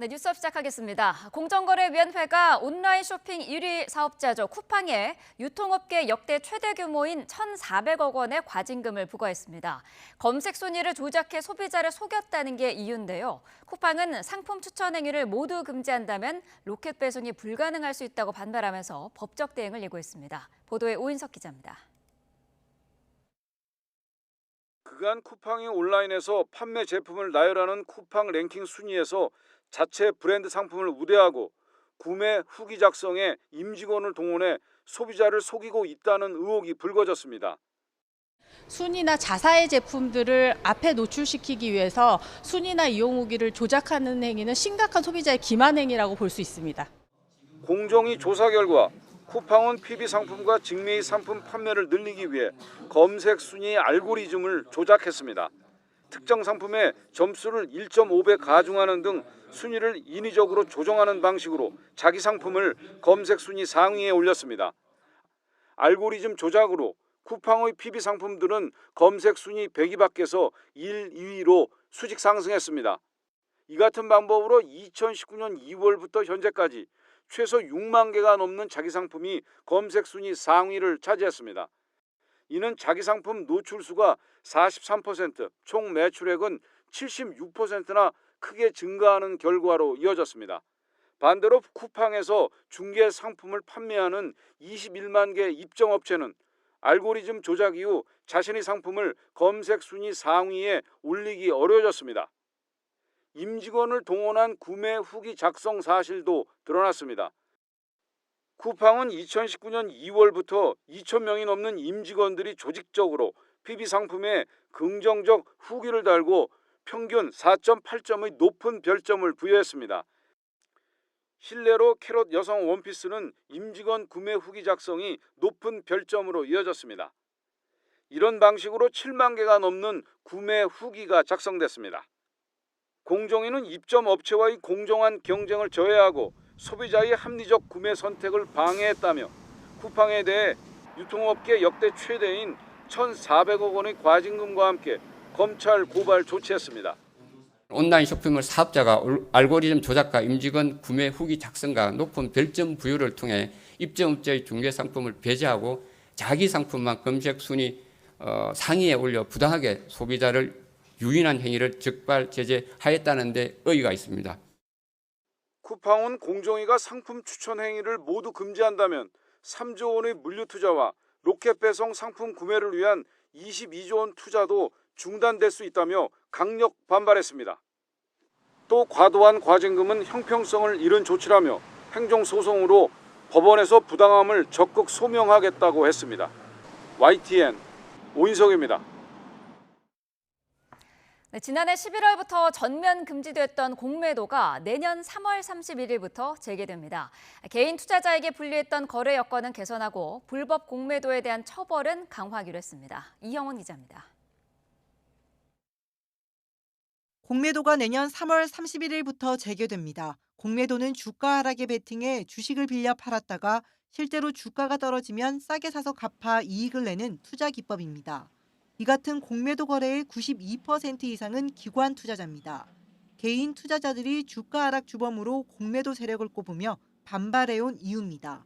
네, 뉴스업 시작하겠습니다. 공정거래위원회가 온라인 쇼핑 1위 사업자죠. 쿠팡에 유통업계 역대 최대 규모인 1,400억 원의 과징금을 부과했습니다. 검색 순위를 조작해 소비자를 속였다는 게 이유인데요. 쿠팡은 상품 추천 행위를 모두 금지한다면 로켓 배송이 불가능할 수 있다고 반발하면서 법적 대응을 예고했습니다. 보도에 오인석 기자입니다. 그간 쿠팡이 온라인에서 판매 제품을 나열하는 쿠팡 랭킹 순위에서 자체 브랜드 상품을 우대하고 구매 후기 작성에 임직원을 동원해 소비자를 속이고 있다는 의혹이 불거졌습니다. 순위나 자사의 제품들을 앞에 노출시키기 위해서 순위나 이용 후기를 조작하는 행위는 심각한 소비자의 기만 행위라고 볼 수 있습니다. 공정위 조사 결과 쿠팡은 PB 상품과 직매입 상품 판매를 늘리기 위해 검색 순위 알고리즘을 조작했습니다. 특정 상품의 점수를 1.5배 가중하는 등 순위를 인위적으로 조정하는 방식으로 자기 상품을 검색 순위 상위에 올렸습니다. 알고리즘 조작으로 쿠팡의 PB 상품들은 검색 순위 100위 밖에서 1, 2위로 수직 상승했습니다. 이 같은 방법으로 2019년 2월부터 현재까지 최소 6만 개가 넘는 자기 상품이 검색 순위 상위를 차지했습니다. 이는 자기 상품 노출수가 43%, 총 매출액은 76%나 크게 증가하는 결과로 이어졌습니다. 반대로 쿠팡에서 중개 상품을 판매하는 21만 개 입점업체는 알고리즘 조작 이후 자신의 상품을 검색 순위 상위에 올리기 어려워졌습니다. 임직원을 동원한 구매 후기 작성 사실도 드러났습니다. 쿠팡은 2019년 2월부터 2,000명이 넘는 임직원들이 조직적으로 PB 상품에 긍정적 후기를 달고 평균 4.8점의 높은 별점을 부여했습니다. 실내로 캐럿 여성 원피스는 임직원 구매 후기 작성이 높은 별점으로 이어졌습니다. 이런 방식으로 7만 개가 넘는 구매 후기가 작성됐습니다. 공정위는 입점 업체와의 공정한 경쟁을 저해하고 소비자의 합리적 구매 선택을 방해했다며 쿠팡에 대해 유통업계 역대 최대인 1,400억 원의 과징금과 함께 검찰 고발 조치했습니다. 온라인 쇼핑몰 사업자가 알고리즘 조작과 임직원 구매 후기 작성과 높은 별점 부여를 통해 입점업체의 중개 상품을 배제하고 자기 상품만 검색 순위 상위에 올려 부당하게 소비자를 유인한 행위를 적발 제재하였다는 데 의의가 있습니다. 쿠팡은 공정위가 상품 추천 행위를 모두 금지한다면 3조 원의 물류 투자와 로켓 배송 상품 구매를 위한 22조 원 투자도 중단될 수 있다며 강력 반발했습니다. 또 과도한 과징금은 형평성을 잃은 조치라며 행정소송으로 법원에서 부당함을 적극 소명하겠다고 했습니다. YTN 오인석입니다. 네, 지난해 11월부터 전면 금지됐던 공매도가 내년 3월 31일부터 재개됩니다. 개인 투자자에게 불리했던 거래 여건은 개선하고 불법 공매도에 대한 처벌은 강화하기로 했습니다. 이형원 기자입니다. 공매도가 내년 3월 31일부터 재개됩니다. 공매도는 주가 하락에 베팅해 주식을 빌려 팔았다가 실제로 주가가 떨어지면 싸게 사서 갚아 이익을 내는 투자 기법입니다. 이 같은 공매도 거래의 92% 이상은 기관 투자자입니다. 개인 투자자들이 주가 하락 주범으로 공매도 세력을 꼽으며 반발해온 이유입니다.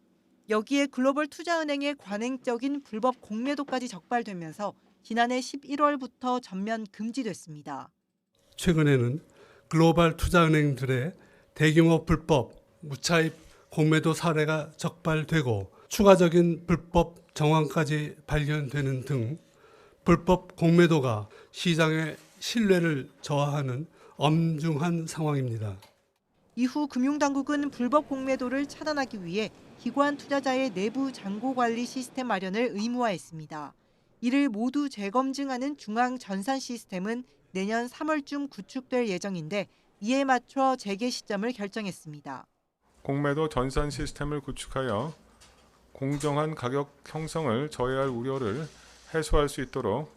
여기에 글로벌 투자은행의 관행적인 불법 공매도까지 적발되면서 지난해 11월부터 전면 금지됐습니다. 최근에는 글로벌 투자은행들의 대규모 불법 무차입 공매도 사례가 적발되고 추가적인 불법 정황까지 발견되는 등 불법 공매도가 시장의 신뢰를 저하하는 엄중한 상황입니다. 이후 금융당국은 불법 공매도를 차단하기 위해 기관 투자자의 내부 잔고 관리 시스템 마련을 의무화했습니다. 이를 모두 재검증하는 중앙 전산 시스템은 내년 3월쯤 구축될 예정인데 이에 맞춰 재개 시점을 결정했습니다. 공매도 전산 시스템을 구축하여 공정한 가격 형성을 저해할 우려를 해소할 수 있도록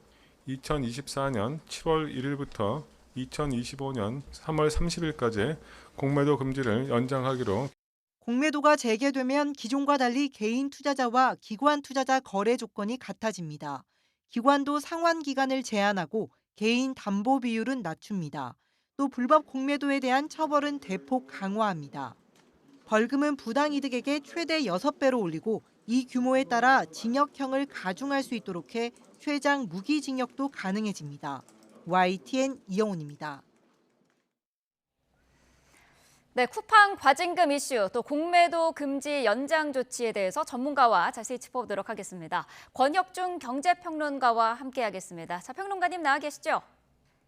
2024년 7월 1일부터 2025년 3월 30일까지 공매도 금지를 연장하기로. 공매도가 재개되면 기존과 달리 개인 투자자와 기관 투자자 거래 조건이 같아집니다. 기관도 상환 기간을 제한하고 개인 담보 비율은 낮춥니다. 또 불법 공매도에 대한 처벌은 대폭 강화합니다. 벌금은 부당이득액의 최대 6배로 올리고 이 규모에 따라 징역형을 가중할 수 있도록 해 최장 무기징역도 가능해집니다. YTN 이영훈입니다. 네, 쿠팡 과징금 이슈, 또 공매도 금지 연장 조치에 대해서 전문가와 자세히 짚어보도록 하겠습니다. 권혁중 경제평론가와 함께하겠습니다. 자, 평론가님 나와 계시죠?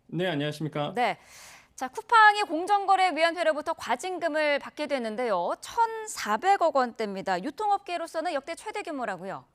네, 안녕하십니까? 네. 자, 쿠팡이 공정거래위원회로부터 과징금을 받게 되는데요. 1,400억 원대입니다. 유통업계로서는 역대 최대 규모라고요.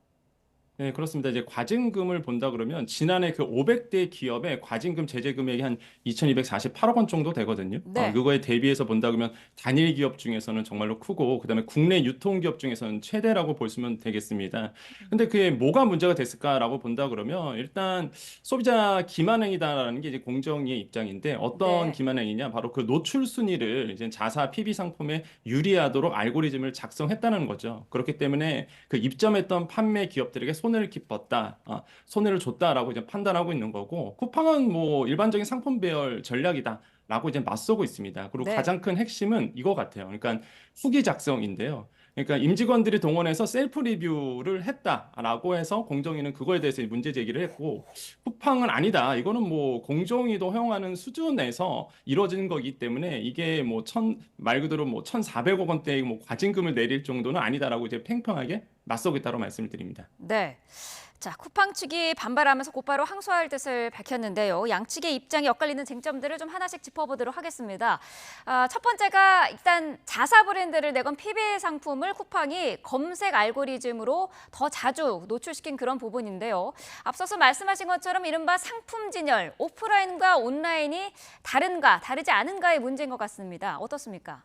네, 그렇습니다. 이제 과징금을 본다 그러면 지난해 그 500대 기업의 과징금 제재 금액이 한 2,248억 원 정도 되거든요. 네. 그거에 대비해서 본다 그러면 단일 기업 중에서는 정말로 크고 그다음에 국내 유통기업 중에서는 최대라고 보시면 되겠습니다. 근데 그게 뭐가 문제가 됐을까라고 본다 그러면 일단 소비자 기만행위다라는 게 이제 공정위의 입장인데 어떤 네. 기만행위냐? 바로 그 노출 순위를 이제 자사 PB 상품에 유리하도록 알고리즘을 작성했다는 거죠. 그렇기 때문에 그 입점했던 판매 기업들에게 손해를 깊었다, 손해를 줬다라고 이제 판단하고 있는 거고, 쿠팡은 뭐 일반적인 상품 배열 전략이다라고 이제 맞서고 있습니다. 그리고 네. 가장 큰 핵심은 이거 같아요. 그러니까 후기 작성인데요. 그러니까 임직원들이 동원해서 셀프 리뷰를 했다라고 해서 공정위는 그거에 대해서 문제 제기를 했고, 쿠팡은 아니다. 이거는 뭐 공정위도 허용하는 수준에서 이루어지는 거기 때문에 이게 뭐 말 그대로 뭐 1,400억 원대의 뭐 과징금을 내릴 정도는 아니다라고 이제 팽팽하게 맞서고 있다고 말씀을 드립니다. 네. 자, 쿠팡 측이 반발하면서 곧바로 항소할 뜻을 밝혔는데요. 양측의 입장이 엇갈리는 쟁점들을 좀 하나씩 짚어보도록 하겠습니다. 첫 번째가 일단 자사 브랜드를 내건 PB 상품을 쿠팡이 검색 알고리즘으로 더 자주 노출시킨 그런 부분인데요. 앞서서 말씀하신 것처럼 이른바 상품 진열, 오프라인과 온라인이 다르지 않은가의 문제인 것 같습니다. 어떻습니까?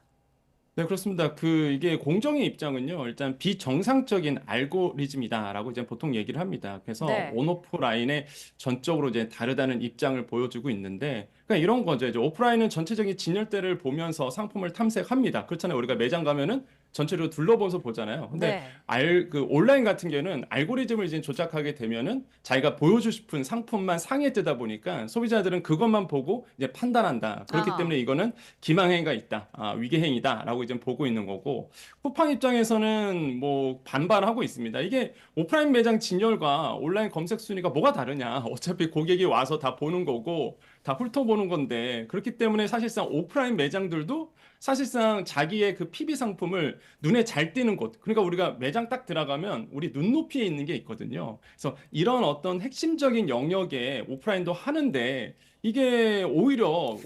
네, 그렇습니다. 이게 공정의 입장은요, 일단 비정상적인 알고리즘이다라고 이제 보통 얘기를 합니다. 그래서 네. 온오프라인에 전적으로 이제 다르다는 입장을 보여주고 있는데, 그러니까 이런 거죠. 이제 오프라인은 전체적인 진열대를 보면서 상품을 탐색합니다. 그렇잖아요. 우리가 매장 가면은 전체로 둘러보면서 보잖아요. 근데 네. 온라인 같은 경우는 알고리즘을 이제 조작하게 되면은 자기가 보여주고 싶은 상품만 상위에 뜨다 보니까 소비자들은 그것만 보고 이제 판단한다. 그렇기 아하. 때문에 이거는 기망행위가 있다, 위계행위다라고 이제 보고 있는 거고, 쿠팡 입장에서는 뭐 반발하고 있습니다. 이게 오프라인 매장 진열과 온라인 검색 순위가 뭐가 다르냐? 어차피 고객이 와서 다 보는 거고 다 훑어보는 건데, 그렇기 때문에 사실상 오프라인 매장들도 사실상 자기의 그 PB 상품을 눈에 잘 띄는 곳, 그러니까 우리가 매장 딱 들어가면 우리 눈높이에 있는 게 있거든요. 그래서 이런 어떤 핵심적인 영역에 오프라인도 하는데 이게 오히려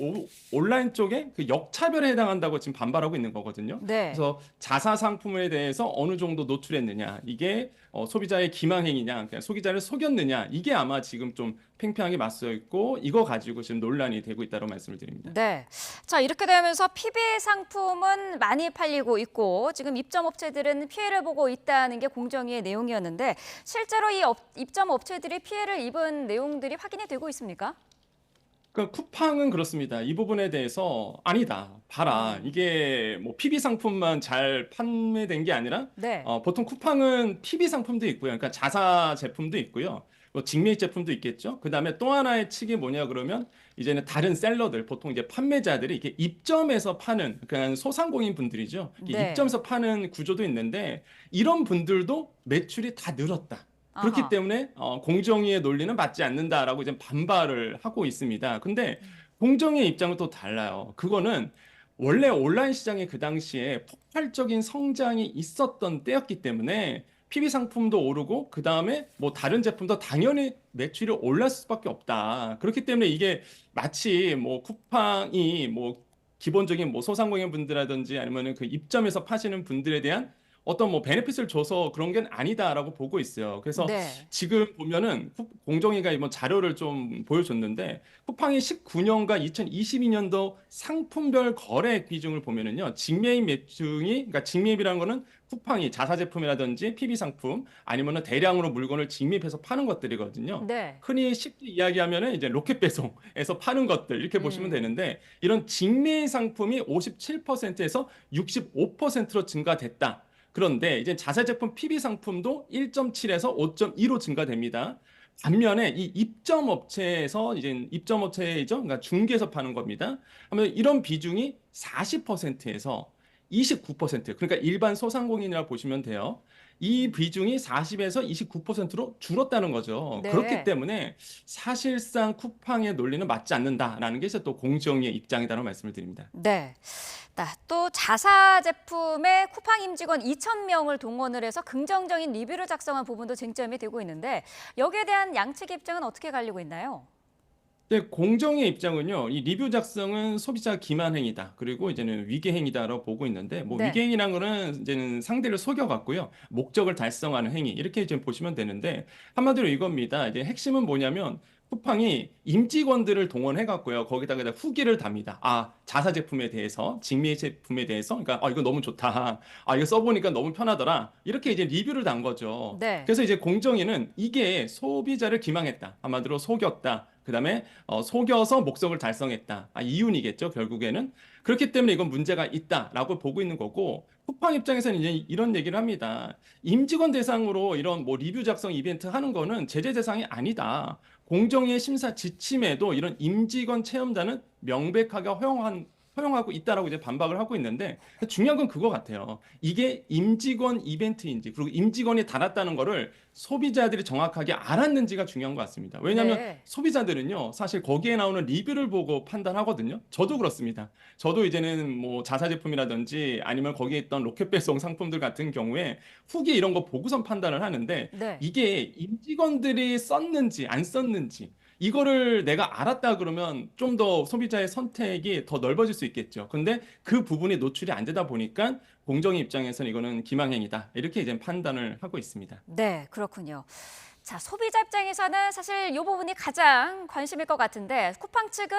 온라인 쪽에 그 역차별에 해당한다고 지금 반발하고 있는 거거든요. 네. 그래서 자사 상품에 대해서 어느 정도 노출했느냐, 이게 소비자의 기망행위냐, 그냥 소비자를 속였느냐, 이게 아마 지금 좀 팽팽하게 맞서 있고 이거 가지고 지금 논란이 되고 있다고 말씀을 드립니다. 네. 자, 이렇게 되면서 PB 상품은 많이 팔리고 있고 지금 입점 업체들은 피해를 보고 있다는 게 공정위의 내용이었는데 실제로 이 입점 업체들이 피해를 입은 내용들이 확인이 되고 있습니까? 그러니까 쿠팡은 그렇습니다. 이 부분에 대해서 아니다. 봐라. 이게 뭐 PB 상품만 잘 판매된 게 아니라 네. 보통 쿠팡은 PB 상품도 있고요. 그러니까 자사 제품도 있고요. 뭐 직매입 제품도 있겠죠. 그다음에 또 하나의 측이 뭐냐 그러면 이제는 다른 셀러들, 보통 이제 판매자들이 이게 입점해서 파는 그냥 소상공인 분들이죠. 네. 입점해서 파는 구조도 있는데 이런 분들도 매출이 다 늘었다. 그렇기 아하. 때문에 공정위의 논리는 맞지 않는다라고 이제 반발을 하고 있습니다. 근데 공정위의 입장은 또 달라요. 그거는 원래 온라인 시장에 그 당시에 폭발적인 성장이 있었던 때였기 때문에 PB 상품도 오르고 그 다음에 뭐 다른 제품도 당연히 매출이 올랐을 수밖에 없다. 그렇기 때문에 이게 마치 뭐 쿠팡이 뭐 기본적인 뭐 소상공인 분들이라든지 아니면은 그 입점해서 파시는 분들에 대한 어떤 뭐 베네핏을 줘서 그런 게 아니다라고 보고 있어요. 그래서 네. 지금 보면은 공정위가 이번 자료를 좀 보여줬는데 쿠팡이 19년과 2022년도 상품별 거래 비중을 보면은요, 직매입 매출이, 그러니까 직매입이라는 거는 쿠팡이 자사 제품이라든지 PB 상품 아니면은 대량으로 물건을 직매입해서 파는 것들이거든요. 네. 흔히 쉽게 이야기하면은 이제 로켓 배송에서 파는 것들 이렇게 보시면 되는데 이런 직매입 상품이 57%에서 65%로 증가됐다. 그런데 이제 자사 제품 PB 상품도 1.7에서 5.2로 증가됩니다. 반면에 이 입점업체에서 이제 입점업체이죠. 그러니까 중개에서 파는 겁니다. 하면 이런 비중이 40%에서 29%. 그러니까 일반 소상공인이라 보시면 돼요. 이 비중이 40에서 29%로 줄었다는 거죠. 네. 그렇기 때문에 사실상 쿠팡의 논리는 맞지 않는다라는 게 이제 또 공정위의 입장이라는 말씀을 드립니다. 네. 또 자사 제품에 쿠팡 임직원 2,000명을 동원을 해서 긍정적인 리뷰를 작성한 부분도 쟁점이 되고 있는데 여기에 대한 양측 입장은 어떻게 갈리고 있나요? 네, 공정의 입장은요, 이 리뷰 작성은 소비자 기만 행위다. 그리고 이제는 위계 행위다라고 보고 있는데, 뭐 네. 위계 행위란 거는 이제는 상대를 속여갖고요, 목적을 달성하는 행위 이렇게 이제 보시면 되는데 한마디로 이겁니다. 이제 핵심은 뭐냐면 쿠팡이 임직원들을 동원해갖고요, 거기다가 후기를 답니다. 자사 제품에 대해서, 직미 제품에 대해서, 그러니까 이거 너무 좋다. 이거 써보니까 너무 편하더라. 이렇게 이제 리뷰를 단 거죠. 네. 그래서 이제 공정위는 이게 소비자를 기망했다. 한마디로 속였다. 그다음에 속여서 목적을 달성했다. 이윤이겠죠, 결국에는. 그렇기 때문에 이건 문제가 있다라고 보고 있는 거고, 쿠팡 입장에서는 이제 이런 얘기를 합니다. 임직원 대상으로 이런 뭐 리뷰 작성 이벤트 하는 거는 제재 대상이 아니다. 공정위의 심사 지침에도 이런 임직원 체험단은 명백하게 허용하고 있다라고 이제 반박을 하고 있는데, 중요한 건 그거 같아요. 이게 임직원 이벤트인지, 그리고 임직원이 달았다는 거를 소비자들이 정확하게 알았는지가 중요한 것 같습니다. 왜냐하면 네. 소비자들은요, 사실 거기에 나오는 리뷰를 보고 판단하거든요. 저도 그렇습니다. 저도 이제는 뭐 자사 제품이라든지 아니면 거기에 있던 로켓 배송 상품들 같은 경우에 후기 이런 거 보고선 판단을 하는데, 네. 이게 임직원들이 썼는지 안 썼는지 이거를 내가 알았다 그러면 좀 더 소비자의 선택이 더 넓어질 수 있겠죠. 근데 그 부분이 노출이 안 되다 보니까 공정위 입장에서는 이거는 기망행위다. 이렇게 이제 판단을 하고 있습니다. 네, 그렇군요. 자, 소비자 입장에서는 사실 이 부분이 가장 관심일 것 같은데 쿠팡 측은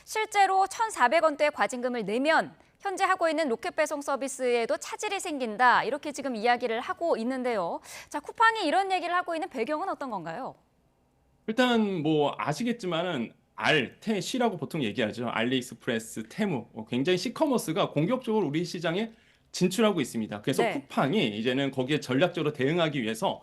실제로 1,400원대의 과징금을 내면 현재 하고 있는 로켓 배송 서비스에도 차질이 생긴다. 이렇게 지금 이야기를 하고 있는데요. 자, 쿠팡이 이런 얘기를 하고 있는 배경은 어떤 건가요? 일단 뭐 아시겠지만은 C라고 보통 얘기하죠. 알리익스프레스, 테무. 굉장히 시커머스가 공격적으로 우리 시장에 진출하고 있습니다. 그래서 네. 쿠팡이 이제는 거기에 전략적으로 대응하기 위해서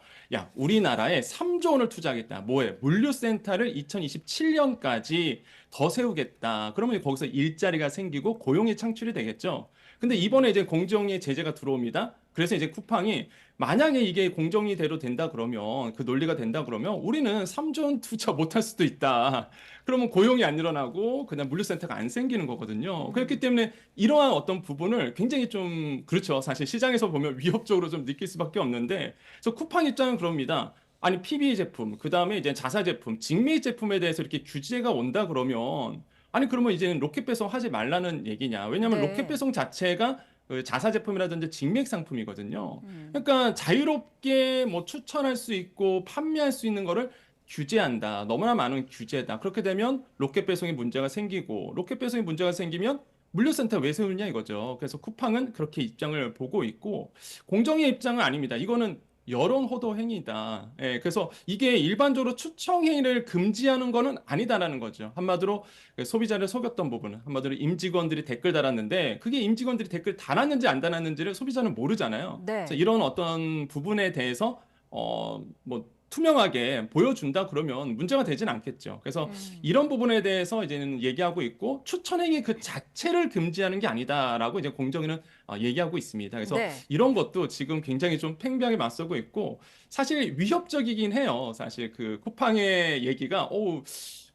우리나라에 3조 원을 투자하겠다. 뭐에? 물류센터를 2027년까지 더 세우겠다. 그러면 거기서 일자리가 생기고 고용이 창출이 되겠죠. 근데 이번에 이제 공정위의 제재가 들어옵니다. 그래서 이제 쿠팡이 만약에 이게 공정위대로 된다 그러면, 그 논리가 된다 그러면 우리는 3조 원 투자 못할 수도 있다. 그러면 고용이 안 일어나고 그냥 물류센터가 안 생기는 거거든요. 그렇기 때문에 이러한 어떤 부분을 굉장히 좀, 그렇죠. 사실 시장에서 보면 위협적으로 좀 느낄 수밖에 없는데, 그래서 쿠팡 입장은 그럽니다. 아니 PB 제품, 그 다음에 이제 자사 제품, 직미 제품에 대해서 이렇게 규제가 온다 그러면, 아니 그러면 이제는 로켓 배송 하지 말라는 얘기냐? 왜냐하면 네. 로켓 배송 자체가 그 자사 제품이라든지 직맥 상품이거든요. 음. 그러니까 자유롭게 뭐 추천할 수 있고 판매할 수 있는 거를 규제한다. 너무나 많은 규제다. 그렇게 되면 로켓 배송에 문제가 생기고, 로켓 배송에 문제가 생기면 물류센터 왜 세우냐 이거죠. 그래서 쿠팡은 그렇게 입장을 보고 있고, 공정위의 입장은 아닙니다. 이거는 여론 호도 행위다. 그래서 이게 일반적으로 추천 행위를 금지하는 거는 아니다라는 거죠. 한마디로 소비자를 속였던 부분은, 한마디로 임직원들이 댓글 달았는데 그게 임직원들이 댓글 달았는지 안 달았는지를 소비자는 모르잖아요. 네. 그래서 이런 어떤 부분에 대해서 뭐 투명하게 보여준다 그러면 문제가 되진 않겠죠. 그래서 이런 부분에 대해서 이제는 얘기하고 있고, 추천행위 그 자체를 금지하는 게 아니다라고 이제 공정위는 얘기하고 있습니다. 그래서 네. 이런 것도 지금 굉장히 좀 팽팽하게 맞서고 있고, 사실 위협적이긴 해요. 사실 그 쿠팡의 얘기가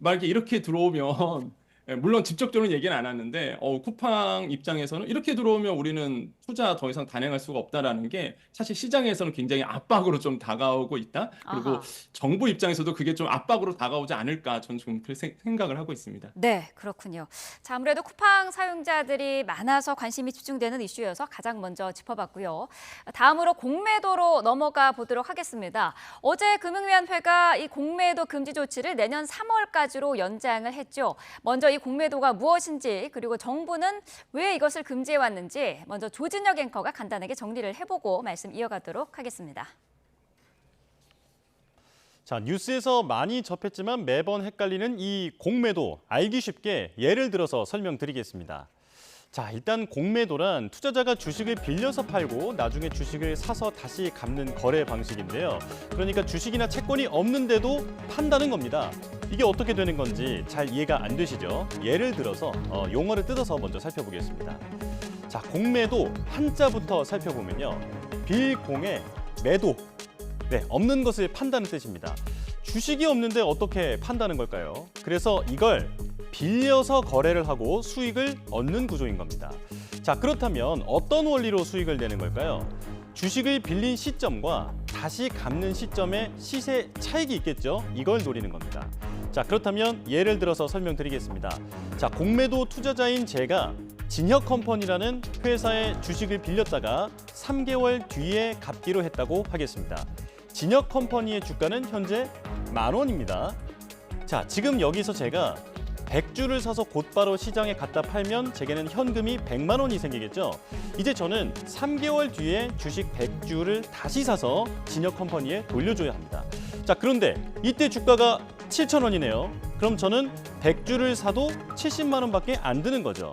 막 이렇게 들어오면 물론 직접적으로 얘기는 안 하는데 쿠팡 입장에서는 이렇게 들어오면 우리는 투자 더 이상 단행할 수가 없다라는 게 사실 시장에서는 굉장히 압박으로 좀 다가오고 있다. 그리고 아하. 정부 입장에서도 그게 좀 압박으로 다가오지 않을까, 저는 좀 그렇게 생각을 하고 있습니다. 네, 그렇군요. 자, 아무래도 쿠팡 사용자들이 많아서 관심이 집중되는 이슈여서 가장 먼저 짚어봤고요. 다음으로 공매도로 넘어가 보도록 하겠습니다. 어제 금융위원회가 이 공매도 금지 조치를 내년 3월까지로 연장을 했죠. 먼저 이 공매도가 무엇인지, 그리고 정부는 왜 이것을 금지해왔는지 먼저 조진혁 앵커가 간단하게 정리를 해보고 말씀 이어가도록 하겠습니다. 자, 뉴스에서 많이 접했지만 매번 헷갈리는 이 공매도, 알기 쉽게 예를 들어서 설명드리겠습니다. 자, 일단 공매도란 투자자가 주식을 빌려서 팔고 나중에 주식을 사서 다시 갚는 거래 방식인데요. 그러니까 주식이나 채권이 없는데도 판다는 겁니다. 이게 어떻게 되는 건지 잘 이해가 안 되시죠? 예를 들어서 용어를 뜯어서 먼저 살펴보겠습니다. 자, 공매도 한자부터 살펴보면요. 빌공의 매도, 네, 없는 것을 판다는 뜻입니다. 주식이 없는데 어떻게 판다는 걸까요? 그래서 이걸 빌려서 거래를 하고 수익을 얻는 구조인 겁니다. 자, 그렇다면 어떤 원리로 수익을 내는 걸까요? 주식을 빌린 시점과 다시 갚는 시점의 시세 차익이 있겠죠? 이걸 노리는 겁니다. 자, 그렇다면 예를 들어서 설명드리겠습니다. 자, 공매도 투자자인 제가 진혁컴퍼니라는 회사에 주식을 빌렸다가 3개월 뒤에 갚기로 했다고 하겠습니다. 진혁컴퍼니의 주가는 현재 10,000원입니다. 자, 지금 여기서 제가 100주를 사서 곧바로 시장에 갖다 팔면 제게는 현금이 100만 원이 생기겠죠. 이제 저는 3개월 뒤에 주식 100주를 다시 사서 진혁컴퍼니에 돌려줘야 합니다. 자, 그런데 이때 주가가 7,000원이네요. 그럼 저는 100주를 사도 70만 원밖에 안 드는 거죠.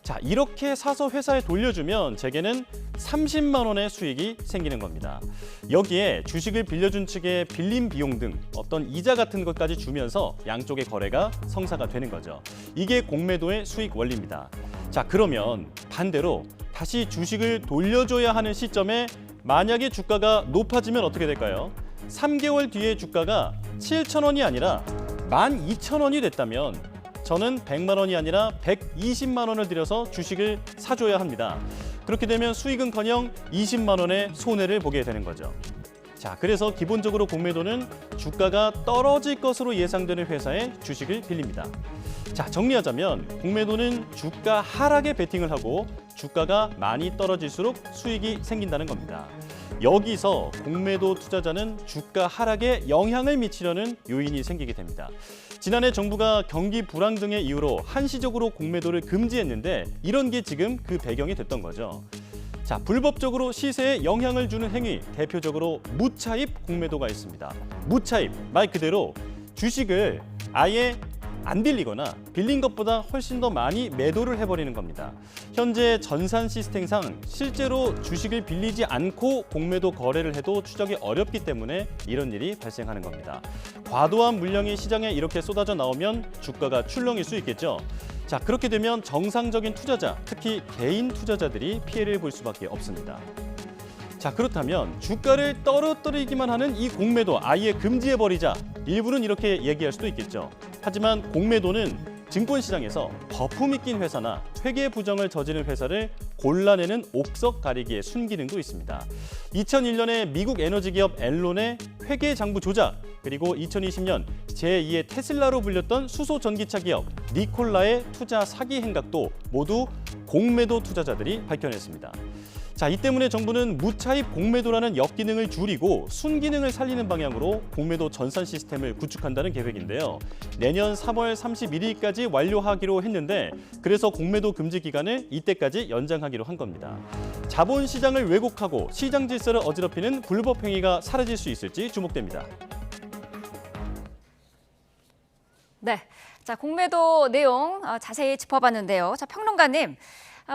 자, 이렇게 사서 회사에 돌려주면 제게는 30만 원의 수익이 생기는 겁니다. 여기에 주식을 빌려준 측의 빌린 비용 등 어떤 이자 같은 것까지 주면서 양쪽의 거래가 성사가 되는 거죠. 이게 공매도의 수익 원리입니다. 자, 그러면 반대로 다시 주식을 돌려줘야 하는 시점에 만약에 주가가 높아지면 어떻게 될까요? 3개월 뒤에 주가가 7,000원이 아니라 12,000원이 됐다면 저는 100만 원이 아니라 120만 원을 들여서 주식을 사줘야 합니다. 그렇게 되면 수익은커녕 20만 원의 손해를 보게 되는 거죠. 자, 그래서 기본적으로 공매도는 주가가 떨어질 것으로 예상되는 회사에 주식을 빌립니다. 자, 정리하자면 공매도는 주가 하락에 베팅을 하고 주가가 많이 떨어질수록 수익이 생긴다는 겁니다. 여기서 공매도 투자자는 주가 하락에 영향을 미치려는 요인이 생기게 됩니다. 지난해 정부가 경기 불황 등의 이유로 한시적으로 공매도를 금지했는데 이런 게 지금 그 배경이 됐던 거죠. 자, 불법적으로 시세에 영향을 주는 행위, 대표적으로 무차입 공매도가 있습니다. 무차입, 말 그대로 주식을 아예 안 빌리거나 빌린 것보다 훨씬 더 많이 매도를 해버리는 겁니다. 현재 전산 시스템상 실제로 주식을 빌리지 않고 공매도 거래를 해도 추적이 어렵기 때문에 이런 일이 발생하는 겁니다. 과도한 물량이 시장에 이렇게 쏟아져 나오면 주가가 출렁일 수 있겠죠. 자, 그렇게 되면 정상적인 투자자, 특히 개인 투자자들이 피해를 볼 수밖에 없습니다. 자, 그렇다면 주가를 떨어뜨리기만 하는 이 공매도 아예 금지해버리자. 일부는 이렇게 얘기할 수도 있겠죠. 하지만 공매도는 증권시장에서 거품이 낀 회사나 회계 부정을 저지른 회사를 골라내는 옥석 가리기의 순기능도 있습니다. 2001년에 미국 에너지 기업 앨론의 회계 장부 조작, 그리고 2020년 제2의 테슬라로 불렸던 수소 전기차 기업 니콜라의 투자 사기 행각도 모두 공매도 투자자들이 밝혀냈습니다. 자, 이 때문에 정부는 무차입 공매도라는 역기능을 줄이고 순기능을 살리는 방향으로 공매도 전산 시스템을 구축한다는 계획인데요. 내년 3월 31일까지 완료하기로 했는데 그래서 공매도 금지 기간을 이때까지 연장하기로 한 겁니다. 자본시장을 왜곡하고 시장 질서를 어지럽히는 불법 행위가 사라질 수 있을지 주목됩니다. 네, 자, 공매도 내용 자세히 짚어봤는데요. 자, 평론가님.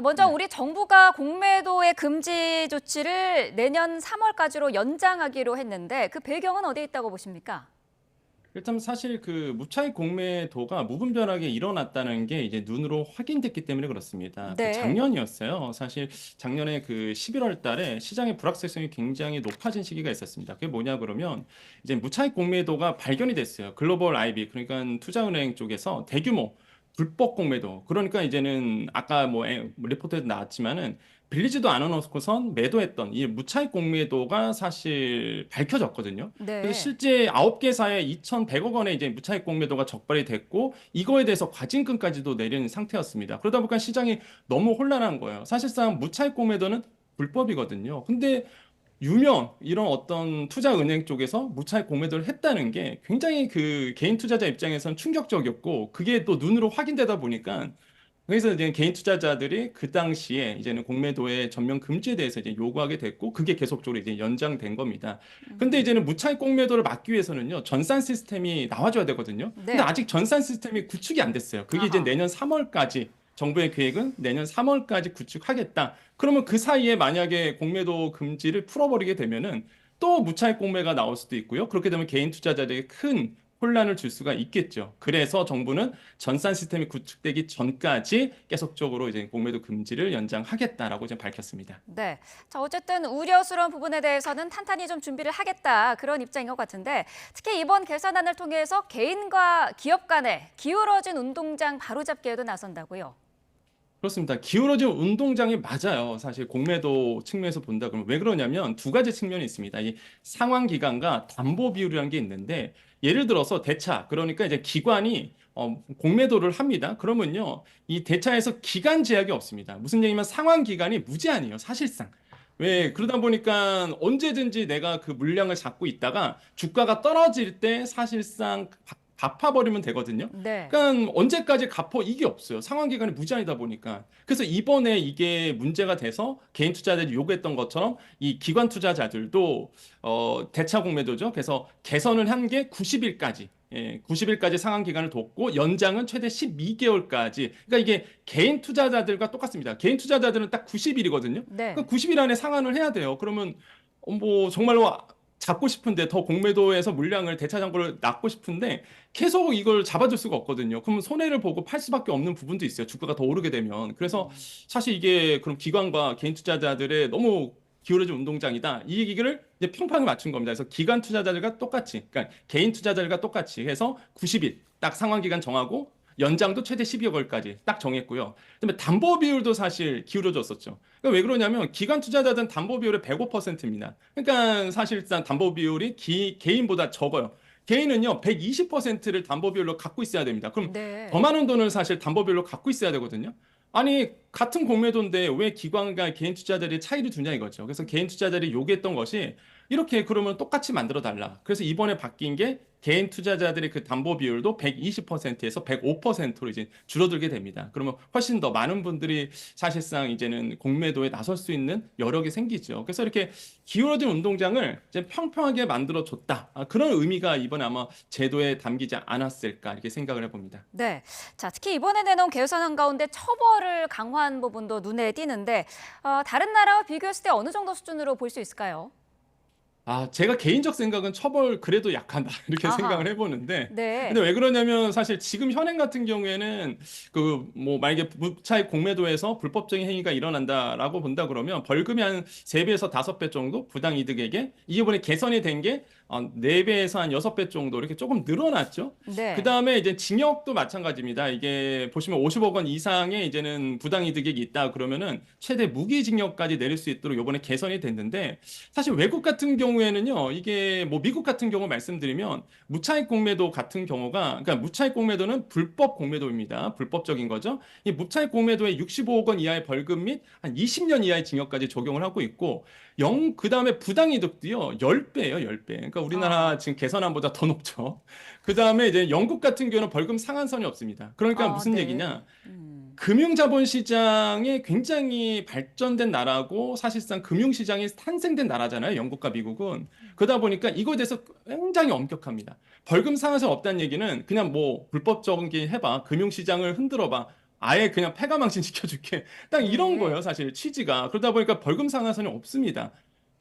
먼저 우리 정부가 공매도의 금지 조치를 내년 3월까지로 연장하기로 했는데 그 배경은 어디에 있다고 보십니까? 일단 사실 그 무차익 공매도가 무분별하게 일어났다는 게 이제 눈으로 확인됐기 때문에 그렇습니다. 네. 작년이었어요. 사실 작년에 그 11월 달에 시장의 불확실성이 굉장히 높아진 시기가 있었습니다. 그게 뭐냐 그러면 이제 무차익 공매도가 발견이 됐어요. 글로벌 IB, 그러니까 투자은행 쪽에서 대규모 불법 공매도. 그러니까 이제는 아까 뭐 리포트에도 나왔지만은 빌리지도 않아놓고선 매도했던 이 무차익 공매도가 사실 밝혀졌거든요. 네. 그래서 실제 9개사에 2,100억 원의 이제 무차익 공매도가 적발이 됐고 이거에 대해서 과징금까지도 내린 상태였습니다. 그러다 보니까 시장이 너무 혼란한 거예요. 사실상 무차익 공매도는 불법이거든요. 근데 유명 이런 어떤 투자은행 쪽에서 무차익 공매도를 했다는 게 굉장히 그 개인 투자자 입장에서는 충격적이었고 그게 또 눈으로 확인되다 보니까 그래서 이제 개인 투자자들이 그 당시에 이제는 공매도의 전면 금지에 대해서 이제 요구하게 됐고 그게 계속적으로 이제 연장된 겁니다. 근데 이제는 무차익 공매도를 막기 위해서는요 전산 시스템이 나와줘야 되거든요. 네. 근데 아직 전산 시스템이 구축이 안 됐어요. 그게 이제 아하. 내년 3월까지 정부의 계획은 내년 3월까지 구축하겠다. 그러면 그 사이에 만약에 공매도 금지를 풀어버리게 되면은 또 무차익 공매가 나올 수도 있고요. 그렇게 되면 개인 투자자들에게 큰 혼란을 줄 수가 있겠죠. 그래서 정부는 전산 시스템이 구축되기 전까지 계속적으로 이제 공매도 금지를 연장하겠다라고 지금 밝혔습니다. 네. 자, 어쨌든 우려스러운 부분에 대해서는 탄탄히 좀 준비를 하겠다 그런 입장인 것 같은데 특히 이번 개선안을 통해서 개인과 기업 간의 기울어진 운동장 바로잡기에도 나선다고요. 그렇습니다. 기울어진 운동장이 맞아요. 사실 공매도 측면에서 본다 그러면 왜 그러냐면 두 가지 측면이 있습니다. 이 상환 기간과 담보 비율이라는 게 있는데 예를 들어서 대차 그러니까 이제 기관이 공매도를 합니다. 그러면요 이 대차에서 기간 제약이 없습니다. 무슨 얘기냐면 상환 기간이 무제한이에요. 사실상. 왜 그러다 보니까 언제든지 내가 그 물량을 잡고 있다가 주가가 떨어질 때 사실상 갚아버리면 되거든요. 네. 그러니까 언제까지 갚어 이게 없어요. 상환 기간이 무제한이다 보니까. 그래서 이번에 이게 문제가 돼서 개인 투자자들이 요구했던 것처럼 이 기관 투자자들도 대차 공매도죠. 그래서 개선을 한 게 90일까지. 예, 90일까지 상환 기간을 뒀고 연장은 최대 12개월까지. 그러니까 이게 개인 투자자들과 똑같습니다. 개인 투자자들은 딱 90일이거든요. 네. 그러니까 90일 안에 상환을 해야 돼요. 그러면 뭐 정말로 잡고 싶은데 더 공매도에서 물량을 대차 잔고를 낳고 싶은데 계속 이걸 잡아줄 수가 없거든요. 그러면 손해를 보고 팔 수밖에 없는 부분도 있어요. 주가가 더 오르게 되면. 그래서 사실 이게 그럼 기관과 개인 투자자들의 너무 기울어진 운동장이다. 이 얘기를 이제 평판을 맞춘 겁니다. 그래서 기관 투자자들과 똑같이, 그러니까 개인 투자자들과 똑같이 해서 90일 딱 상환 기간 정하고 연장도 최대 12개월까지 딱 정했고요. 그다음에 담보 비율도 사실 기울어졌었죠. 그러니까 왜 그러냐면 기관 투자자들은 담보 비율이 105%입니다. 그러니까 사실상 담보 비율이 개인보다 적어요. 개인은요 120%를 담보 비율로 갖고 있어야 됩니다. 그럼 네. 더 많은 돈을 사실 담보 비율로 갖고 있어야 되거든요. 아니 같은 공매도인데 왜 기관과 개인 투자자들이 차이를 두냐 이거죠. 그래서 개인 투자자들이 요구했던 것이 이렇게 그러면 똑같이 만들어 달라. 그래서 이번에 바뀐 게 개인 투자자들의 그 담보 비율도 120%에서 105%로 이제 줄어들게 됩니다. 그러면 훨씬 더 많은 분들이 사실상 이제는 공매도에 나설 수 있는 여력이 생기죠. 그래서 이렇게 기울어진 운동장을 이제 평평하게 만들어 줬다. 그런 의미가 이번에 아마 제도에 담기지 않았을까 이렇게 생각을 해봅니다. 네. 자, 특히 이번에 내놓은 개선안 가운데 처벌을 강화한 부분도 눈에 띄는데 다른 나라와 비교했을 때 어느 정도 수준으로 볼 수 있을까요? 제가 개인적 생각은 처벌 그래도 약하다 이렇게 아하. 생각을 해보는데 네. 근데 왜 그러냐면 사실 지금 현행 같은 경우에는 그 뭐 만약에 무차익 공매도에서 불법적인 행위가 일어난다라고 본다 그러면 벌금이 한 3배에서 5배 정도 부당 이득에게 이번에 개선이 된 게 4배에서 한 6배 정도 이렇게 조금 늘어났죠. 네. 그다음에 이제 징역도 마찬가지입니다. 이게 보시면 50억 원 이상의 이제는 부당 이득이 있다 그러면은 최대 무기징역까지 내릴 수 있도록 이번에 개선이 됐는데 사실 외국 같은 경우에는요. 이게 뭐 미국 같은 경우 말씀드리면 무차익 공매도 같은 경우가 그러니까 무차익 공매도는 불법 공매도입니다. 불법적인 거죠. 이 무차익 공매도에 65억 원 이하의 벌금 및 한 20년 이하의 징역까지 적용을 하고 있고 그다음에 부당 이득도요. 10배예요, 10배. 그러니까 우리나라 지금 개선안보다 더 높죠. 그다음에 이제 영국 같은 경우는 벌금 상한선이 없습니다. 그러니까 무슨 네. 얘기냐? 금융자본시장이 굉장히 발전된 나라고 사실상 금융시장이 탄생된 나라잖아요. 영국과 미국은. 그러다 보니까 이거에 대해서 굉장히 엄격합니다. 벌금 상한선 없다는 얘기는 그냥 뭐 불법적인 게 해봐. 금융시장을 흔들어봐. 아예 그냥 패가망신 시켜줄게. 딱 이런 네. 거예요. 사실 취지가. 그러다 보니까 벌금 상한선이 없습니다.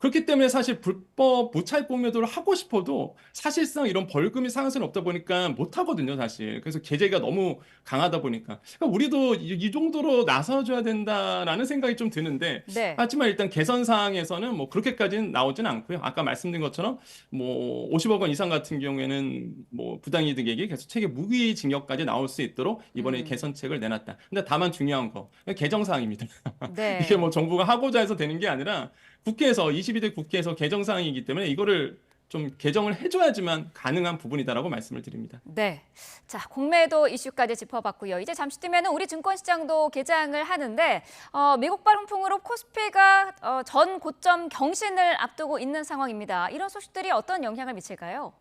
그렇기 때문에 사실 불법 무차익 공매도를 하고 싶어도 사실상 이런 벌금이 상한선이 없다 보니까 못 하거든요, 사실. 그래서 제재가 너무 강하다 보니까. 그러니까 우리도 이 정도로 나서줘야 된다라는 생각이 좀 드는데 네. 하지만 일단 개선 사항에서는 뭐 그렇게까지는 나오지는 않고요. 아까 말씀드린 것처럼 뭐 50억 원 이상 같은 경우에는 뭐 부당이득에게 계속 최대 무기징역까지 나올 수 있도록 이번에 개선책을 내놨다. 근데 다만 중요한 거 개정 사항입니다. 네. 이게 뭐 정부가 하고자 해서 되는 게 아니라 국회에서 22대 국회에서 개정 사항이기 때문에 이거를 좀 개정을 해줘야지만 가능한 부분이다라고 말씀을 드립니다. 네. 자, 공매도 이슈까지 짚어봤고요. 이제 잠시 뒤면은 우리 증권시장도 개장을 하는데 미국발 훈풍으로 코스피가 전 고점 경신을 앞두고 있는 상황입니다. 이런 소식들이 어떤 영향을 미칠까요?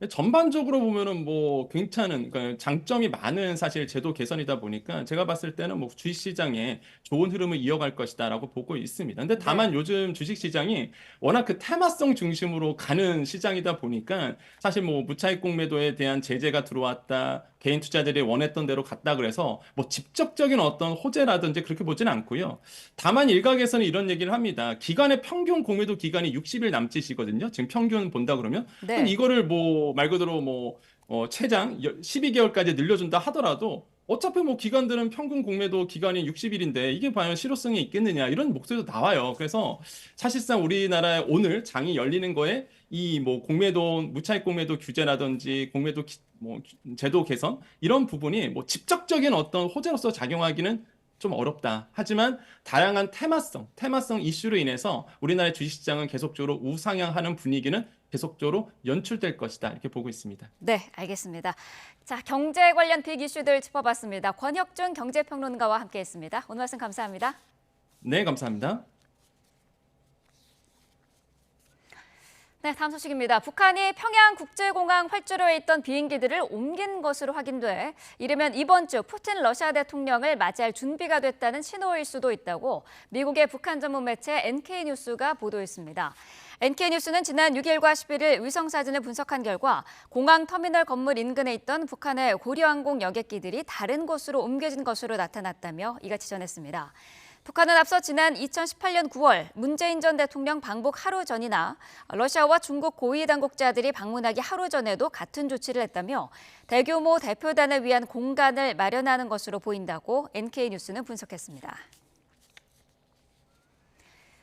전반적으로 보면은 뭐 괜찮은 그러니까 장점이 많은 사실 제도 개선이다 보니까 제가 봤을 때는 뭐 주식시장에 좋은 흐름을 이어갈 것이다라고 보고 있습니다. 근데 다만 요즘 주식시장이 워낙 그 테마성 중심으로 가는 시장이다 보니까 사실 뭐 무차익 공매도에 대한 제재가 들어왔다. 개인 투자들이 원했던 대로 갔다 그래서 뭐 직접적인 어떤 호재라든지 그렇게 보지는 않고요. 다만 일각에서는 이런 얘기를 합니다. 기간의 평균 공매도 기간이 60일 남짓이거든요. 지금 평균 본다 그러면 네. 그럼 이거를 뭐 말 그대로 최장 12개월까지 늘려준다 하더라도 어차피 뭐 기관들은 평균 공매도 기간이 60일인데 이게 과연 실효성이 있겠느냐 이런 목소리도 나와요. 그래서 사실상 우리나라의 오늘 장이 열리는 거에 이 뭐 공매도 무차익 공매도 규제라든지 공매도 제도 개선 이런 부분이 뭐 직접적인 어떤 호재로서 작용하기는 좀 어렵다. 하지만 다양한 테마성 이슈로 인해서 우리나라의 주식시장은 계속적으로 우상향하는 분위기는 계속적으로 연출될 것이다. 이렇게 보고 있습니다. 네, 알겠습니다. 자, 경제 관련 빅 이슈들 짚어봤습니다. 권혁준 경제평론가와 함께했습니다. 오늘 말씀 감사합니다. 네, 감사합니다. 네, 다음 소식입니다. 북한이 평양국제공항 활주로에 있던 비행기들을 옮긴 것으로 확인돼 이르면 이번 주 푸틴 러시아 대통령을 맞이할 준비가 됐다는 신호일 수도 있다고 미국의 북한 전문 매체 NK뉴스가 보도했습니다. NK뉴스는 지난 6일과 11일 위성사진을 분석한 결과 공항 터미널 건물 인근에 있던 북한의 고려항공 여객기들이 다른 곳으로 옮겨진 것으로 나타났다며 이같이 전했습니다. 북한은 앞서 지난 2018년 9월 문재인 전 대통령 방북 하루 전이나 러시아와 중국 고위 당국자들이 방문하기 하루 전에도 같은 조치를 했다며 대규모 대표단을 위한 공간을 마련하는 것으로 보인다고 NK뉴스는 분석했습니다.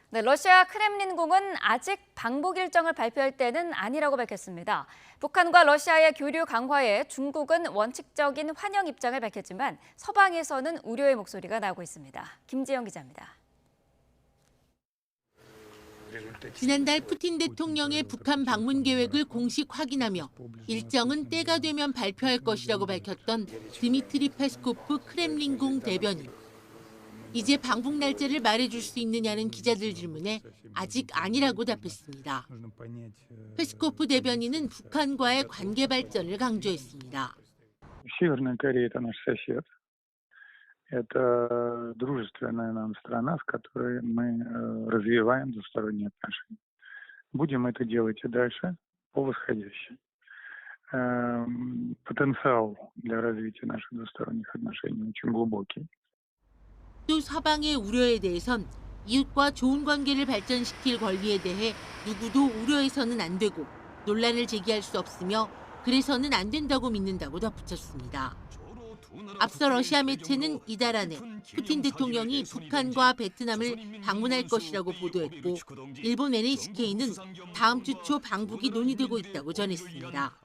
네, 러시아 크렘린궁은 아직 방북 일정을 발표할 때는 아니라고 밝혔습니다. 북한과 러시아의 교류 강화에 중국은 원칙적인 환영 입장을 밝혔지만 서방에서는 우려의 목소리가 나오고 있습니다. 김지영 기자입니다. 지난달 푸틴 대통령의 북한 방문 계획을 공식 확인하며 일정은 때가 되면 발표할 것이라고 밝혔던 드미트리 페스코프 크렘린궁 대변인. 이제 방북 날짜를 말해줄 수 있느냐는 기자들 질문에 아직 아니라고 답했습니다. 페스코프 대변인은 북한과의 관계 발전을 강조했습니다. Северная Корея – это наш сосед. Это дружественная нам страна, с которой мы развиваем двусторонние отношения. Будем это делать и дальше по восходящей. Потенциал для развития наших двусторонних отношений очень глубокий. 또 서방의 우려에 대해선 이웃과 좋은 관계를 발전시킬 권리에 대해 누구도 우려해서는 안 되고 논란을 제기할 수 없으며 그래서는 안 된다고 믿는다고 덧붙였습니다. 앞서 러시아 매체는 이달 안에 푸틴 대통령이 북한과 베트남을 방문할 것이라고 보도했고 일본 NHK는 다음 주 초 방북이 논의되고 있다고 전했습니다.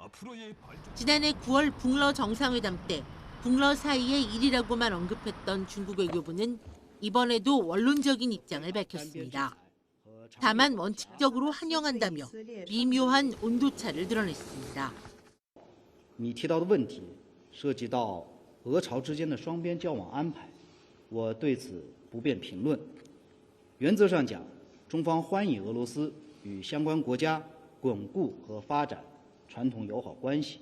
지난해 9월 북러 정상회담 때 북러 사이의 일이라고만 언급했던 중국 외교부는 이번에도 원론적인 입장을 밝혔습니다. 다만 원칙적으로 환영한다며 미묘한 온도차를 드러냈습니다. 你提到的问题涉及到俄朝之间的双边交往安排，我对此不便评论。原则上讲，中方欢迎俄罗斯与相关国家巩固和发展传统友好关系。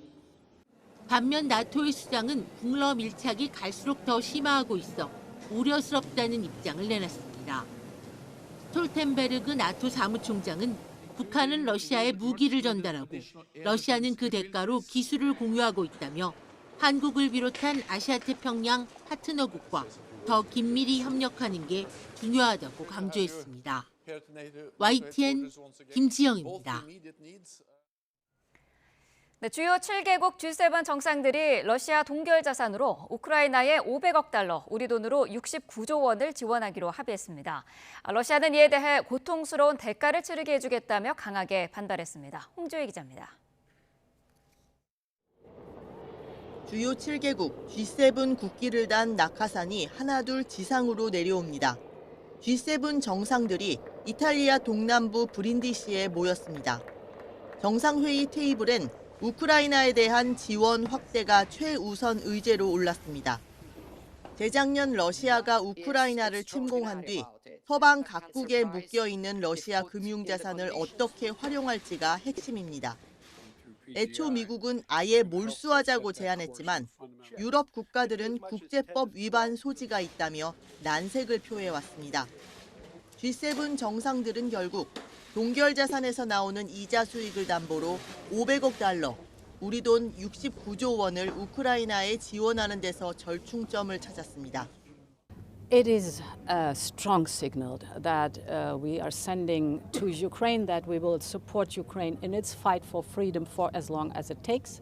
반면 나토의 수장은 북러 밀착이 갈수록 더 심화하고 있어 우려스럽다는 입장을 내놨습니다. 스톨텐베르그 나토 사무총장은 북한은 러시아에 무기를 전달하고 러시아는 그 대가로 기술을 공유하고 있다며 한국을 비롯한 아시아태평양 파트너국과 더 긴밀히 협력하는 게 중요하다고 강조했습니다. YTN 김지영입니다. 네, 주요 7개국 G7 정상들이 러시아 동결 자산으로 우크라이나에 500억 달러, 우리 돈으로 69조 원을 지원하기로 합의했습니다. 러시아는 이에 대해 고통스러운 대가를 치르게 해주겠다며 강하게 반발했습니다. 홍주혜 기자입니다. 주요 7개국 G7 국기를 단 낙하산이 하나둘 지상으로 내려옵니다. G7 정상들이 이탈리아 동남부 브린디시에 모였습니다. 정상회의 테이블엔 우크라이나에 대한 지원 확대가 최우선 의제로 올랐습니다. 재작년 러시아가 우크라이나를 침공한 뒤 서방 각국에 묶여있는 러시아 금융자산을 어떻게 활용할지가 핵심입니다. 애초 미국은 아예 몰수하자고 제안했지만 유럽 국가들은 국제법 위반 소지가 있다며 난색을 표해왔습니다. G7 정상들은 결국 동결 자산에서 나오는 이자 수익을 담보로 500억 달러, 우리 돈 69조 원을 우크라이나에 지원하는 데서 절충점을 찾았습니다. It is a strong signal that we are sending to Ukraine that we will support Ukraine in its fight for freedom for as long as it takes.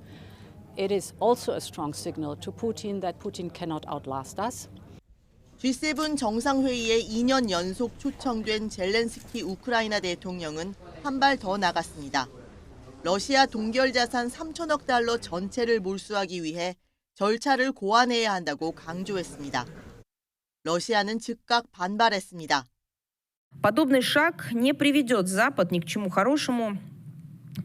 It is also a strong signal to Putin that Putin cannot outlast us. G7 정상회의에 2년 연속 초청된 젤렌스키 우크라이나 대통령은 한 발 더 나갔습니다. 러시아 동결 자산 3천억 달러 전체를 몰수하기 위해 절차를 고안해야 한다고 강조했습니다. 러시아는 즉각 반발했습니다. Подобный шаг не приведет Запад ни к чему хорошему.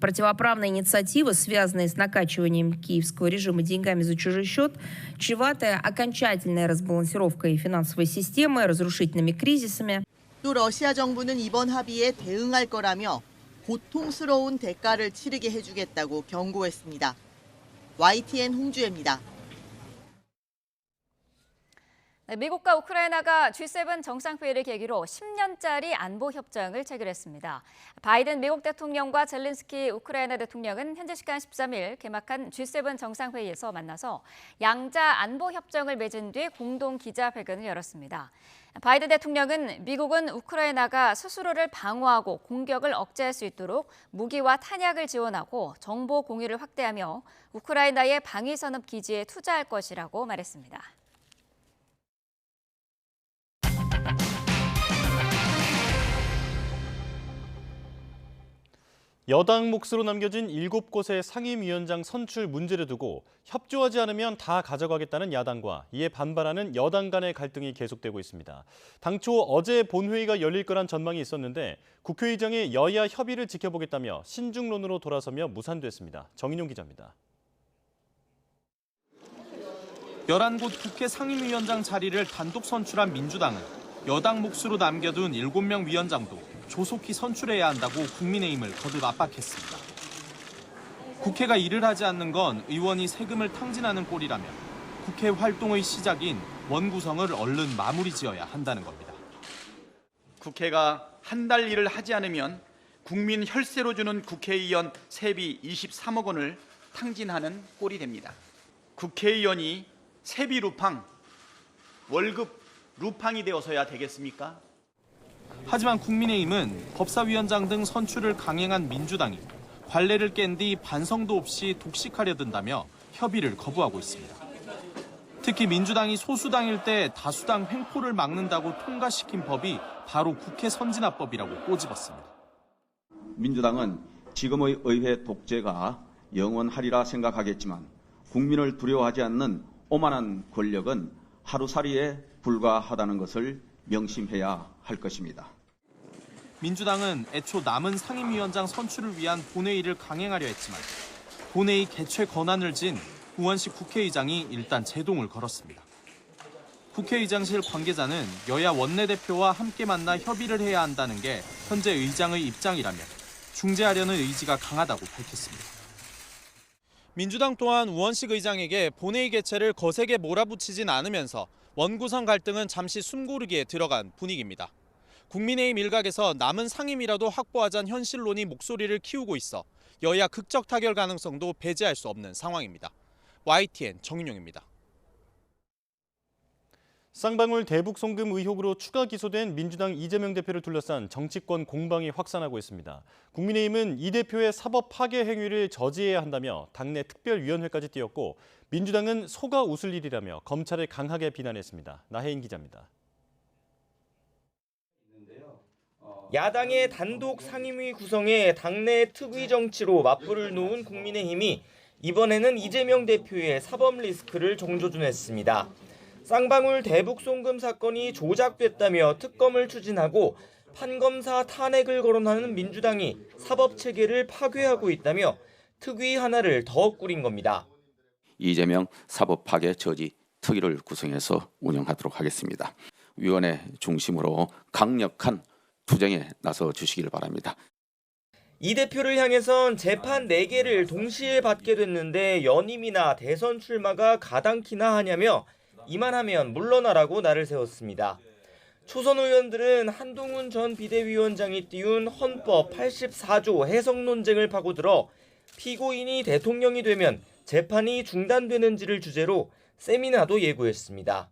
Противоправная инициатива, связанная с накачиванием киевского режима деньгами за чужой счет, чреватая окончательной разбалансировкой финансовой системы, разрушительными кризисами. 또 러시아 정부는 이번 합의에 대응할 거라며 고통스러운 대가를 치르게 해주겠다고 경고했습니다. YTN 홍주혜입니다. 네, 미국과 우크라이나가 G7 정상회의를 계기로 10년짜리 안보 협정을 체결했습니다. 바이든 미국 대통령과 젤렌스키 우크라이나 대통령은 현지 시간 13일 개막한 G7 정상회의에서 만나서 양자 안보 협정을 맺은 뒤 공동 기자회견을 열었습니다. 바이든 대통령은 미국은 우크라이나가 스스로를 방어하고 공격을 억제할 수 있도록 무기와 탄약을 지원하고 정보 공유를 확대하며 우크라이나의 방위산업 기지에 투자할 것이라고 말했습니다. 여당 몫으로 남겨진 7곳의 상임위원장 선출 문제를 두고 협조하지 않으면 다 가져가겠다는 야당과 이에 반발하는 여당 간의 갈등이 계속되고 있습니다. 당초 어제 본회의가 열릴 거란 전망이 있었는데 국회의장이 여야 협의를 지켜보겠다며 신중론으로 돌아서며 무산됐습니다. 정인용 기자입니다. 11곳 국회 상임위원장 자리를 단독 선출한 민주당은 여당 몫으로 남겨둔 7명 위원장도 조속히 선출해야 한다고 국민의힘을 거듭 압박했습니다. 국회가 일을 하지 않는 건 의원이 세금을 탕진하는 꼴이라며 국회 활동의 시작인 원구성을 얼른 마무리 지어야 한다는 겁니다. 국회가 한 달 일을 하지 않으면 국민 혈세로 주는 국회의원 세비 23억 원을 탕진하는 꼴이 됩니다. 국회의원이 세비 루팡, 월급 루팡이 되어서야 되겠습니까? 하지만 국민의힘은 법사위원장 등 선출을 강행한 민주당이 관례를 깬 뒤 반성도 없이 독식하려 든다며 협의를 거부하고 있습니다. 특히 민주당이 소수당일 때 다수당 횡포를 막는다고 통과시킨 법이 바로 국회 선진화법이라고 꼬집었습니다. 민주당은 지금의 의회 독재가 영원하리라 생각하겠지만 국민을 두려워하지 않는 오만한 권력은 하루살이에 불과하다는 것을 명심해야 할 것입니다. 민주당은 애초 남은 상임위원장 선출을 위한 본회의를 강행하려 했지만 본회의 개최 권한을 진 우원식 국회의장이 일단 제동을 걸었습니다. 국회의장실 관계자는 여야 원내대표와 함께 만나 협의를 해야 한다는 게 현재 의장의 입장이라며 중재하려는 의지가 강하다고 밝혔습니다. 민주당 또한 우원식 의장에게 본회의 개최를 거세게 몰아붙이진 않으면서 원구성 갈등은 잠시 숨고르기에 들어간 분위기입니다. 국민의힘 일각에서 남은 상임이라도 확보하자는 현실론이 목소리를 키우고 있어 여야 극적 타결 가능성도 배제할 수 없는 상황입니다. YTN 정윤용입니다. 쌍방울 대북 송금 의혹으로 추가 기소된 민주당 이재명 대표를 둘러싼 정치권 공방이 확산하고 있습니다. 국민의힘은 이 대표의 사법 파괴 행위를 저지해야 한다며 당내 특별위원회까지 띄웠고 민주당은 속아 웃을 일이라며 검찰을 강하게 비난했습니다. 나혜인 기자입니다. 야당의 단독 상임위 구성에 당내 특위 정치로 맞불을 놓은 국민의힘이 이번에는 이재명 대표의 사법 리스크를 정조준했습니다. 쌍방울 대북 송금 사건이 조작됐다며 특검을 추진하고 판검사 탄핵을 거론하는 민주당이 사법 체계를 파괴하고 있다며 특위 하나를 더 꾸린 겁니다. 이재명 사법 파괴 저지 특위를 구성해서 운영하도록 하겠습니다. 위원회 중심으로 강력한 투쟁에 나서 주시길 바랍니다. 이 대표를 향해선 재판 4개를 동시에 받게 됐는데 연임이나 대선 출마가 가당키나 하냐며 이만하면 물러나라고 날을 세웠습니다. 초선 의원들은 한동훈 전 비대위원장이 띄운 헌법 84조 해석 논쟁을 파고들어 피고인이 대통령이 되면 재판이 중단되는지를 주제로 세미나도 예고했습니다.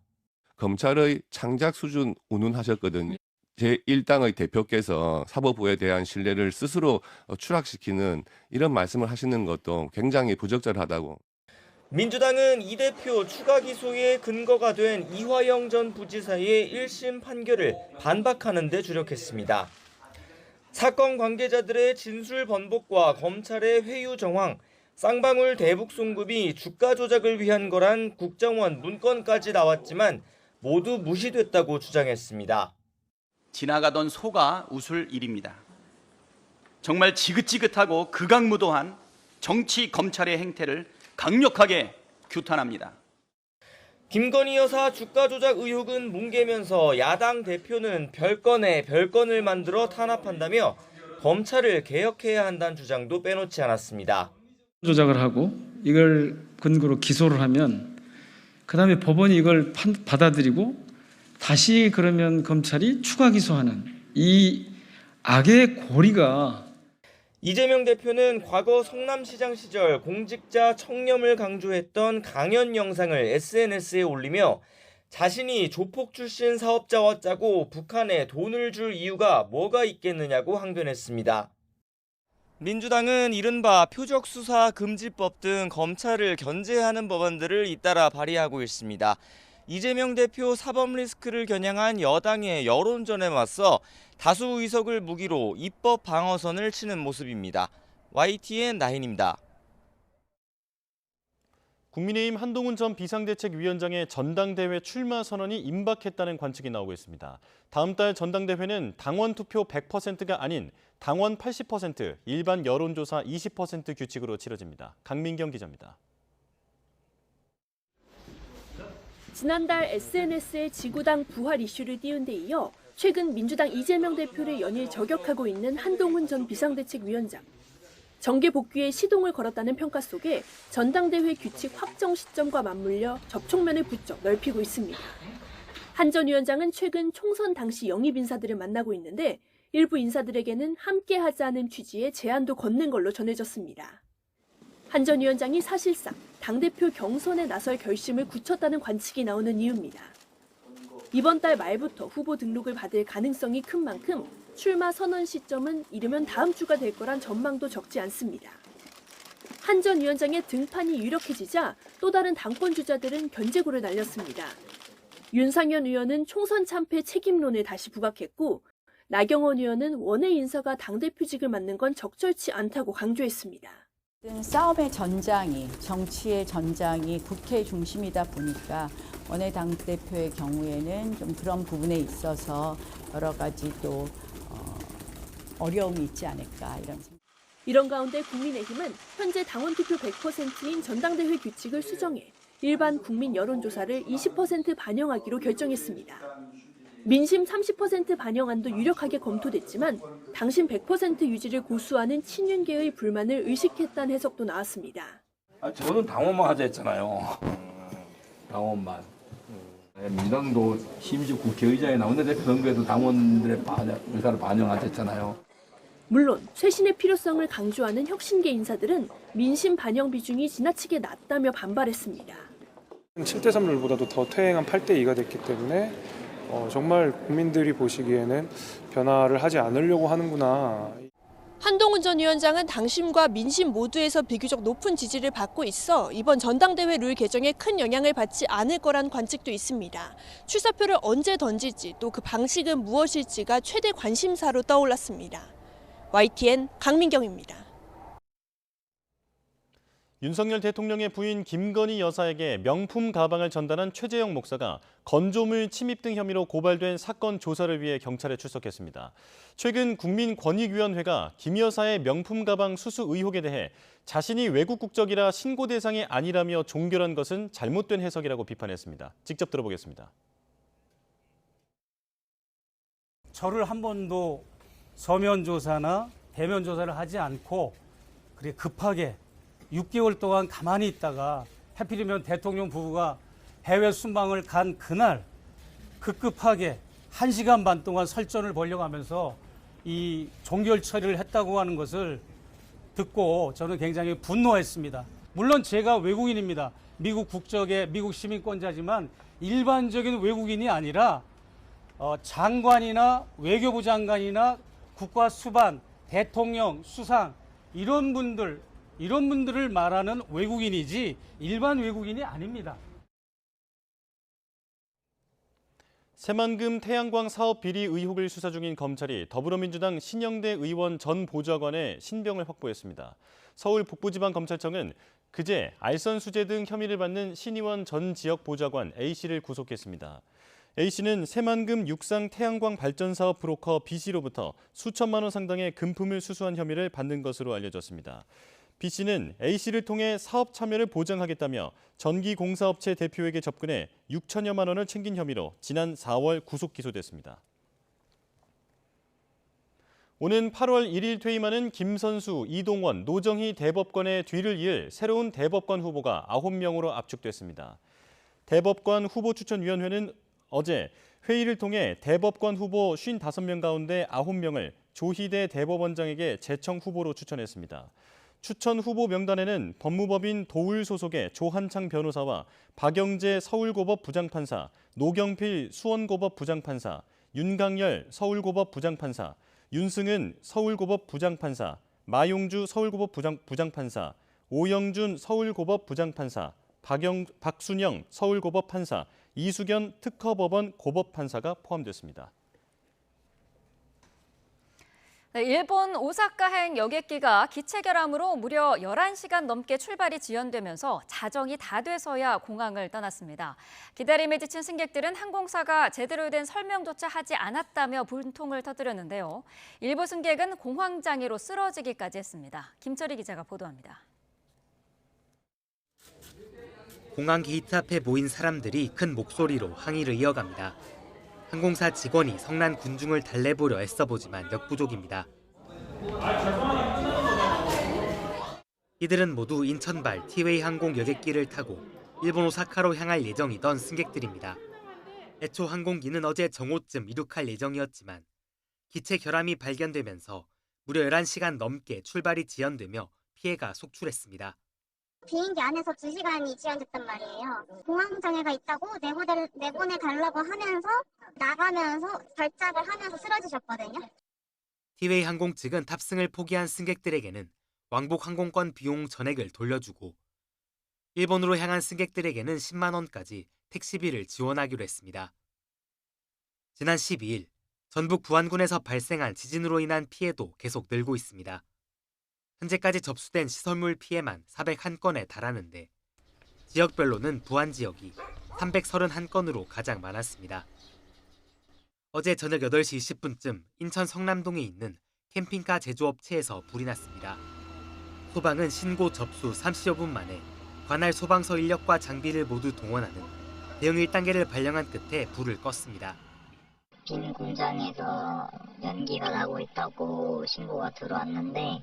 검찰의 창작 수준 운운하셨거든요. 제1당의 대표께서 사법부에 대한 신뢰를 스스로 추락시키는 이런 말씀을 하시는 것도 굉장히 부적절하다고. 민주당은 이 대표 추가 기소의 근거가 된 이화영 전 부지사의 1심 판결을 반박하는 데 주력했습니다. 사건 관계자들의 진술 번복과 검찰의 회유 정황, 쌍방울 대북 송금이 주가 조작을 위한 거란 국정원 문건까지 나왔지만 모두 무시됐다고 주장했습니다. 지나가던 소가 웃을 일입니다. 정말 지긋지긋하고 극악무도한 정치 검찰의 행태를 강력하게 규탄합니다. 김건희 여사 주가 조작 의혹은 뭉개면서 야당 대표는 별건에 별건을 만들어 탄압한다며 검찰을 개혁해야 한다는 주장도 빼놓지 않았습니다. 조작을 하고 이걸 근거로 기소를 하면 그다음에 법원이 이걸 받아들이고 다시 그러면 검찰이 추가 기소하는 이 악의 고리가 이재명 대표는 과거 성남시장 시절 공직자 청렴을 강조했던 강연 영상을 SNS에 올리며 자신이 조폭 출신 사업자와 짜고 북한에 돈을 줄 이유가 뭐가 있겠느냐고 항변했습니다. 민주당은 이른바 표적수사금지법 등 검찰을 견제하는 법안들을 잇따라 발의하고 있습니다. 이재명 대표 사법 리스크를 겨냥한 여당의 여론전에 맞서 다수 의석을 무기로 입법 방어선을 치는 모습입니다. YTN 나인입니다. 국민의힘 한동훈 전 비상대책위원장의 전당대회 출마 선언이 임박했다는 관측이 나오고 있습니다. 다음 달 전당대회는 당원 투표 100%가 아닌 당원 80%, 일반 여론조사 20% 규칙으로 치러집니다. 강민경 기자입니다. 지난달 SNS에 지구당 부활 이슈를 띄운 데 이어 최근 민주당 이재명 대표를 연일 저격하고 있는 한동훈 전 비상대책위원장. 정계 복귀에 시동을 걸었다는 평가 속에 전당대회 규칙 확정 시점과 맞물려 접촉면을 부쩍 넓히고 있습니다. 한 전 위원장은 최근 총선 당시 영입 인사들을 만나고 있는데 일부 인사들에게는 함께하자는 취지의 제안도 건넨 걸로 전해졌습니다. 한 전 위원장이 사실상 당대표 경선에 나설 결심을 굳혔다는 관측이 나오는 이유입니다. 이번 달 말부터 후보 등록을 받을 가능성이 큰 만큼 출마 선언 시점은 이르면 다음 주가 될 거란 전망도 적지 않습니다. 한 전 위원장의 등판이 유력해지자 또 다른 당권 주자들은 견제구를 날렸습니다. 윤상현 의원은 총선 참패 책임론을 다시 부각했고 나경원 의원은 원외 인사가 당대표직을 맡는 건 적절치 않다고 강조했습니다. 싸움의 전장이, 정치의 전장이 국회 중심이다 보니까 원외 당대표의 경우에는 좀 그런 부분에 있어서 여러 가지 또 어려움이 있지 않을까 이런 생각. 이런 가운데 국민의힘은 현재 당원 투표 100%인 전당대회 규칙을 수정해 일반 국민 여론조사를 20% 반영하기로 결정했습니다. 민심 30% 반영안도 유력하게 검토됐지만 당신 100% 유지를 고수하는 친윤계의 불만을 의식했다는 해석도 나왔습니다. 저는 당원만 하자 했잖아요. 당원만. 민주당도 심지어 국회의장이나 원내대표 선거에도 당원들의 의사를 반영하자 했잖아요. 물론 쇄신의 필요성을 강조하는 혁신계 인사들은 민심 반영 비중이 지나치게 낮다며 반발했습니다. 7대3 룰보다도 더 퇴행한 8대2가 됐기 때문에 정말 국민들이 보시기에는 변화를 하지 않으려고 하는구나. 한동훈 전 위원장은 당심과 민심 모두에서 비교적 높은 지지를 받고 있어 이번 전당대회 룰 개정에 큰 영향을 받지 않을 거란 관측도 있습니다. 출사표를 언제 던질지 또 그 방식은 무엇일지가 최대 관심사로 떠올랐습니다. YTN 강민경입니다. 윤석열 대통령의 부인 김건희 여사에게 명품 가방을 전달한 최재형 목사가 건조물 침입 등 혐의로 고발된 사건 조사를 위해 경찰에 출석했습니다. 최근 국민권익위원회가 김 여사의 명품 가방 수수 의혹에 대해 자신이 외국 국적이라 신고 대상이 아니라며 종결한 것은 잘못된 해석이라고 비판했습니다. 직접 들어보겠습니다. 저를 한 번도 서면 조사나 대면 조사를 하지 않고 그래 급하게 6개월 동안 가만히 있다가 하필이면 대통령 부부가 해외 순방을 간 그날 급급하게 1시간 반 동안 설전을 벌려가면서 이 종결 처리를 했다고 하는 것을 듣고 저는 굉장히 분노했습니다. 물론 제가 외국인입니다. 미국 국적의 미국 시민권자지만 일반적인 외국인이 아니라 장관이나 외교부 장관이나 국가수반, 대통령, 수상 이런 분들을 말하는 외국인이지 일반 외국인이 아닙니다. 새만금 태양광 사업 비리 의혹을 수사 중인 검찰이 더불어민주당 신영대 의원 전 보좌관의 신병을 확보했습니다. 서울 북부지방검찰청은 그제 알선 수재 등 혐의를 받는 신 의원 전 지역 보좌관 A씨를 구속했습니다. A씨는 새만금 육상 태양광 발전 사업 브로커 B씨로부터 수천만 원 상당의 금품을 수수한 혐의를 받는 것으로 알려졌습니다. B씨는 A씨를 통해 사업 참여를 보장하겠다며 전기공사업체 대표에게 접근해 6천여만 원을 챙긴 혐의로 지난 4월 구속 기소됐습니다. 오는 8월 1일 퇴임하는 김선수, 이동원, 노정희 대법관의 뒤를 이을 새로운 대법관 후보가 9명으로 압축됐습니다. 대법관 후보추천위원회는 어제 회의를 통해 대법관 후보 55명 가운데 9명을 조희대 대법원장에게 재청 후보로 추천했습니다. 추천 후보 명단에는 법무법인 도울 소속의 조한창 변호사와 박영재 서울고법 부장판사, 노경필 수원고법 부장판사, 윤강열 서울고법 부장판사, 윤승은 서울고법 부장판사, 마용주 서울고법 부장판사, 오영준 서울고법 부장판사, 박순영 서울고법 판사, 이수견 특허법원 고법판사가 포함됐습니다. 네, 일본 오사카행 여객기가 기체 결함으로 무려 11시간 넘게 출발이 지연되면서 자정이 다 돼서야 공항을 떠났습니다. 기다림에 지친 승객들은 항공사가 제대로 된 설명조차 하지 않았다며 분통을 터뜨렸는데요. 일부 승객은 공황장애로 쓰러지기까지 했습니다. 김철희 기자가 보도합니다. 공항 게이트 앞에 모인 사람들이 큰 목소리로 항의를 이어갑니다. 항공사 직원이 성난 군중을 달래보려 애써보지만 역부족입니다. 이들은 모두 인천발 티웨이 항공 여객기를 타고 일본 오사카로 향할 예정이던 승객들입니다. 애초 항공기는 어제 정오쯤 이륙할 예정이었지만 기체 결함이 발견되면서 무려 11시간 넘게 출발이 지연되며 피해가 속출했습니다. 비행기 안에서 2시간이 지연됐단 말이에요. 공황장애가 있다고 내보내달라고 하면서 나가면서 발작을 하면서 쓰러지셨거든요. 티웨이 항공 측은 탑승을 포기한 승객들에게는 왕복 항공권 비용 전액을 돌려주고 일본으로 향한 승객들에게는 10만 원까지 택시비를 지원하기로 했습니다. 지난 12일 전북 부안군에서 발생한 지진으로 인한 피해도 계속 늘고 있습니다. 현재까지 접수된 시설물 피해만 401건에 달하는데 지역별로는 부안 지역이 331건으로 가장 많았습니다. 어제 저녁 8시 20분쯤 인천 성남동에 있는 캠핑카 제조업체에서 불이 났습니다. 소방은 신고 접수 30여 분 만에 관할 소방서 인력과 장비를 모두 동원하는 대응 1단계를 발령한 끝에 불을 껐습니다. 빈 공장에서 연기가 나고 있다고 신고가 들어왔는데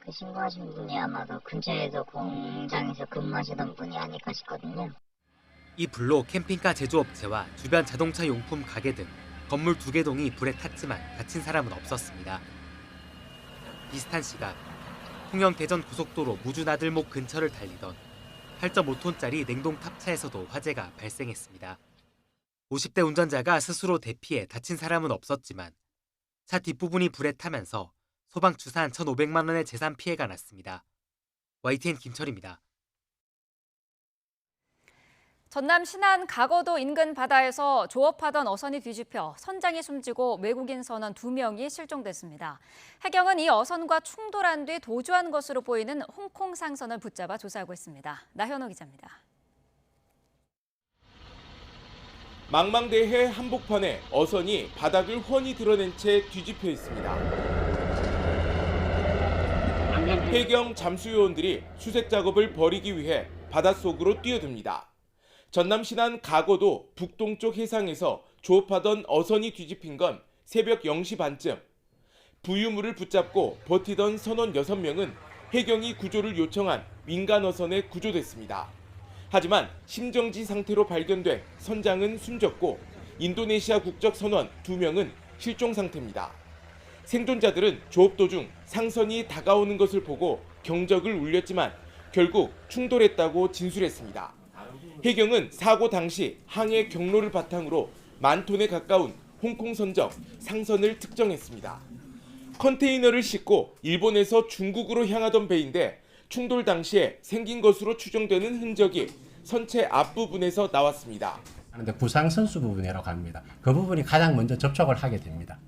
그 신고하신 분이 아마도 근처에서 공장에서 근무하시던 분이 아닐까 싶거든요. 이 불로 캠핑카 제조업체와 주변 자동차 용품 가게 등 건물 2개 동이 불에 탔지만 다친 사람은 없었습니다. 비슷한 시각 통영 대전 고속도로 무주나들목 근처를 달리던 8.5톤짜리 냉동 탑차에서도 화재가 발생했습니다. 50대 운전자가 스스로 대피해 다친 사람은 없었지만 차 뒷부분이 불에 타면서 소방 추산 1,500만 원의 재산 피해가 났습니다. YTN 김철입니다. 전남 신안 가거도 인근 바다에서 조업하던 어선이 뒤집혀 선장이 숨지고 외국인 선원 2명이 실종됐습니다. 해경은 이 어선과 충돌한 뒤 도주한 것으로 보이는 홍콩 상선을 붙잡아 조사하고 있습니다. 나현호 기자입니다. 망망대해 한복판에 어선이 바닥을 훤히 드러낸 채 뒤집혀 있습니다. 해경 잠수요원들이 수색 작업을 벌이기 위해 바닷속으로 뛰어듭니다. 전남 신안 가거도 북동쪽 해상에서 조업하던 어선이 뒤집힌 건 새벽 0시 반쯤. 부유물을 붙잡고 버티던 선원 6명은 해경이 구조를 요청한 민간 어선에 구조됐습니다. 하지만 심정지 상태로 발견돼 선장은 숨졌고 인도네시아 국적 선원 2명은 실종 상태입니다. 생존자들은 조업 도중 상선이 다가오는 것을 보고 경적을 울렸지만 결국 충돌했다고 진술했습니다. 해경은 사고 당시 항해 경로를 바탕으로 10,000톤에 가까운 홍콩 선적 상선을 특정했습니다. 컨테이너를 싣고 일본에서 중국으로 향하던 배인데 충돌 당시에 생긴 것으로 추정되는 흔적이 선체 앞부분에서 나왔습니다. 그런데 구상 선수 부분이라고 합니다. 그 부분이 가장 먼저 접촉을 하게 됩니다.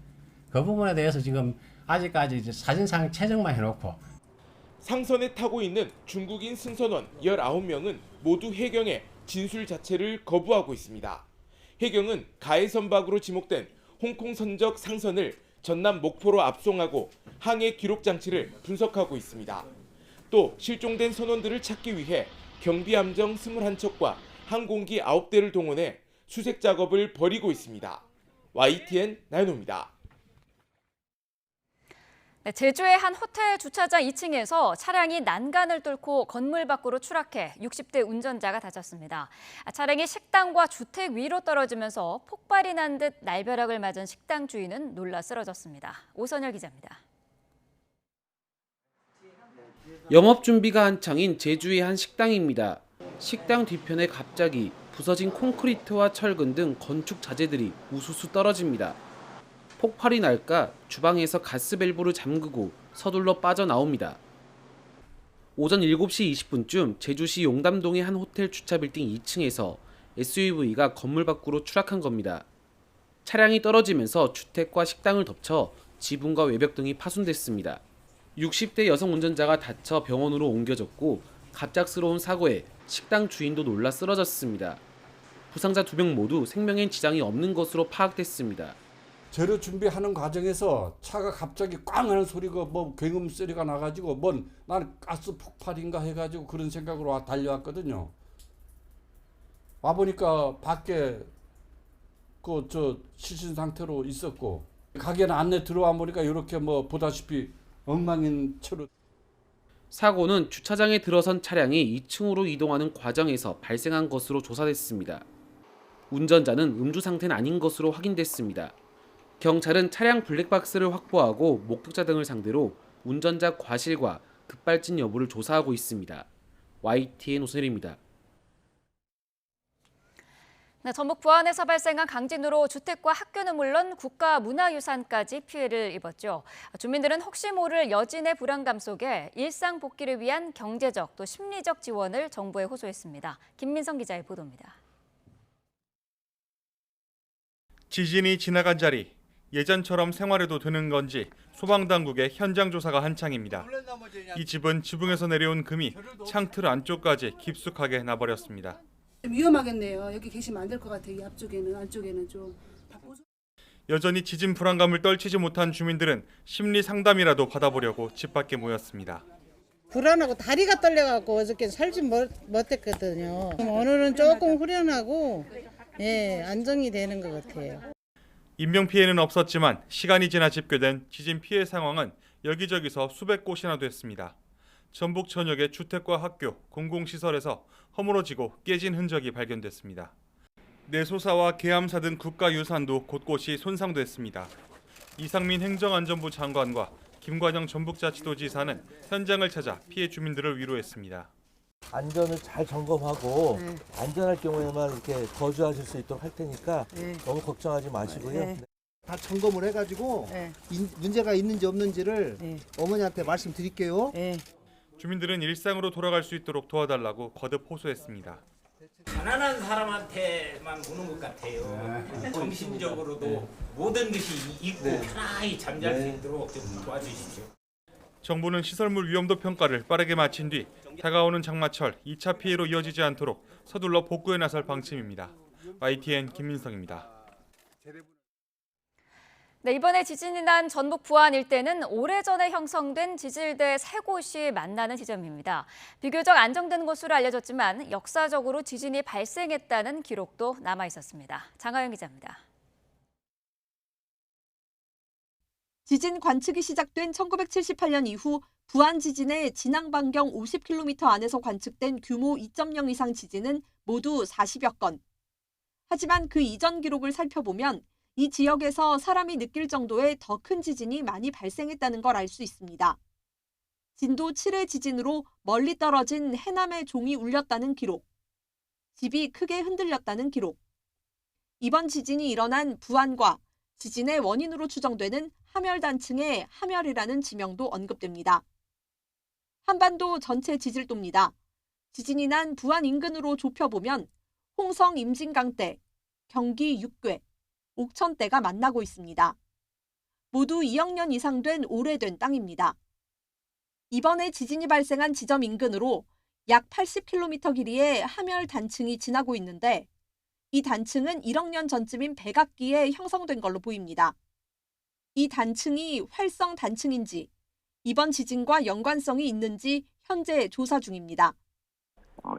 그 부분에 대해서 지금 아직까지 이제 사진상 채정만 해놓고 상선에 타고 있는 중국인 승선원 19명은 모두 해경의 진술 자체를 거부하고 있습니다. 해경은 가해 선박으로 지목된 홍콩 선적 상선을 전남 목포로 압송하고 항해 기록 장치를 분석하고 있습니다. 또 실종된 선원들을 찾기 위해 경비함정 21척과 항공기 9대를 동원해 수색 작업을 벌이고 있습니다. YTN 나연호입니다. 제주의 한 호텔 주차장 2층에서 차량이 난간을 뚫고 건물 밖으로 추락해 60대 운전자가 다쳤습니다. 차량이 식당과 주택 위로 떨어지면서 폭발이 난 듯 날벼락을 맞은 식당 주인은 놀라 쓰러졌습니다. 오선열 기자입니다. 영업 준비가 한창인 제주의 한 식당입니다. 식당 뒤편에 갑자기 부서진 콘크리트와 철근 등 건축 자재들이 우수수 떨어집니다. 폭발이 날까 주방에서 가스 밸브를 잠그고 서둘러 빠져나옵니다. 오전 7시 20분쯤 제주시 용담동의 한 호텔 주차 빌딩 2층에서 SUV가 건물 밖으로 추락한 겁니다. 차량이 떨어지면서 주택과 식당을 덮쳐 지붕과 외벽 등이 파손됐습니다. 60대 여성 운전자가 다쳐 병원으로 옮겨졌고 갑작스러운 사고에 식당 주인도 놀라 쓰러졌습니다. 부상자 2명 모두 생명엔 지장이 없는 것으로 파악됐습니다. 재료 준비하는 과정에서 차가 갑자기 꽝 하는 소리가 굉음 소리가 나가지고 나는 가스 폭발인가 해가지고 그런 생각으로 달려왔거든요. 와보니까 밖에 실신 상태로 있었고 가게는 안내 들어와 보니까 이렇게 보다시피 엉망인 채로. 사고는 주차장에 들어선 차량이 2층으로 이동하는 과정에서 발생한 것으로 조사됐습니다. 운전자는 음주 상태는 아닌 것으로 확인됐습니다. 경찰은 차량 블랙박스를 확보하고 목격자 등을 상대로 운전자 과실과 급발진 여부를 조사하고 있습니다. YTN 오선일입니다. 전북 부안에서 발생한 강진으로 주택과 학교는 물론 국가문화유산까지 피해를 입었죠. 주민들은 혹시 모를 여진의 불안감 속에 일상 복귀를 위한 경제적 또 심리적 지원을 정부에 호소했습니다. 김민성 기자의 보도입니다. 지진이 지나간 자리, 예전처럼 생활해도 되는 건지 소방당국의 현장 조사가 한창입니다. 이 집은 지붕에서 내려온 금이 창틀 안쪽까지 깊숙하게 나버렸습니다. 위험하겠네요. 여기 계시면 안 될 것 같아요. 이 앞쪽에는, 안쪽에는 좀. 여전히 지진 불안감을 떨치지 못한 주민들은 심리 상담이라도 받아보려고 집 밖에 모였습니다. 불안하고 다리가 떨려갖고 어저께 살지 못했거든요. 오늘은 조금 후련하고 안정이 되는 것 같아요. 인명피해는 없었지만 시간이 지나 집계된 지진 피해 상황은 여기저기서 수백 곳이나 됐습니다. 전북 전역의 주택과 학교, 공공시설에서 허물어지고 깨진 흔적이 발견됐습니다. 내소사와 계암사 등 국가유산도 곳곳이 손상됐습니다. 이상민 행정안전부 장관과 김관영 전북자치도지사는 현장을 찾아 피해 주민들을 위로했습니다. 안전을 잘 점검하고 안전할 경우에만 이렇게 거주하실 수 있도록 할 테니까 너무 걱정하지 마시고요. 다 점검을 해가지고 문제가 있는지 없는지를 어머니한테 말씀드릴게요. 주민들은 일상으로 돌아갈 수 있도록 도와달라고 거듭 호소했습니다. 가난한 사람한테만 보는 것 같아요. 정신적으로도 모든 것이 있고 편안히 잠잘 수 있도록 좀 도와주십시오. 정부는 시설물 위험도 평가를 빠르게 마친 뒤 다가오는 장마철 2차 피해로 이어지지 않도록 서둘러 복구에 나설 방침입니다. YTN 김민성입니다. 이번에 지진이 난 전북 부안 일대는 오래전에 형성된 지질대 3곳이 만나는 지점입니다. 비교적 안정된 곳으로 알려졌지만 역사적으로 지진이 발생했다는 기록도 남아 있었습니다. 장하영 기자입니다. 지진 관측이 시작된 1978년 이후 부안 지진의 진앙 반경 50km 안에서 관측된 규모 2.0 이상 지진은 모두 40여 건. 하지만 그 이전 기록을 살펴보면 이 지역에서 사람이 느낄 정도의 더 큰 지진이 많이 발생했다는 걸 알 수 있습니다. 진도 7의 지진으로 멀리 떨어진 해남의 종이 울렸다는 기록, 집이 크게 흔들렸다는 기록, 이번 지진이 일어난 부안과 지진의 원인으로 추정되는 함열단층의 함열이라는 지명도 언급됩니다. 한반도 전체 지질도입니다. 지진이 난 부안 인근으로 좁혀보면 홍성 임진강대, 경기 육괴, 옥천대가 만나고 있습니다. 모두 2억 년 이상 된 오래된 땅입니다. 이번에 지진이 발생한 지점 인근으로 약 80km 길이의 함열 단층이 지나고 있는데 이 단층은 1억 년 전쯤인 백악기에 형성된 걸로 보입니다. 이 단층이 활성 단층인지 이번 지진과 연관성이 있는지 현재 조사 중입니다.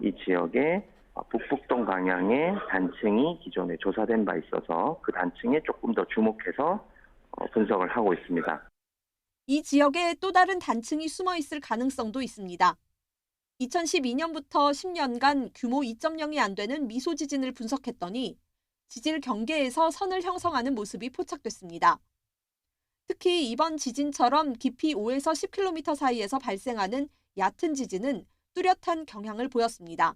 이 지역에 북북동 방향의 단층이 기존에 조사된 바 있어서 그 단층에 조금 더 주목해서 분석을 하고 있습니다. 이 지역에 또 다른 단층이 숨어 있을 가능성도 있습니다. 2012년부터 10년간 규모 2.0이 안 되는 미소 지진을 분석했더니 지질 경계에서 선을 형성하는 모습이 포착됐습니다. 특히 이번 지진처럼 깊이 5에서 10km 사이에서 발생하는 얕은 지진은 뚜렷한 경향을 보였습니다.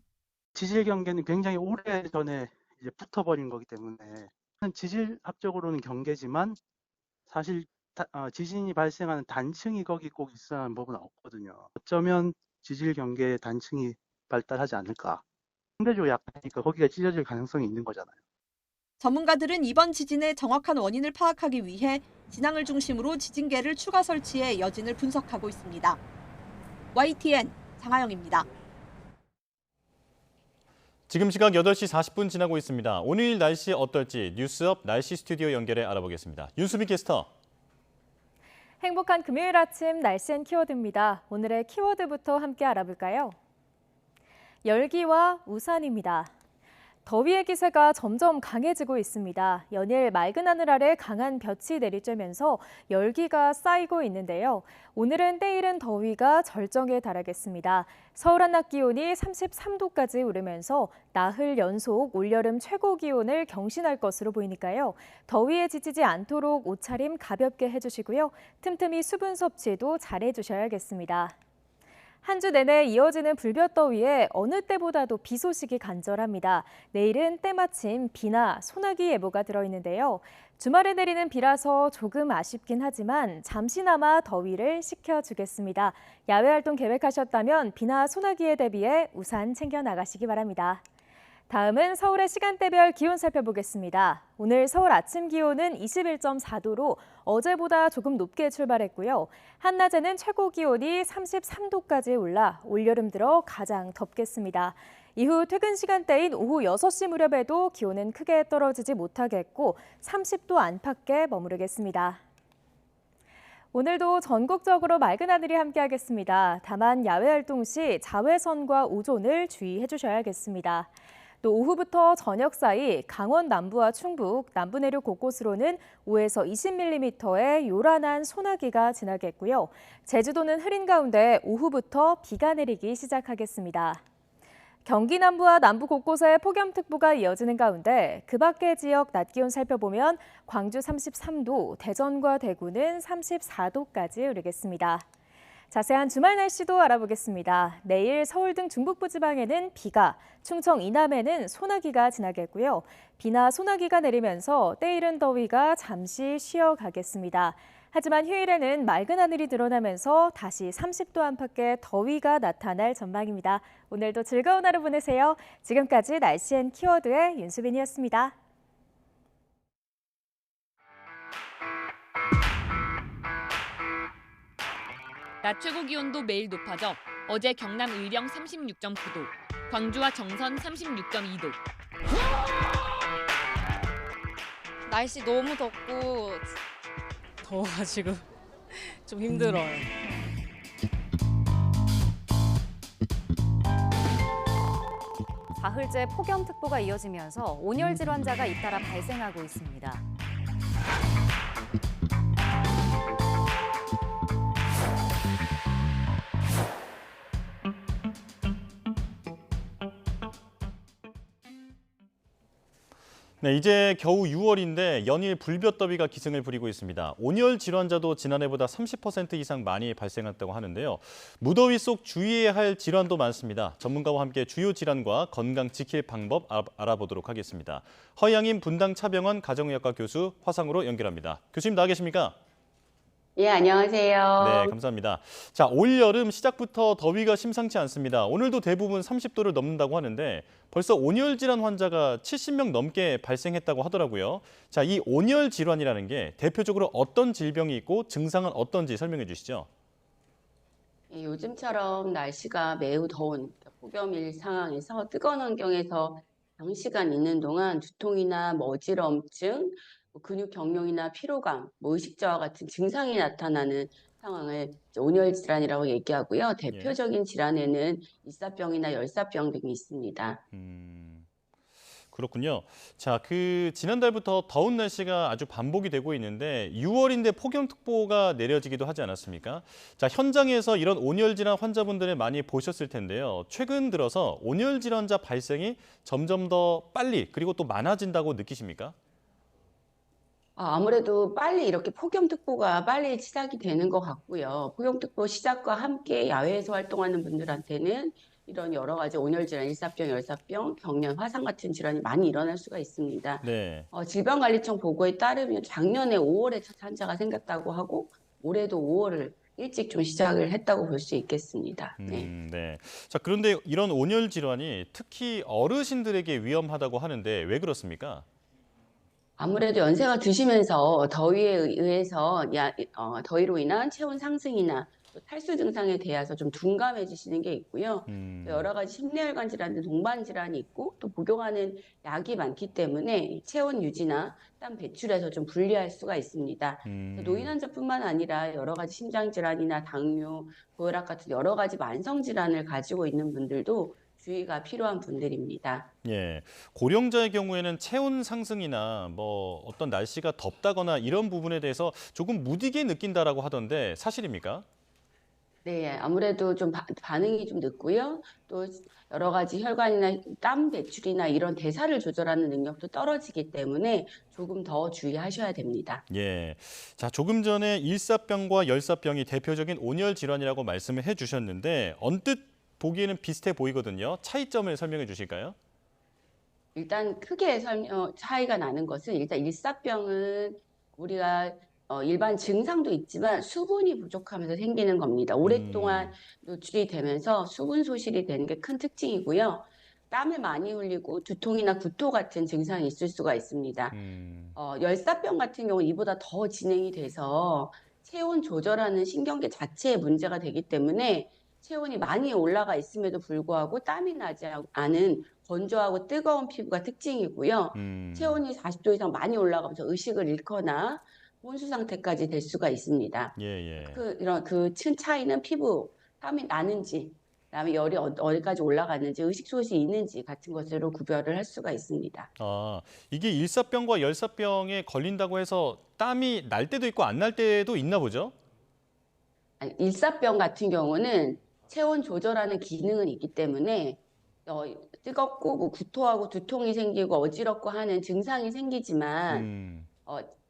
지질 경계는 굉장히 오래전에 이제 붙어버린 거기 때문에 지질학적으로는 경계지만 사실 지진이 발생하는 단층이 거기 꼭 있어야 하는 법은 없거든요. 어쩌면 지질 경계에 단층이 발달하지 않을까. 상대적으로 약하니까 거기가 찢어질 가능성이 있는 거잖아요. 전문가들은 이번 지진의 정확한 원인을 파악하기 위해 진앙을 중심으로 지진계를 추가 설치해 여진을 분석하고 있습니다. YTN 장하영입니다. 지금 시각 8시 40분 지나고 있습니다. 오늘 날씨 어떨지 뉴스업 날씨 스튜디오 연결해 알아보겠습니다. 윤수빈 캐스터. 행복한 금요일 아침 날씨앤 키워드입니다. 오늘의 키워드부터 함께 알아볼까요? 열기와 우산입니다. 더위의 기세가 점점 강해지고 있습니다. 연일 맑은 하늘 아래 강한 볕이 내리쬐면서 열기가 쌓이고 있는데요. 오늘은 때이른 더위가 절정에 달하겠습니다. 서울 한낮 기온이 33도까지 오르면서 나흘 연속 올여름 최고 기온을 경신할 것으로 보이니까요. 더위에 지치지 않도록 옷차림 가볍게 해주시고요. 틈틈이 수분 섭취도 잘해주셔야겠습니다. 한 주 내내 이어지는 불볕더위에 어느 때보다도 비 소식이 간절합니다. 내일은 때마침 비나 소나기 예보가 들어있는데요. 주말에 내리는 비라서 조금 아쉽긴 하지만 잠시나마 더위를 식혀주겠습니다. 야외 활동 계획하셨다면 비나 소나기에 대비해 우산 챙겨 나가시기 바랍니다. 다음은 서울의 시간대별 기온 살펴보겠습니다. 오늘 서울 아침 기온은 21.4도로 어제보다 조금 높게 출발했고요. 한낮에는 최고 기온이 33도까지 올라 올여름 들어 가장 덥겠습니다. 이후 퇴근 시간대인 오후 6시 무렵에도 기온은 크게 떨어지지 못하겠고 30도 안팎에 머무르겠습니다. 오늘도 전국적으로 맑은 하늘이 함께하겠습니다. 다만 야외 활동 시 자외선과 오존을 주의해 주셔야겠습니다. 또 오후부터 저녁 사이 강원 남부와 충북, 남부 내륙 곳곳으로는 5에서 20mm의 요란한 소나기가 지나겠고요. 제주도는 흐린 가운데 오후부터 비가 내리기 시작하겠습니다. 경기 남부와 남부 곳곳에 폭염특보가 이어지는 가운데 그 밖의 지역 낮 기온 살펴보면 광주 33도, 대전과 대구는 34도까지 오르겠습니다. 자세한 주말 날씨도 알아보겠습니다. 내일 서울 등 중북부 지방에는 비가, 충청 이남에는 소나기가 지나겠고요. 비나 소나기가 내리면서 때이른 더위가 잠시 쉬어가겠습니다. 하지만 휴일에는 맑은 하늘이 드러나면서 다시 30도 안팎의 더위가 나타날 전망입니다. 오늘도 즐거운 하루 보내세요. 지금까지 날씨앤 키워드의 윤수빈이었습니다. 낮 최고 기온도 매일 높아져 어제 경남 의령 36.9도, 광주와 정선 36.2도. 날씨 너무 덥고 더워가지고 좀 힘들어요. 사흘째 폭염특보가 이어지면서 온열 질환자가 잇따라 발생하고 있습니다. 네, 이제 겨우 6월인데 연일 불볕더위가 기승을 부리고 있습니다. 온열 질환자도 지난해보다 30% 이상 많이 발생했다고 하는데요. 무더위 속 주의해야 할 질환도 많습니다. 전문가와 함께 주요 질환과 건강 지킬 방법 알아보도록 하겠습니다. 허양임 분당차병원 가정의학과 교수 화상으로 연결합니다. 교수님 나와 계십니까? 예, 안녕하세요. 네, 감사합니다. 자, 올여름 시작부터 더위가 심상치 않습니다. 오늘도 대부분 30도를 넘는다고 하는데 벌써 온열 질환 환자가 70명 넘게 발생했다고 하더라고요. 자, 이 온열 질환이라는 게 대표적으로 어떤 질병이 있고 증상은 어떤지 설명해 주시죠. 예, 요즘처럼 날씨가 매우 더운 폭염일 상황에서 뜨거운 환경에서 장시간 있는 동안 두통이나 어지럼증, 근육 경련이나 피로감, 의식 저하 같은 증상이 나타나는 상황을 이제 온열 질환이라고 얘기하고요. 대표적인 질환에는 일사병이나 열사병 등이 있습니다. 그렇군요. 자, 지난달부터 더운 날씨가 아주 반복이 되고 있는데 6월인데 폭염특보가 내려지기도 하지 않았습니까? 자, 현장에서 이런 온열 질환 환자분들을 많이 보셨을 텐데요. 최근 들어서 온열 질환자 발생이 점점 더 빨리 그리고 또 많아진다고 느끼십니까? 아무래도 빨리 이렇게 폭염특보가 빨리 시작이 되는 것 같고요. 폭염특보 시작과 함께 야외에서 활동하는 분들한테는 이런 여러 가지 온열 질환, 일사병, 열사병, 경련, 화상 같은 질환이 많이 일어날 수가 있습니다. 네. 질병관리청 보고에 따르면 작년에 5월에 첫 환자가 생겼다고 하고 올해도 5월을 일찍 좀 시작을 했다고 볼 수 있겠습니다. 네. 네. 자, 그런데 이런 온열 질환이 특히 어르신들에게 위험하다고 하는데 왜 그렇습니까? 아무래도 연세가 드시면서 더위에 의해서 더위로 인한 체온 상승이나 또 탈수 증상에 대해서 좀 둔감해지시는 게 있고요. 또 여러 가지 심뇌혈관 질환 등 동반 질환이 있고 또 복용하는 약이 많기 때문에 체온 유지나 땀 배출에서 좀 불리할 수가 있습니다. 노인 환자뿐만 아니라 여러 가지 심장 질환이나 당뇨, 고혈압 같은 여러 가지 만성 질환을 가지고 있는 분들도 주의가 필요한 분들입니다. 예, 고령자의 경우에는 체온 상승이나 어떤 날씨가 덥다거나 이런 부분에 대해서 조금 무디게 느낀다라고 하던데 사실입니까? 네, 아무래도 좀 반응이 좀 늦고요. 또 여러 가지 혈관이나 땀 배출이나 이런 대사를 조절하는 능력도 떨어지기 때문에 조금 더 주의하셔야 됩니다. 예, 자, 조금 전에 일사병과 열사병이 대표적인 온열 질환이라고 말씀을 해주셨는데 언뜻 보기에는 비슷해 보이거든요. 차이점을 설명해 주실까요? 일단 크게 차이가 나는 것은 일단 일사병은 우리가 일반 증상도 있지만 수분이 부족하면서 생기는 겁니다. 오랫동안 노출이 되면서 수분 소실이 되는 게 큰 특징이고요. 땀을 많이 흘리고 두통이나 구토 같은 증상이 있을 수가 있습니다. 열사병 같은 경우는 이보다 더 진행이 돼서 체온 조절하는 신경계 자체에 문제가 되기 때문에 체온이 많이 올라가 있음에도 불구하고 땀이 나지 않은 건조하고 뜨거운 피부가 특징이고요. 체온이 40도 이상 많이 올라가면서 의식을 잃거나 혼수 상태까지 될 수가 있습니다. 이런 큰 차이는 피부, 땀이 나는지, 그다음에 열이 어디까지 올라갔는지, 의식 소실이 있는지 같은 것으로 구별을 할 수가 있습니다. 아, 이게 일사병과 열사병에 걸린다고 해서 땀이 날 때도 있고 안 날 때도 있나 보죠? 일사병 같은 경우는 체온 조절하는 기능은 있기 때문에 뜨겁고 구토하고 두통이 생기고 어지럽고 하는 증상이 생기지만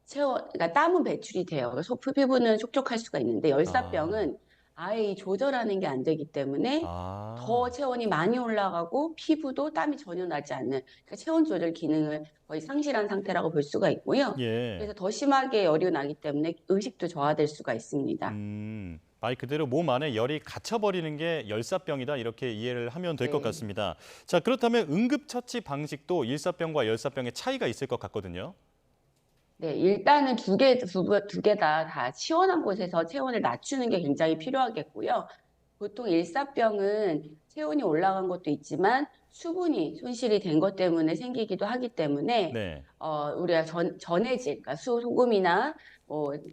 그러니까 땀은 배출이 돼요. 그래서 피부는 촉촉할 수가 있는데 열사병은 아예 이 조절하는 게 안 되기 때문에 더 체온이 많이 올라가고 피부도 땀이 전혀 나지 않는 그러니까 체온 조절 기능을 거의 상실한 상태라고 볼 수가 있고요. 그래서 더 심하게 열이 나기 때문에 의식도 저하될 수가 있습니다. 말 그대로 몸 안에 열이 갇혀버리는 게 열사병이다 이렇게 이해를 하면 될 것 같습니다. 자, 그렇다면 응급처치 방식도 일사병과 열사병의 차이가 있을 것 같거든요. 네, 일단은 두 개 다 시원한 곳에서 체온을 낮추는 게 굉장히 필요하겠고요. 보통 일사병은 체온이 올라간 것도 있지만 수분이 손실이 된 것 때문에 생기기도 하기 때문에 우리가 전해질, 그러니까 소금이나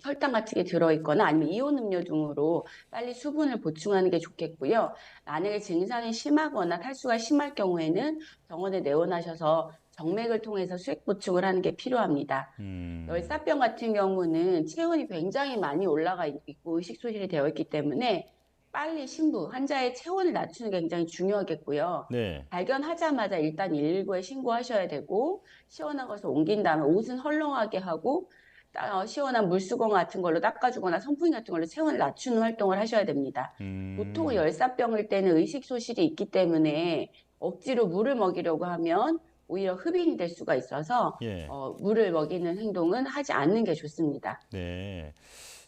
설탕 같은 게 들어있거나 아니면 이온 음료 등으로 빨리 수분을 보충하는 게 좋겠고요. 만약에 증상이 심하거나 탈수가 심할 경우에는 병원에 내원하셔서 정맥을 통해서 수액 보충을 하는 게 필요합니다. 열사병 같은 경우는 체온이 굉장히 많이 올라가 있고 의식 소실이 되어 있기 때문에 빨리 신부, 환자의 체온을 낮추는 게 굉장히 중요하겠고요. 네. 발견하자마자 일단 119에 신고하셔야 되고 시원한 것을 옮긴 다음에 옷은 헐렁하게 하고 시원한 물수건 같은 걸로 닦아주거나 선풍기 같은 걸로 체온을 낮추는 활동을 하셔야 됩니다. 보통은 열사병일 때는 의식 소실이 있기 때문에 억지로 물을 먹이려고 하면 오히려 흡인이 될 수가 있어서 예. 물을 먹이는 행동은 하지 않는 게 좋습니다. 네.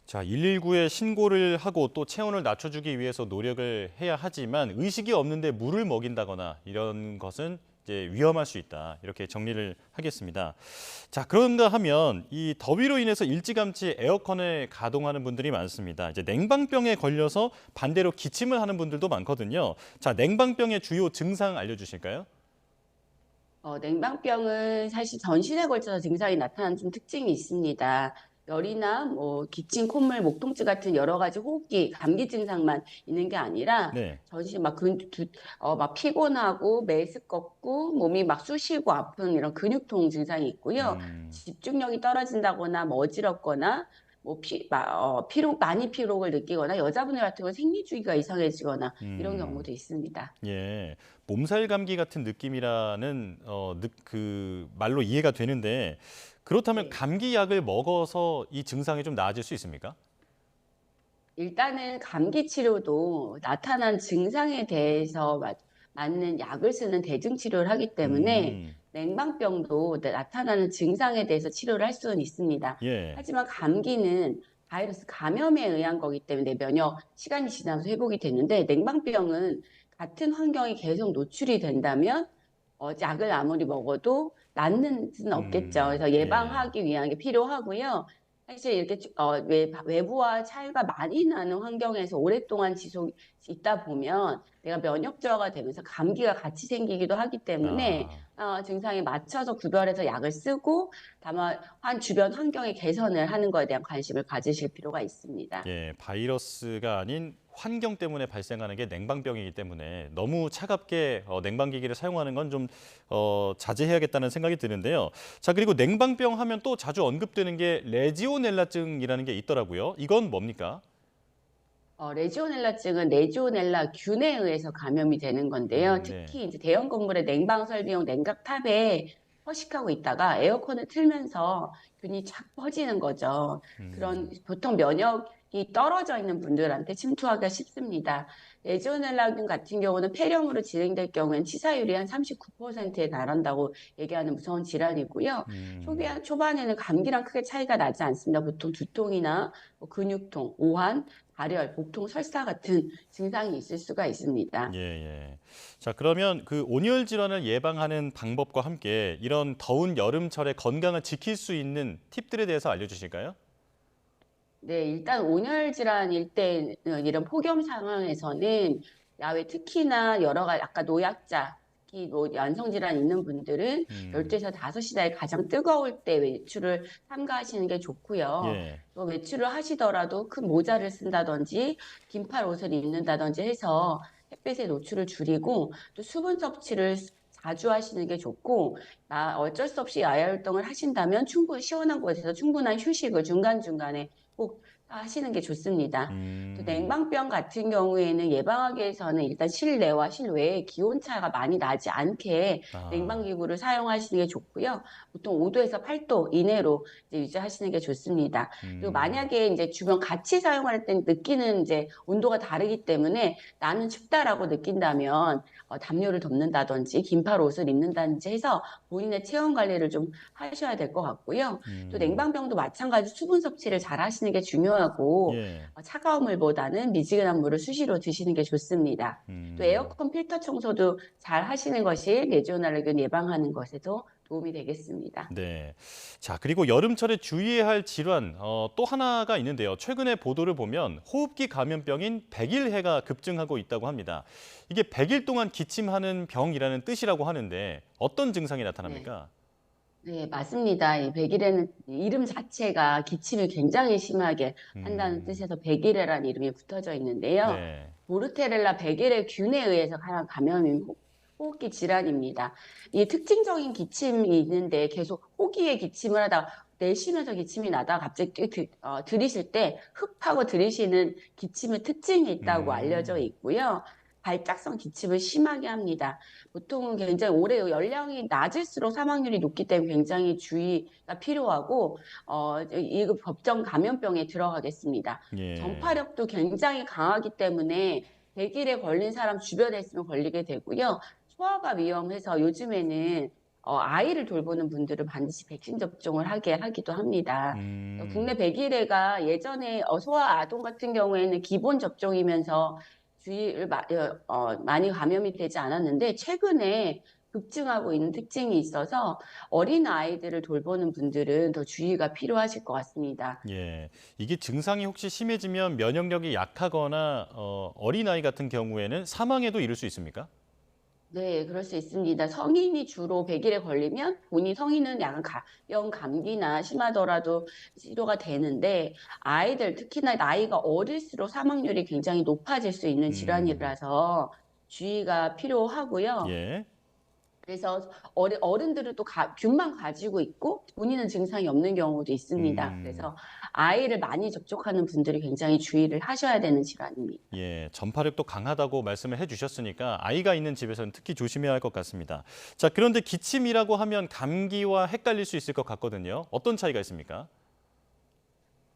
자, 119에 신고를 하고 또 체온을 낮춰주기 위해서 노력을 해야 하지만 의식이 없는데 물을 먹인다거나 이런 것은 이제 위험할 수 있다. 이렇게 정리를 하겠습니다. 자, 그런가 하면 이 더위로 인해서 일찌감치 에어컨을 가동하는 분들이 많습니다. 이제 냉방병에 걸려서 반대로 기침을 하는 분들도 많거든요. 자, 냉방병의 주요 증상 알려주실까요? 냉방병은 사실 전신에 걸쳐서 증상이 나타나는 좀 특징이 있습니다. 열이나 기침, 콧물, 목 통증 같은 여러 가지 호흡기, 감기 증상만 있는 게 아니라 네. 전신 막 피곤하고 메스껍고 몸이 막 쑤시고 아픈 이런 근육통 증상이 있고요. 집중력이 떨어진다거나 어지럽거나 많이 피로를 느끼거나 여자분들 같은 경우는 생리주기가 이상해지거나 이런 경우도 있습니다. 예, 몸살 감기 같은 느낌이라는 그 말로 이해가 되는데 그렇다면 감기 약을 먹어서 이 증상이 좀 나아질 수 있습니까? 일단은 감기 치료도 나타난 증상에 대해서 맞는 약을 쓰는 대증 치료를 하기 때문에 냉방병도 나타나는 증상에 대해서 치료를 할 수는 있습니다. 예. 하지만 감기는 바이러스 감염에 의한 거기 때문에 면역 시간이 지나서 회복이 되는데 냉방병은 같은 환경에 계속 노출이 된다면 약을 아무리 먹어도 낫는 수는 없겠죠. 그래서 예방하기 위한 게 필요하고요. 사실 이렇게 외부와 차이가 많이 나는 환경에서 오랫동안 지속이 있다 보면 내가 면역 저하가 되면서 감기가 같이 생기기도 하기 때문에 증상에 맞춰서 구별해서 약을 쓰고 다만 주변 환경의 개선을 하는 것에 대한 관심을 가지실 필요가 있습니다. 예, 바이러스가 아닌 환경 때문에 발생하는 게 냉방병이기 때문에 너무 차갑게 냉방기기를 사용하는 건 좀 자제해야겠다는 생각이 드는데요. 자, 그리고 냉방병 하면 또 자주 언급되는 게 레지오넬라증이라는 게 있더라고요. 이건 뭡니까? 레지오넬라증은 레지오넬라 균에 의해서 감염이 되는 건데요. 특히 이제 대형 건물의 냉방 설비용 냉각탑에 허식하고 있다가 에어컨을 틀면서 균이 착 퍼지는 거죠. 그런 보통 면역이 떨어져 있는 분들한테 침투하기가 쉽습니다. 레지오넬라균 같은 경우는 폐렴으로 진행될 경우에는 치사율이 한 39%에 달한다고 얘기하는 무서운 질환이고요. 초반에는 감기랑 크게 차이가 나지 않습니다. 보통 두통이나 근육통, 오한, 발열, 복통, 설사 같은 증상이 있을 수가 있습니다. 예. 자, 그러면 그 온열 질환을 예방하는 방법과 함께 이런 더운 여름철에 건강을 지킬 수 있는 팁들에 대해서 알려주실까요? 네, 일단 온열 질환일 때는 이런 폭염 상황에서는 야외 특히나 여러 가지 아까 노약자, 특히 만성 질환 있는 분들은 12에서 5시 사이 가장 뜨거울 때 외출을 삼가하시는 게 좋고요. 예. 또 외출을 하시더라도 큰 모자를 쓴다든지 긴팔 옷을 입는다든지 해서 햇빛의 노출을 줄이고 또 수분 섭취를 자주 하시는 게 좋고 어쩔 수 없이 야외 활동을 하신다면 시원한 곳에서 충분한 휴식을 중간중간에 꼭 하시는 게 좋습니다. 또 냉방병 같은 경우에는 예방하기 위해서는 일단 실내와 실외에 기온차가 많이 나지 않게 냉방기구를 사용하시는 게 좋고요. 보통 5도에서 8도 이내로 이제 유지하시는 게 좋습니다. 그리고 만약에 이제 주변 같이 사용할 때 느끼는 이제 온도가 다르기 때문에 나는 춥다라고 느낀다면 담요를 덮는다든지 긴팔 옷을 입는다든지 해서 본인의 체온 관리를 좀 하셔야 될 것 같고요. 또 냉방병도 마찬가지 수분 섭취를 잘 하시는 게 중요하고 차가운 물보다는 미지근한 물을 수시로 드시는 게 좋습니다. 또 에어컨 필터 청소도 잘 하시는 것이 레지오넬라균 예방하는 것에도 도움이 되겠습니다. 네. 자, 그리고 여름철에 주의해야 할 질환 또 하나가 있는데요. 최근에 보도를 보면 호흡기 감염병인 백일해가 급증하고 있다고 합니다. 이게 100일 동안 기침하는 병이라는 뜻이라고 하는데 어떤 증상이 나타납니까? 네, 맞습니다. 이 백일해는 이름 자체가 기침을 굉장히 심하게 한다는 뜻에서 백일해라는 이름이 붙어져 있는데요. 보르테렐라 백일해 균에 의해서 감염인 호흡기 질환입니다. 이 특징적인 기침이 있는데 계속 호기에 기침을 하다가 내쉬면서 기침이 나다가 갑자기 들이쉴 때 흡하고 들이쉬는 기침의 특징이 있다고 알려져 있고요. 발작성 기침을 심하게 합니다. 보통은 굉장히 오래 연령이 낮을수록 사망률이 높기 때문에 굉장히 주의가 필요하고 이 법정 감염병에 들어가겠습니다. 예. 전파력도 굉장히 강하기 때문에 100일에 걸린 사람 주변에 있으면 걸리게 되고요. 소아가 위험해서 요즘에는 아이를 돌보는 분들은 반드시 백신 접종을 하게 하기도 합니다. 국내 100일에가 예전에 소아 아동 같은 경우에는 기본 접종이면서 주의를 많이 감염이 되지 않았는데 최근에 급증하고 있는 특징이 있어서 어린 아이들을 돌보는 분들은 더 주의가 필요하실 것 같습니다. 예, 이게 증상이 혹시 심해지면 면역력이 약하거나 어린아이 같은 경우에는 사망에도 이를 수 있습니까? 네, 그럴 수 있습니다. 성인이 주로 100일에 걸리면 본인 성인은 약간 가벼운 감기나 심하더라도 치료가 되는데 아이들 특히나 나이가 어릴수록 사망률이 굉장히 높아질 수 있는 질환이라서 주의가 필요하고요. 예. 그래서 어른들은 또 균만 가지고 있고 본인은 증상이 없는 경우도 있습니다. 그래서 아이를 많이 접촉하는 분들이 굉장히 주의를 하셔야 되는 질환입니다. 예, 전파력도 강하다고 말씀을 해주셨으니까 아이가 있는 집에서는 특히 조심해야 할 것 같습니다. 자, 그런데 기침이라고 하면 감기와 헷갈릴 수 있을 것 같거든요. 어떤 차이가 있습니까?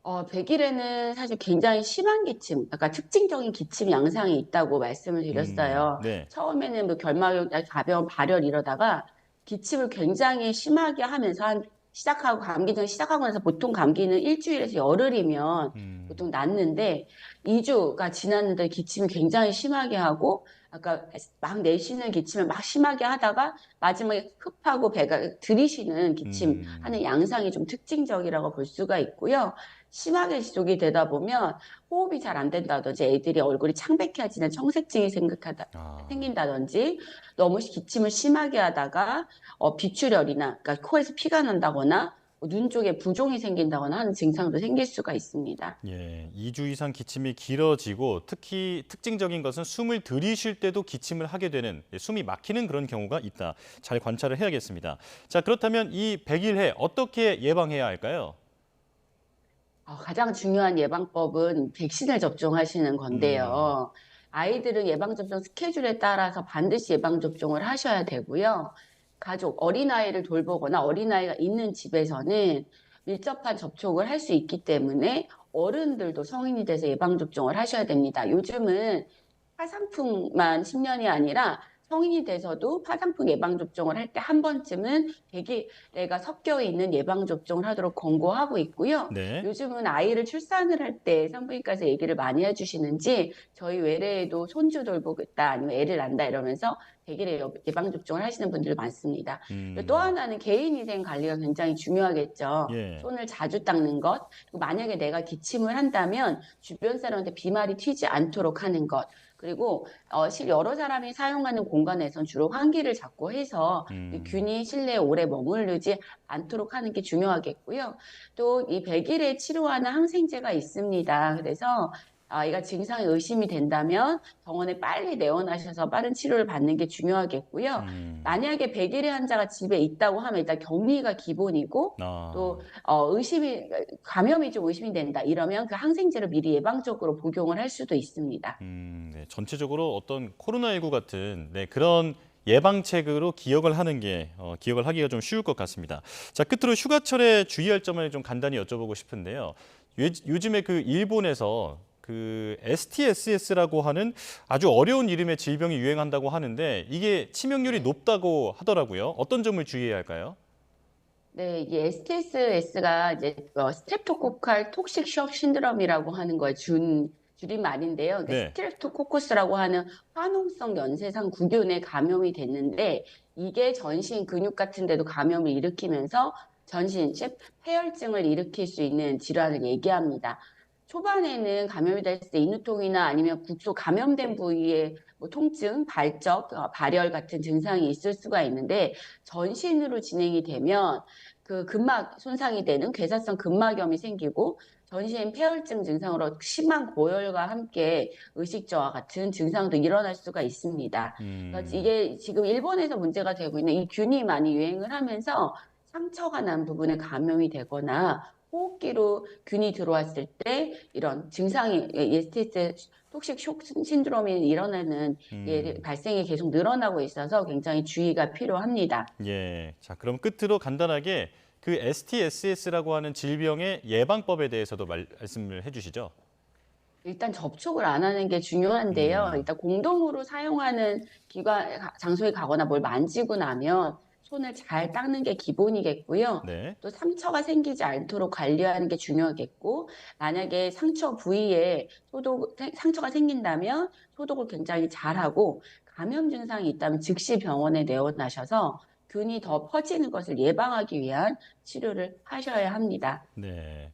100일에는 사실 굉장히 심한 기침, 약간 특징적인 기침 양상이 있다고 말씀을 드렸어요. 네. 처음에는 뭐 결막염, 가벼운 발열 이러다가 기침을 굉장히 심하게 하면서 감기증 시작하고 나서 보통 감기는 일주일에서 열흘이면 보통 낫는데 2주가 지났는데 기침이 굉장히 심하게 하고 아까 막 내쉬는 기침을 막 심하게 하다가 마지막에 흡하고 배가 들이쉬는 기침 하는 양상이 좀 특징적이라고 볼 수가 있고요. 심하게 지속이 되다 보면 호흡이 잘 안 된다든지 애들이 얼굴이 창백해지는 청색증이 생긴다든지 너무 기침을 심하게 하다가 비출혈이나 그러니까 코에서 피가 난다거나 눈 쪽에 부종이 생긴다거나 하는 증상도 생길 수가 있습니다. 예, 2주 이상 기침이 길어지고 특히 특징적인 것은 숨을 들이쉴 때도 기침을 하게 되는 숨이 막히는 그런 경우가 있다. 잘 관찰을 해야겠습니다. 자, 그렇다면 이 100일해 어떻게 예방해야 할까요? 가장 중요한 예방법은 백신을 접종하시는 건데요. 아이들은 예방접종 스케줄에 따라서 반드시 예방접종을 하셔야 되고요. 가족, 어린아이를 돌보거나 어린아이가 있는 집에서는 밀접한 접촉을 할 수 있기 때문에 어른들도 성인이 돼서 예방접종을 하셔야 됩니다. 요즘은 화상풍만 10년이 아니라 성인이 돼서도 화상풍 예방접종을 할 때 한 번쯤은 100일에가 섞여 있는 예방접종을 하도록 권고하고 있고요. 네. 요즘은 아이를 출산을 할 때 산부인과에서 얘기를 많이 해주시는지 저희 외래에도 손주 돌보겠다 아니면 애를 낳는다 이러면서 100일에 예방접종을 하시는 분들 많습니다. 또 하나는 개인위생 관리가 굉장히 중요하겠죠. 예. 손을 자주 닦는 것, 그리고 만약에 내가 기침을 한다면 주변 사람한테 비말이 튀지 않도록 하는 것, 그리고 여러 사람이 사용하는 공간에선 주로 환기를 자꾸 해서 균이 실내에 오래 머무르지 않도록 하는 게 중요하겠고요. 또 이 100일에 치료하는 항생제가 있습니다. 그래서 아이가 증상이 의심이 된다면 병원에 빨리 내원하셔서 빠른 치료를 받는 게 중요하겠고요. 만약에 100일의 환자가 집에 있다고 하면 일단 격리가 기본이고 또 감염이 좀 의심이 된다 이러면 그 항생제를 미리 예방적으로 복용을 할 수도 있습니다. 네, 전체적으로 어떤 코로나19 같은 그런 예방책으로 기억을 하는 게 기억을 하기가 좀 쉬울 것 같습니다. 자, 끝으로 휴가철에 주의할 점을 좀 간단히 여쭤보고 싶은데요. 요즘에 그 일본에서 그 STSS라고 하는 아주 어려운 이름의 질병이 유행한다고 하는데 이게 치명률이 높다고 하더라고요. 어떤 점을 주의해야 할까요? 네, 이게 STSS가 이제 스트랩토코칼 톡식 쇼크 신드롬이라고 하는 거예요. 줄임말인데요. 네. 스트랩토코커스라고 하는 화농성 연쇄상 구균에 감염이 됐는데 이게 전신 근육 같은 데도 감염을 일으키면서 전신체 폐혈증을 일으킬 수 있는 질환을 얘기합니다. 초반에는 감염이 됐을 때 인후통이나 아니면 국소 감염된 부위에 뭐 통증, 발적, 발열 같은 증상이 있을 수가 있는데 전신으로 진행이 되면 그 근막 손상이 되는 괴사성 근막염이 생기고 전신 폐혈증 증상으로 심한 고열과 함께 의식저하 같은 증상도 일어날 수가 있습니다. 그러니까 이게 지금 일본에서 문제가 되고 있는 이 균이 많이 유행을 하면서 상처가 난 부분에 감염이 되거나 호흡기로 균이 들어왔을 때 이런 증상이 STS 톡식 쇼크 신드롬이 일어나는 발생이 계속 늘어나고 있어서 굉장히 주의가 필요합니다. 예. 자, 그럼 끝으로 간단하게 그 STS라고 하는 질병의 예방법에 대해서도 말씀을 해주시죠. 일단 접촉을 안 하는 게 중요한데요. 일단 공동으로 사용하는 장소에 가거나 뭘 만지고 나면 손을 잘 닦는 게 기본이겠고요. 네. 또 상처가 생기지 않도록 관리하는 게 중요하겠고, 만약에 상처 부위에 상처가 생긴다면 소독을 굉장히 잘하고, 감염 증상이 있다면 즉시 병원에 내원하셔서 균이 더 퍼지는 것을 예방하기 위한 치료를 하셔야 합니다. 네.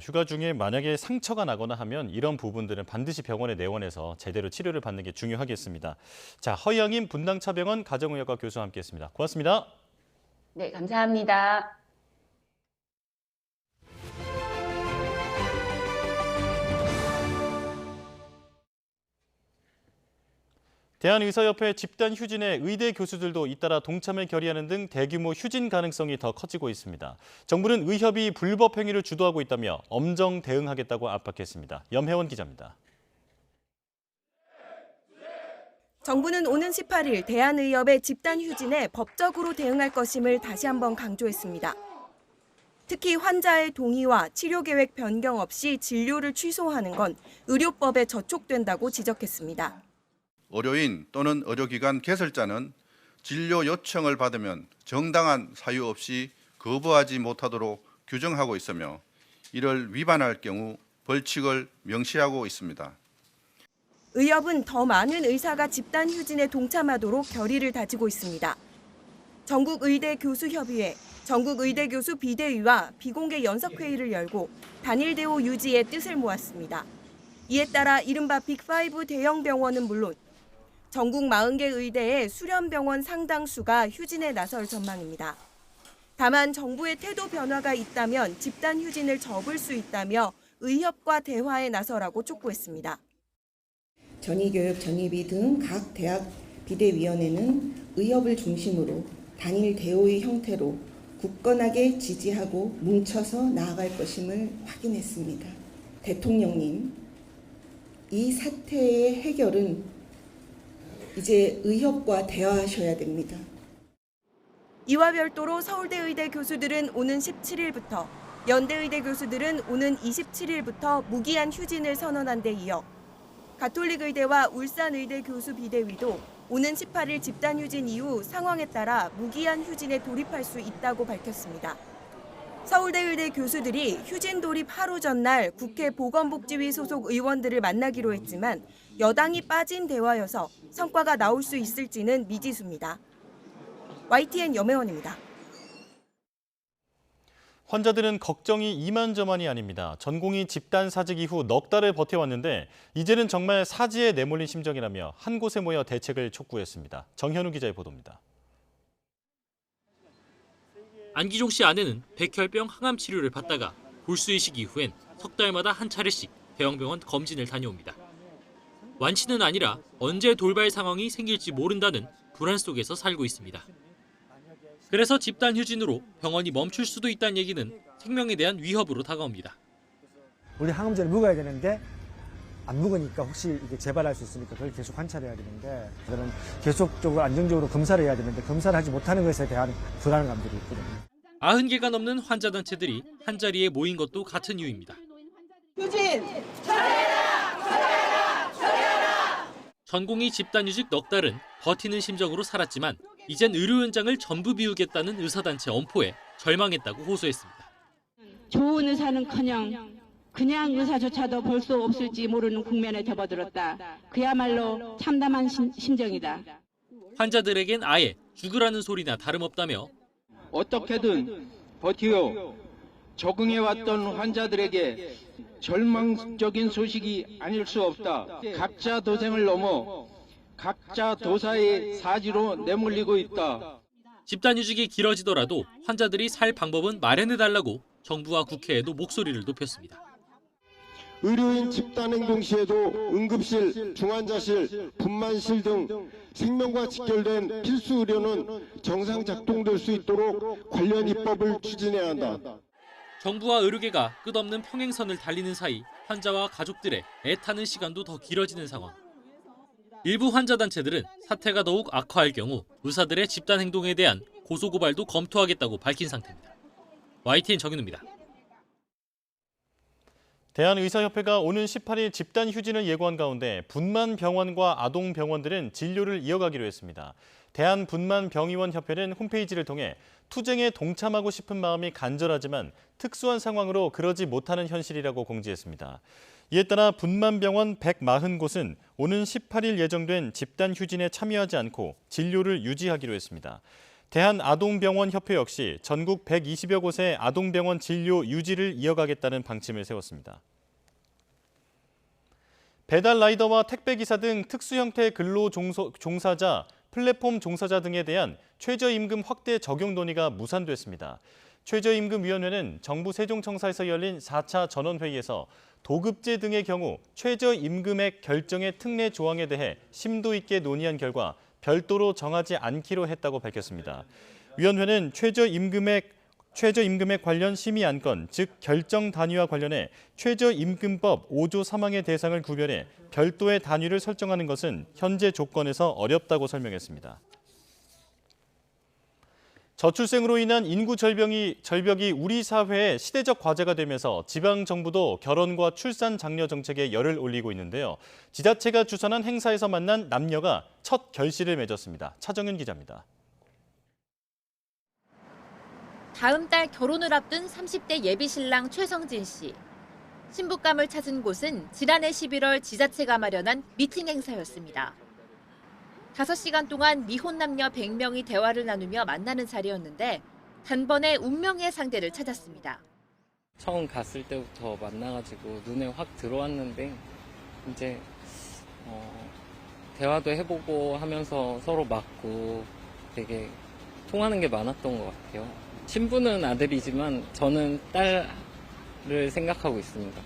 휴가 중에 만약에 상처가 나거나 하면 이런 부분들은 반드시 병원에 내원해서 제대로 치료를 받는 게 중요하겠습니다. 자, 허영임 분당차병원 가정의학과 교수와 함께했습니다. 고맙습니다. 네, 감사합니다. 대한의사협회 집단 휴진에 의대 교수들도 잇따라 동참을 결의하는 등 대규모 휴진 가능성이 더 커지고 있습니다. 정부는 의협이 불법 행위를 주도하고 있다며 엄정 대응하겠다고 압박했습니다. 염혜원 기자입니다. 정부는 오는 18일 대한의협의 집단 휴진에 법적으로 대응할 것임을 다시 한번 강조했습니다. 특히 환자의 동의와 치료 계획 변경 없이 진료를 취소하는 건 의료법에 저촉된다고 지적했습니다. 의료인 또는 의료기관 개설자는 진료 요청을 받으면 정당한 사유 없이 거부하지 못하도록 규정하고 있으며 이를 위반할 경우 벌칙을 명시하고 있습니다. 의협은 더 많은 의사가 집단 휴진에 동참하도록 결의를 다지고 있습니다. 전국의대교수협의회, 전국의대교수 비대위와 비공개 연석회의를 열고 단일 대우 유지의 뜻을 모았습니다. 이에 따라 이른바 빅5 대형 병원은 물론 전국 40개 의대의 수련병원 상당수가 휴진에 나설 전망입니다. 다만 정부의 태도 변화가 있다면 집단 휴진을 접을 수 있다며 의협과 대화에 나서라고 촉구했습니다. 전의교육, 전의비 등 각 대학 비대위원회는 의협을 중심으로 단일 대우의 형태로 굳건하게 지지하고 뭉쳐서 나아갈 것임을 확인했습니다. 대통령님, 이 사태의 해결은 이제 의협과 대화하셔야 됩니다. 이와 별도로 서울대의대 교수들은 오는 17일부터, 연대의대 교수들은 오는 27일부터 무기한 휴진을 선언한 데 이어 가톨릭의대와 울산의대 교수 비대위도 오는 18일 집단 휴진 이후 상황에 따라 무기한 휴진에 돌입할 수 있다고 밝혔습니다. 서울대의대 교수들이 휴진 돌입 하루 전날 국회 보건복지위 소속 의원들을 만나기로 했지만 여당이 빠진 대화여서 성과가 나올 수 있을지는 미지수입니다. YTN 염혜원입니다. 환자들은 걱정이 이만저만이 아닙니다. 전공의 집단 사직 이후 넉 달을 버텨왔는데 이제는 정말 사지에 내몰린 심정이라며 한 곳에 모여 대책을 촉구했습니다. 정현우 기자의 보도입니다. 안기종 씨 아내는 백혈병 항암 치료를 받다가 골수이식 이후엔 석 달마다 한 차례씩 대형병원 검진을 다녀옵니다. 완치는 아니라 언제 돌발 상황이 생길지 모른다는 불안 속에서 살고 있습니다. 그래서 집단 휴진으로 병원이 멈출 수도 있다는 얘기는 생명에 대한 위협으로 다가옵니다. 우리 항암제를 먹어야 되는데 안 먹으니까 혹시 이게 재발할 수 있으니까 그걸 계속 관찰해야 되는데 저는 계속적으로 안정적으로 검사를 해야 되는데 검사를 하지 못하는 것에 대한 불안감들이 있거든요. 90개가 넘는 환자단체들이 한자리에 모인 것도 같은 이유입니다. 휴진! 전공의 집단휴직 넉 달은 버티는 심정으로 살았지만 이젠 의료 현장을 전부 비우겠다는 의사단체 엄포에 절망했다고 호소했습니다. 좋은 의사는커녕 그냥 의사조차도 볼 수 없을지 모르는 국면에 접어들었다. 그야말로 참담한 심정이다. 환자들에겐 아예 죽으라는 소리나 다름없다며 어떻게든 버티어 적응해왔던 환자들에게 절망적인 소식이 아닐 수 없다. 각자 도생을 넘어 각자 도사의 사지로 내몰리고 있다. 집단휴직이 길어지더라도 환자들이 살 방법은 마련해달라고 정부와 국회에도 목소리를 높였습니다. 의료인 집단행동 시에도 응급실, 중환자실, 분만실 등 생명과 직결된 필수 의료는 정상 작동될 수 있도록 관련 입법을 추진해야 한다. 정부와 의료계가 끝없는 평행선을 달리는 사이 환자와 가족들의 애타는 시간도 더 길어지는 상황. 일부 환자 단체들은 사태가 더욱 악화할 경우 의사들의 집단 행동에 대한 고소고발도 검토하겠다고 밝힌 상태입니다. YTN 정윤우입니다. 대한의사협회가 오는 18일 집단 휴진을 예고한 가운데 분만병원과 아동병원들은 진료를 이어가기로 했습니다. 대한분만병의원협회는 홈페이지를 통해 투쟁에 동참하고 싶은 마음이 간절하지만 특수한 상황으로 그러지 못하는 현실이라고 공지했습니다. 이에 따라 분만병원 140곳은 오는 18일 예정된 집단 휴진에 참여하지 않고 진료를 유지하기로 했습니다. 대한아동병원협회 역시 전국 120여 곳의 아동병원 진료 유지를 이어가겠다는 방침을 세웠습니다. 배달 라이더와 택배기사 등 특수 형태의 근로 종사자, 플랫폼 종사자 등에 대한 최저임금 확대 적용 논의가 무산됐습니다. 최저임금위원회는 정부 세종청사에서 열린 4차 전원회의에서 도급제 등의 경우 최저임금액 결정의 특례 조항에 대해 심도 있게 논의한 결과 별도로 정하지 않기로 했다고 밝혔습니다. 위원회는 최저임금액 관련 심의 안건, 즉 결정 단위와 관련해 최저임금법 5조 3항의 대상을 구별해 별도의 단위를 설정하는 것은 현재 조건에서 어렵다고 설명했습니다. 저출생으로 인한 인구 절벽이 우리 사회의 시대적 과제가 되면서 지방정부도 결혼과 출산 장려 정책에 열을 올리고 있는데요. 지자체가 주선한 행사에서 만난 남녀가 첫 결실을 맺었습니다. 차정윤 기자입니다. 다음 달 결혼을 앞둔 30대 예비신랑 최성진 씨. 신부감을 찾은 곳은 지난해 11월 지자체가 마련한 미팅 행사였습니다. 5시간 동안 미혼 남녀 100명이 대화를 나누며 만나는 자리였는데 단번에 운명의 상대를 찾았습니다. 처음 갔을 때부터 만나가지고 눈에 확 들어왔는데 이제 대화도 해보고 하면서 서로 맞고 되게 통하는 게 많았던 것 같아요. 신부는 아들이지만 저는 딸을 생각하고 있습니다.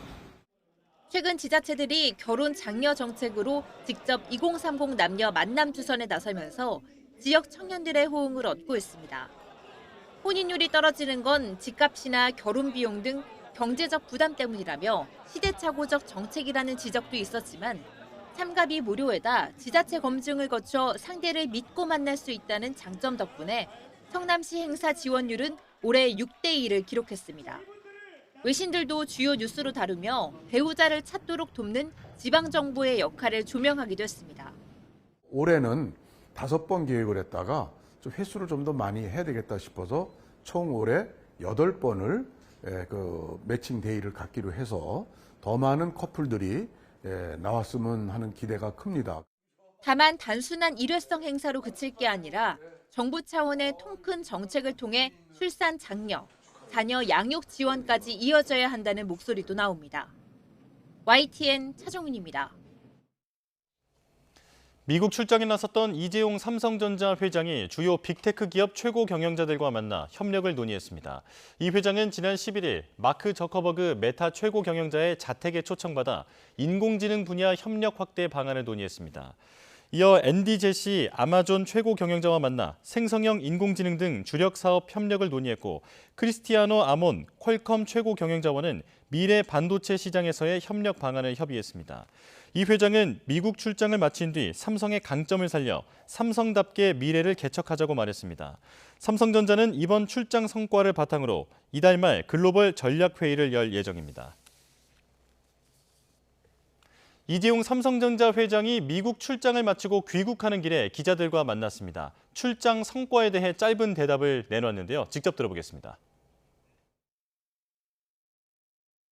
최근 지자체들이 결혼 장려 정책으로 직접 2030 남녀 만남 주선에 나서면서 지역 청년들의 호응을 얻고 있습니다. 혼인율이 떨어지는 건 집값이나 결혼 비용 등 경제적 부담 때문이라며 시대착오적 정책이라는 지적도 있었지만 참가비 무료에다 지자체 검증을 거쳐 상대를 믿고 만날 수 있다는 장점 덕분에 성남시 행사 지원율은 올해 6대2를 기록했습니다. 외신들도 주요 뉴스로 다루며 배우자를 찾도록 돕는 지방정부의 역할을 조명하기도 했습니다. 올해는 5번 계획을 했다가 좀 횟수를 좀 더 많이 해야 되겠다 싶어서 총 올해 8번을 매칭 데이를 갖기로 해서 더 많은 커플들이 나왔으면 하는 기대가 큽니다. 다만 단순한 일회성 행사로 그칠 게 아니라 정부 차원의 통큰 정책을 통해 출산 장려, 자녀 양육 지원까지 이어져야 한다는 목소리도 나옵니다. YTN 차정윤입니다. 미국 출장에 나섰던 이재용 삼성전자 회장이 주요 빅테크 기업 최고 경영자들과 만나 협력을 논의했습니다. 이 회장은 지난 11일 마크 저커버그 메타 최고 경영자의 자택에 초청받아 인공지능 분야 협력 확대 방안을 논의했습니다. 이어 앤디 제시 아마존 최고 경영자와 만나 생성형 인공지능 등 주력 사업 협력을 논의했고 크리스티아노 아몬 퀄컴 최고 경영자와는 미래 반도체 시장에서의 협력 방안을 협의했습니다. 이 회장은 미국 출장을 마친 뒤 삼성의 강점을 살려 삼성답게 미래를 개척하자고 말했습니다. 삼성전자는 이번 출장 성과를 바탕으로 이달 말 글로벌 전략회의를 열 예정입니다. 이재용 삼성전자 회장이 미국 출장을 마치고 귀국하는 길에 기자들과 만났습니다. 출장 성과에 대해 짧은 대답을 내놨는데요. 직접 들어보겠습니다.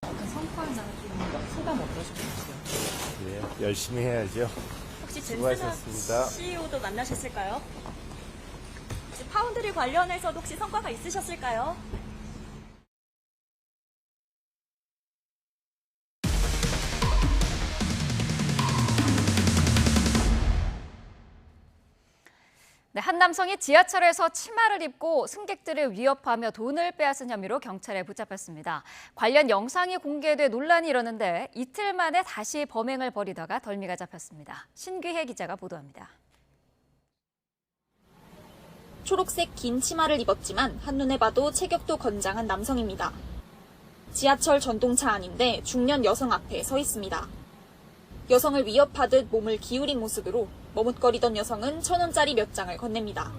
성과나 소감 어떠셨어요? 예, 열심히 해야죠. 혹시 수고하셨습니다. CEO도 만나셨을까요? 혹시 파운드리 관련해서도 혹시 성과가 있으셨을까요? 네, 한 남성이 지하철에서 치마를 입고 승객들을 위협하며 돈을 빼앗은 혐의로 경찰에 붙잡혔습니다. 관련 영상이 공개돼 논란이 일었는데 이틀 만에 다시 범행을 벌이다가 덜미가 잡혔습니다. 신귀혜 기자가 보도합니다. 초록색 긴 치마를 입었지만 한눈에 봐도 체격도 건장한 남성입니다. 지하철 전동차 안인데 중년 여성 앞에 서 있습니다. 여성을 위협하듯 몸을 기울인 모습으로 머뭇거리던 여성은 1,000원짜리 몇 장을 건넵니다.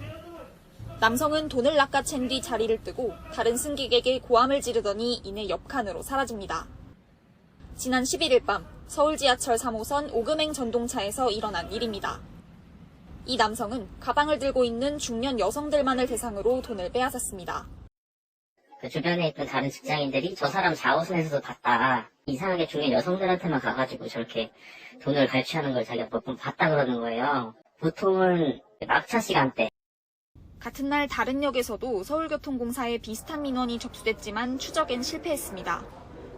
남성은 돈을 낚아챈 뒤 자리를 뜨고 다른 승객에게 고함을 지르더니 이내 옆 칸으로 사라집니다. 지난 11일 밤 서울 지하철 3호선 오금행 전동차에서 일어난 일입니다. 이 남성은 가방을 들고 있는 중년 여성들만을 대상으로 돈을 빼앗았습니다. 그 주변에 있던 다른 직장인들이 저 사람 4호선에서도 봤다. 이상하게 중년 여성들한테만 가가지고 저렇게 돈을 갈취하는 걸 자기가 몇 번 봤다 그러는 거예요. 보통은 막차 시간대. 같은 날 다른 역에서도 서울교통공사에 비슷한 민원이 접수됐지만 추적엔 실패했습니다.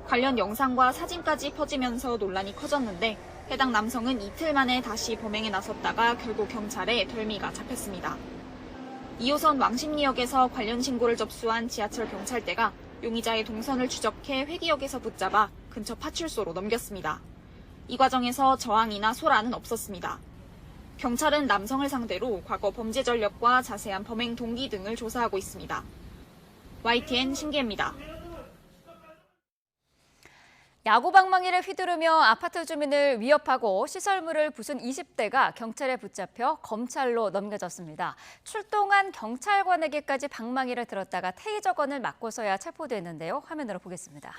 관련 영상과 사진까지 퍼지면서 논란이 커졌는데 해당 남성은 이틀 만에 다시 범행에 나섰다가 결국 경찰에 덜미가 잡혔습니다. 2호선 왕십리역에서 관련 신고를 접수한 지하철 경찰대가 용의자의 동선을 추적해 회기역에서 붙잡아 근처 파출소로 넘겼습니다. 이 과정에서 저항이나 소란은 없었습니다. 경찰은 남성을 상대로 과거 범죄 전력과 자세한 범행 동기 등을 조사하고 있습니다. YTN 신기혜입니다. 야구 방망이를 휘두르며 아파트 주민을 위협하고 시설물을 부순 20대가 경찰에 붙잡혀 검찰로 넘겨졌습니다. 출동한 경찰관에게까지 방망이를 들었다가 테이저건을 맞고서야 체포됐는데요. 화면으로 보겠습니다.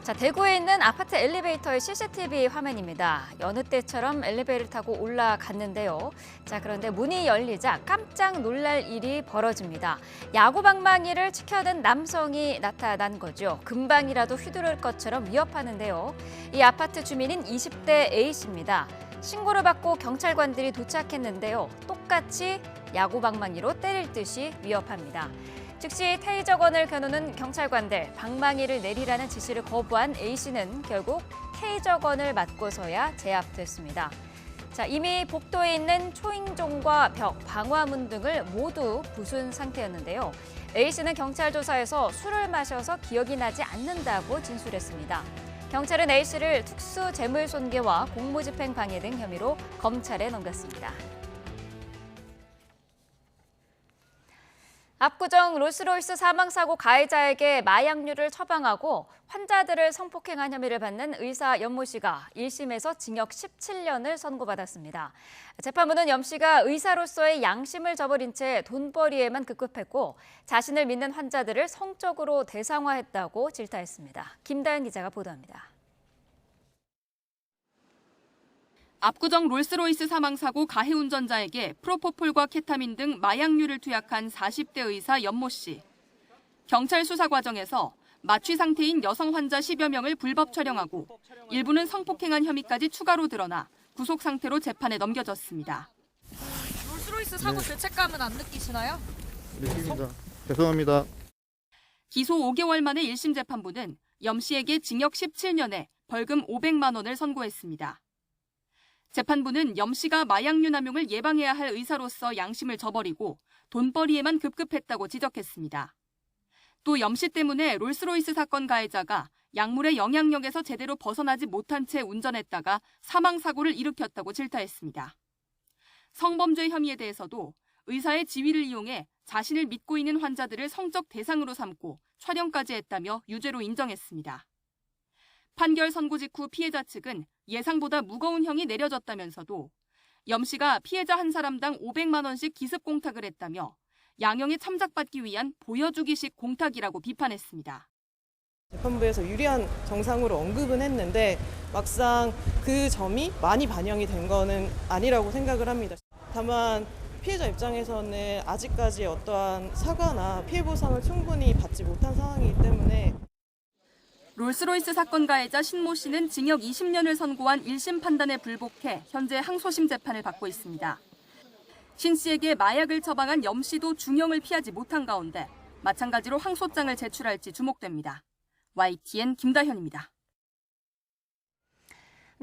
자, 대구에 있는 아파트 엘리베이터의 CCTV 화면입니다. 여느 때처럼 엘리베이터를 타고 올라갔는데요. 자, 그런데 문이 열리자 깜짝 놀랄 일이 벌어집니다. 야구 방망이를 치켜든 남성이 나타난 거죠. 금방이라도 휘두를 것처럼 위협하는데요. 이 아파트 주민인 20대 A씨입니다. 신고를 받고 경찰관들이 도착했는데요. 똑같이 야구 방망이로 때릴 듯이 위협합니다. 즉시 테이저건을 겨누는 경찰관들, 방망이를 내리라는 지시를 거부한 A씨는 결국 테이저건을 맞고서야 제압됐습니다. 자, 이미 복도에 있는 초인종과 벽, 방화문 등을 모두 부순 상태였는데요. A씨는 경찰 조사에서 술을 마셔서 기억이 나지 않는다고 진술했습니다. 경찰은 A씨를 특수 재물손괴와 공무집행 방해 등 혐의로 검찰에 넘겼습니다. 압구정 롤스로이스 사망사고 가해자에게 마약류를 처방하고 환자들을 성폭행한 혐의를 받는 의사 연모 씨가 1심에서 징역 17년을 선고받았습니다. 재판부는 연 씨가 의사로서의 양심을 저버린 채 돈벌이에만 급급했고 자신을 믿는 환자들을 성적으로 대상화했다고 질타했습니다. 김다현 기자가 보도합니다. 압구정 롤스로이스 사망사고 가해 운전자에게 프로포폴과 케타민 등 마약류를 투약한 40대 의사 연모 씨. 경찰 수사 과정에서 마취 상태인 여성 환자 10여 명을 불법 촬영하고 일부는 성폭행한 혐의까지 추가로 드러나 구속 상태로 재판에 넘겨졌습니다. 롤스로이스 사고 죄책감은 안 느끼시나요? 느낍니다. 죄송합니다. 기소 5개월 만에 1심 재판부는 염 씨에게 징역 17년에 벌금 500만 원을 선고했습니다. 재판부는 염 씨가 마약류 남용을 예방해야 할 의사로서 양심을 저버리고 돈벌이에만 급급했다고 지적했습니다. 또 염 씨 때문에 롤스로이스 사건 가해자가 약물의 영향력에서 제대로 벗어나지 못한 채 운전했다가 사망사고를 일으켰다고 질타했습니다. 성범죄 혐의에 대해서도 의사의 지위를 이용해 자신을 믿고 있는 환자들을 성적 대상으로 삼고 촬영까지 했다며 유죄로 인정했습니다. 판결 선고 직후 피해자 측은 예상보다 무거운 형이 내려졌다면서도 염 씨가 피해자 한 사람당 500만 원씩 기습 공탁을 했다며 양형에 참작받기 위한 보여주기식 공탁이라고 비판했습니다. 재판부에서 유리한 정상으로 언급은 했는데 막상 그 점이 많이 반영이 된 거는 아니라고 생각을 합니다. 다만 피해자 입장에서는 아직까지 어떠한 사과나 피해 보상을 충분히 받지 못한 상황이기 때문에 롤스로이스 사건 가해자 신모 씨는 징역 20년을 선고한 1심 판단에 불복해 현재 항소심 재판을 받고 있습니다. 신 씨에게 마약을 처방한 염 씨도 중형을 피하지 못한 가운데 마찬가지로 항소장을 제출할지 주목됩니다. YTN 김다현입니다.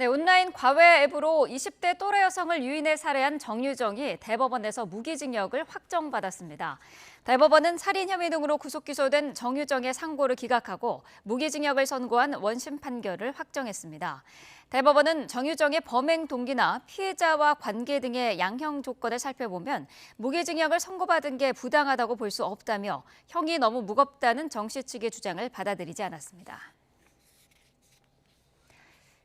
네, 온라인 과외 앱으로 20대 또래 여성을 유인해 살해한 정유정이 대법원에서 무기징역을 확정받았습니다. 대법원은 살인 혐의 등으로 구속 기소된 정유정의 상고를 기각하고 무기징역을 선고한 원심 판결을 확정했습니다. 대법원은 정유정의 범행 동기나 피해자와 관계 등의 양형 조건을 살펴보면 무기징역을 선고받은 게 부당하다고 볼 수 없다며 형이 너무 무겁다는 정 씨 측의 주장을 받아들이지 않았습니다.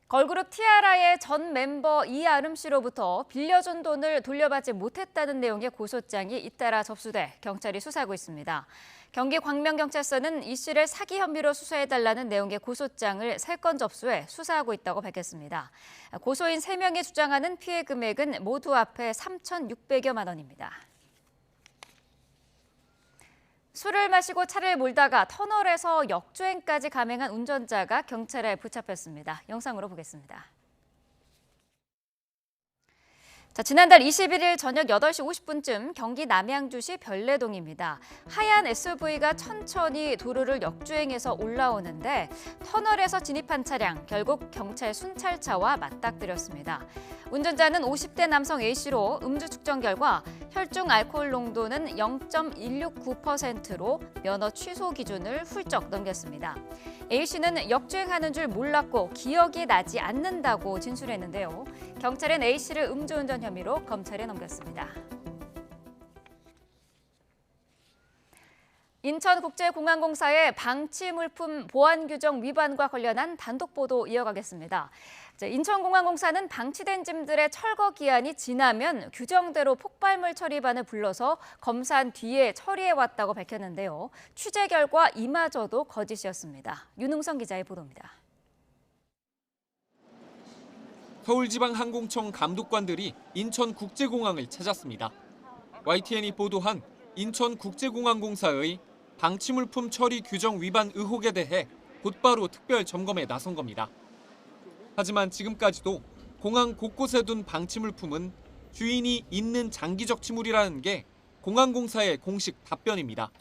걸그룹 티아라의 전 멤버 이아름 씨로부터 빌려준 돈을 돌려받지 못했다는 내용의 고소장이 잇따라 접수돼 경찰이 수사하고 있습니다. 경기 광명경찰서는 이 씨를 사기 혐의로 수사해달라는 내용의 고소장을 3건 접수해 수사하고 있다고 밝혔습니다. 고소인 3명이 주장하는 피해 금액은 모두 합해 3,600여만 원입니다. 술을 마시고 차를 몰다가 터널에서 역주행까지 감행한 운전자가 경찰에 붙잡혔습니다. 영상으로 보겠습니다. 지난달 21일 저녁 8시 50분쯤 경기 남양주시 별내동입니다. 하얀 SUV가 천천히 도로를 역주행해서 올라오는데 터널에서 진입한 차량, 결국 경찰 순찰차와 맞닥뜨렸습니다. 운전자는 50대 남성 A씨로 음주 측정 결과 혈중 알코올 농도는 0.169%로 면허 취소 기준을 훌쩍 넘겼습니다. A씨는 역주행하는 줄 몰랐고 기억이 나지 않는다고 진술했는데요. 경찰은 A씨를 음주운전 혐의로 검찰에 넘겼습니다. 인천국제공항공사의 방치물품 보안규정 위반과 관련한 단독 보도 이어가겠습니다. 인천공항공사는 방치된 짐들의 철거 기한이 지나면 규정대로 폭발물 처리반을 불러서 검사한 뒤에 처리해왔다고 밝혔는데요. 취재 결과 이마저도 거짓이었습니다. 윤웅성 기자의 보도입니다. 서울지방항공청 감독관들이 인천국제공항을 찾았습니다. YTN이 보도한 인천국제공항공사의 방치물품 처리 규정 위반 의혹에 대해 곧바로 특별 점검에 나선 겁니다. 하지만 지금까지도 공항 곳곳에 둔 방치물품은 주인이 있는 장기적 치물이라는 게 공항공사의 공식 답변입니다.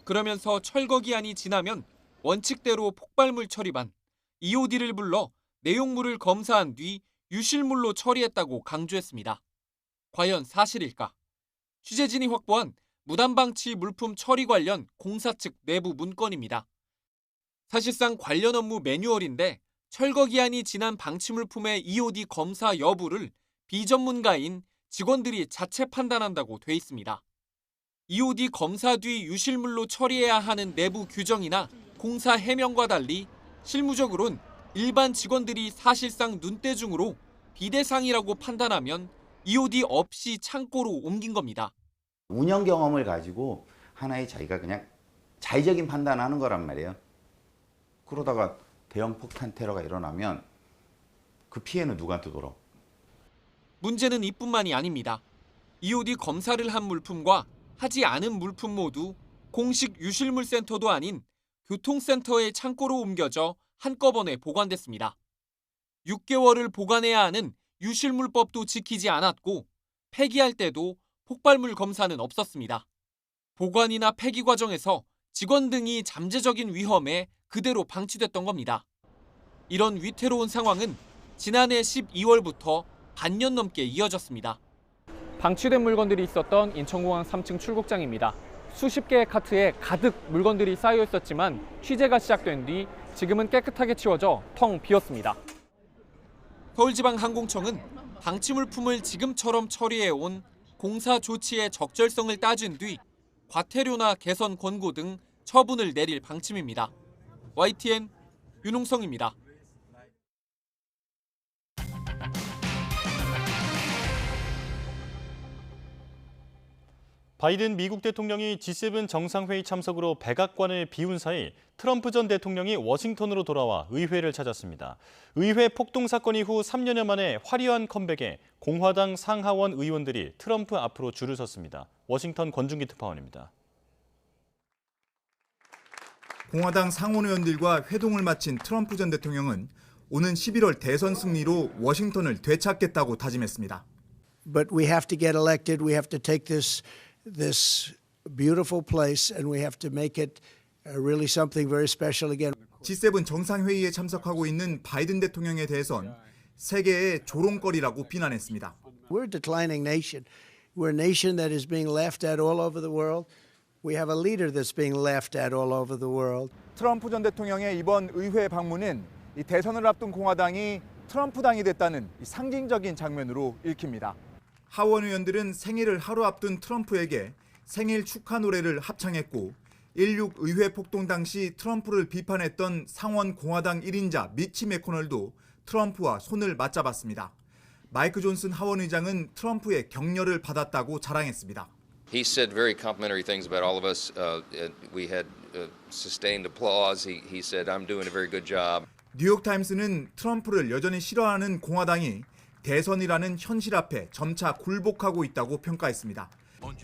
그러면서 철거 기한이 지나면 원칙대로 폭발물 처리반, EOD를 불러 내용물을 검사한 뒤 유실물로 처리했다고 강조했습니다. 과연 사실일까? 취재진이 확보한 무단방치 물품 처리 관련 공사 측 내부 문건입니다. 사실상 관련 업무 매뉴얼인데 철거 기한이 지난 방치물품의 EOD 검사 여부를 비전문가인 직원들이 자체 판단한다고 돼 있습니다. EOD 검사 뒤 유실물로 처리해야 하는 내부 규정이나 공사 해명과 달리 실무적으론 일반 직원들이 사실상 눈대중으로 비대상이라고 판단하면 EOD 없이 창고로 옮긴 겁니다. 운영 경험을 가지고 하나의 자기가 그냥 자의적인 판단을 하는 거란 말이에요. 그러다가 대형 폭탄 테러가 일어나면 그 피해는 누구한테 돌아? 문제는 이뿐만이 아닙니다. EOD 검사를 한 물품과 하지 않은 물품 모두 공식 유실물 센터도 아닌 교통센터의 창고로 옮겨져 한꺼번에 보관됐습니다. 6개월을 보관해야 하는 유실물법도 지키지 않았고 폐기할 때도 폭발물 검사는 없었습니다. 보관이나 폐기 과정에서 직원 등이 잠재적인 위험에 그대로 방치됐던 겁니다. 이런 위태로운 상황은 지난해 12월부터 반년 넘게 이어졌습니다. 방치된 물건들이 있었던 인천공항 3층 출국장입니다. 수십 개의 카트에 가득 물건들이 쌓여 있었지만 취재가 시작된 뒤 지금은 깨끗하게 치워져 텅 비었습니다. 서울지방항공청은 방치물품을 지금처럼 처리해온 공사 조치의 적절성을 따진 뒤 과태료나 개선 권고 등 처분을 내릴 방침입니다. YTN 윤홍성입니다. 바이든 미국 대통령이 G7 정상회의 참석으로 백악관을 비운 사이 트럼프 전 대통령이 워싱턴으로 돌아와 의회를 찾았습니다. 의회 폭동 사건 이후 3년여 만에 화려한 컴백에 공화당 상하원 의원들이 트럼프 앞으로 줄을 섰습니다. 워싱턴 권준기 특파원입니다. 공화당 상원 의원들과 회동을 마친 트럼프 전 대통령은 오는 11월 대선 승리로 워싱턴을 되찾겠다고 다짐했습니다. But we have to get elected. We have to take this beautiful place and we have to make it really something very special again. G7 정상회의에 참석하고 있는 바이든 대통령에 대해선 세계의 조롱거리라고 비난했습니다. We're a declining nation. We're a nation that is being laughed at all over the world. We have a leader that's being laughed at all over the world. 트럼프 전 대통령의 이번 의회 방문은 이 대선을 앞둔 공화당이 트럼프당이 됐다는 이 상징적인 장면으로 읽힙니다. 하원 의원들은 생일을 하루 앞둔 트럼프에게 생일 축하 노래를 합창했고 16 의회 폭동 당시 트럼프를 비판했던 상원 공화당 1인자 미치 매코널도 트럼프와 손을 맞잡았습니다. 마이크 존슨 하원 의장은 트럼프의 격려를 받았다고 자랑했습니다. He said very complimentary things about all of us. We had sustained applause. He said, I'm doing a very good job. 뉴욕타임스는 트럼프를 여전히 싫어하는 공화당이 대선이라는 현실 앞에 점차 굴복하고 있다고 평가했습니다.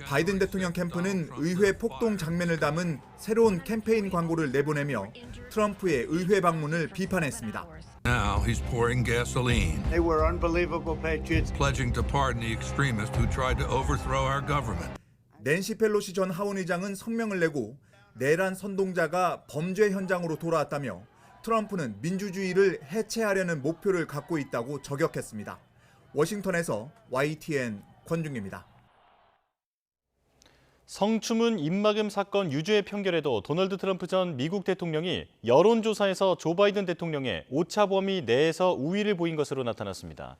바이든 대통령 캠프는 의회 폭동 장면을 담은 새로운 캠페인 광고를 내보내며 트럼프의 의회 방문을 비판했습니다. Now he's pouring gasoline. They were unbelievable patriots. Pledging to pardon the extremists who tried to overthrow our government. 낸시 펠로시 전 하원의장은 성명을 내고 내란 선동자가 범죄 현장으로 돌아왔다며 트럼프는 민주주의를 해체하려는 목표를 갖고 있다고 저격했습니다. 워싱턴에서 YTN 권중기입니다. 성추문 입막음 사건 유죄 판결에도 도널드 트럼프 전 미국 대통령이 여론조사에서 조 바이든 대통령의 오차 범위 내에서 우위를 보인 것으로 나타났습니다.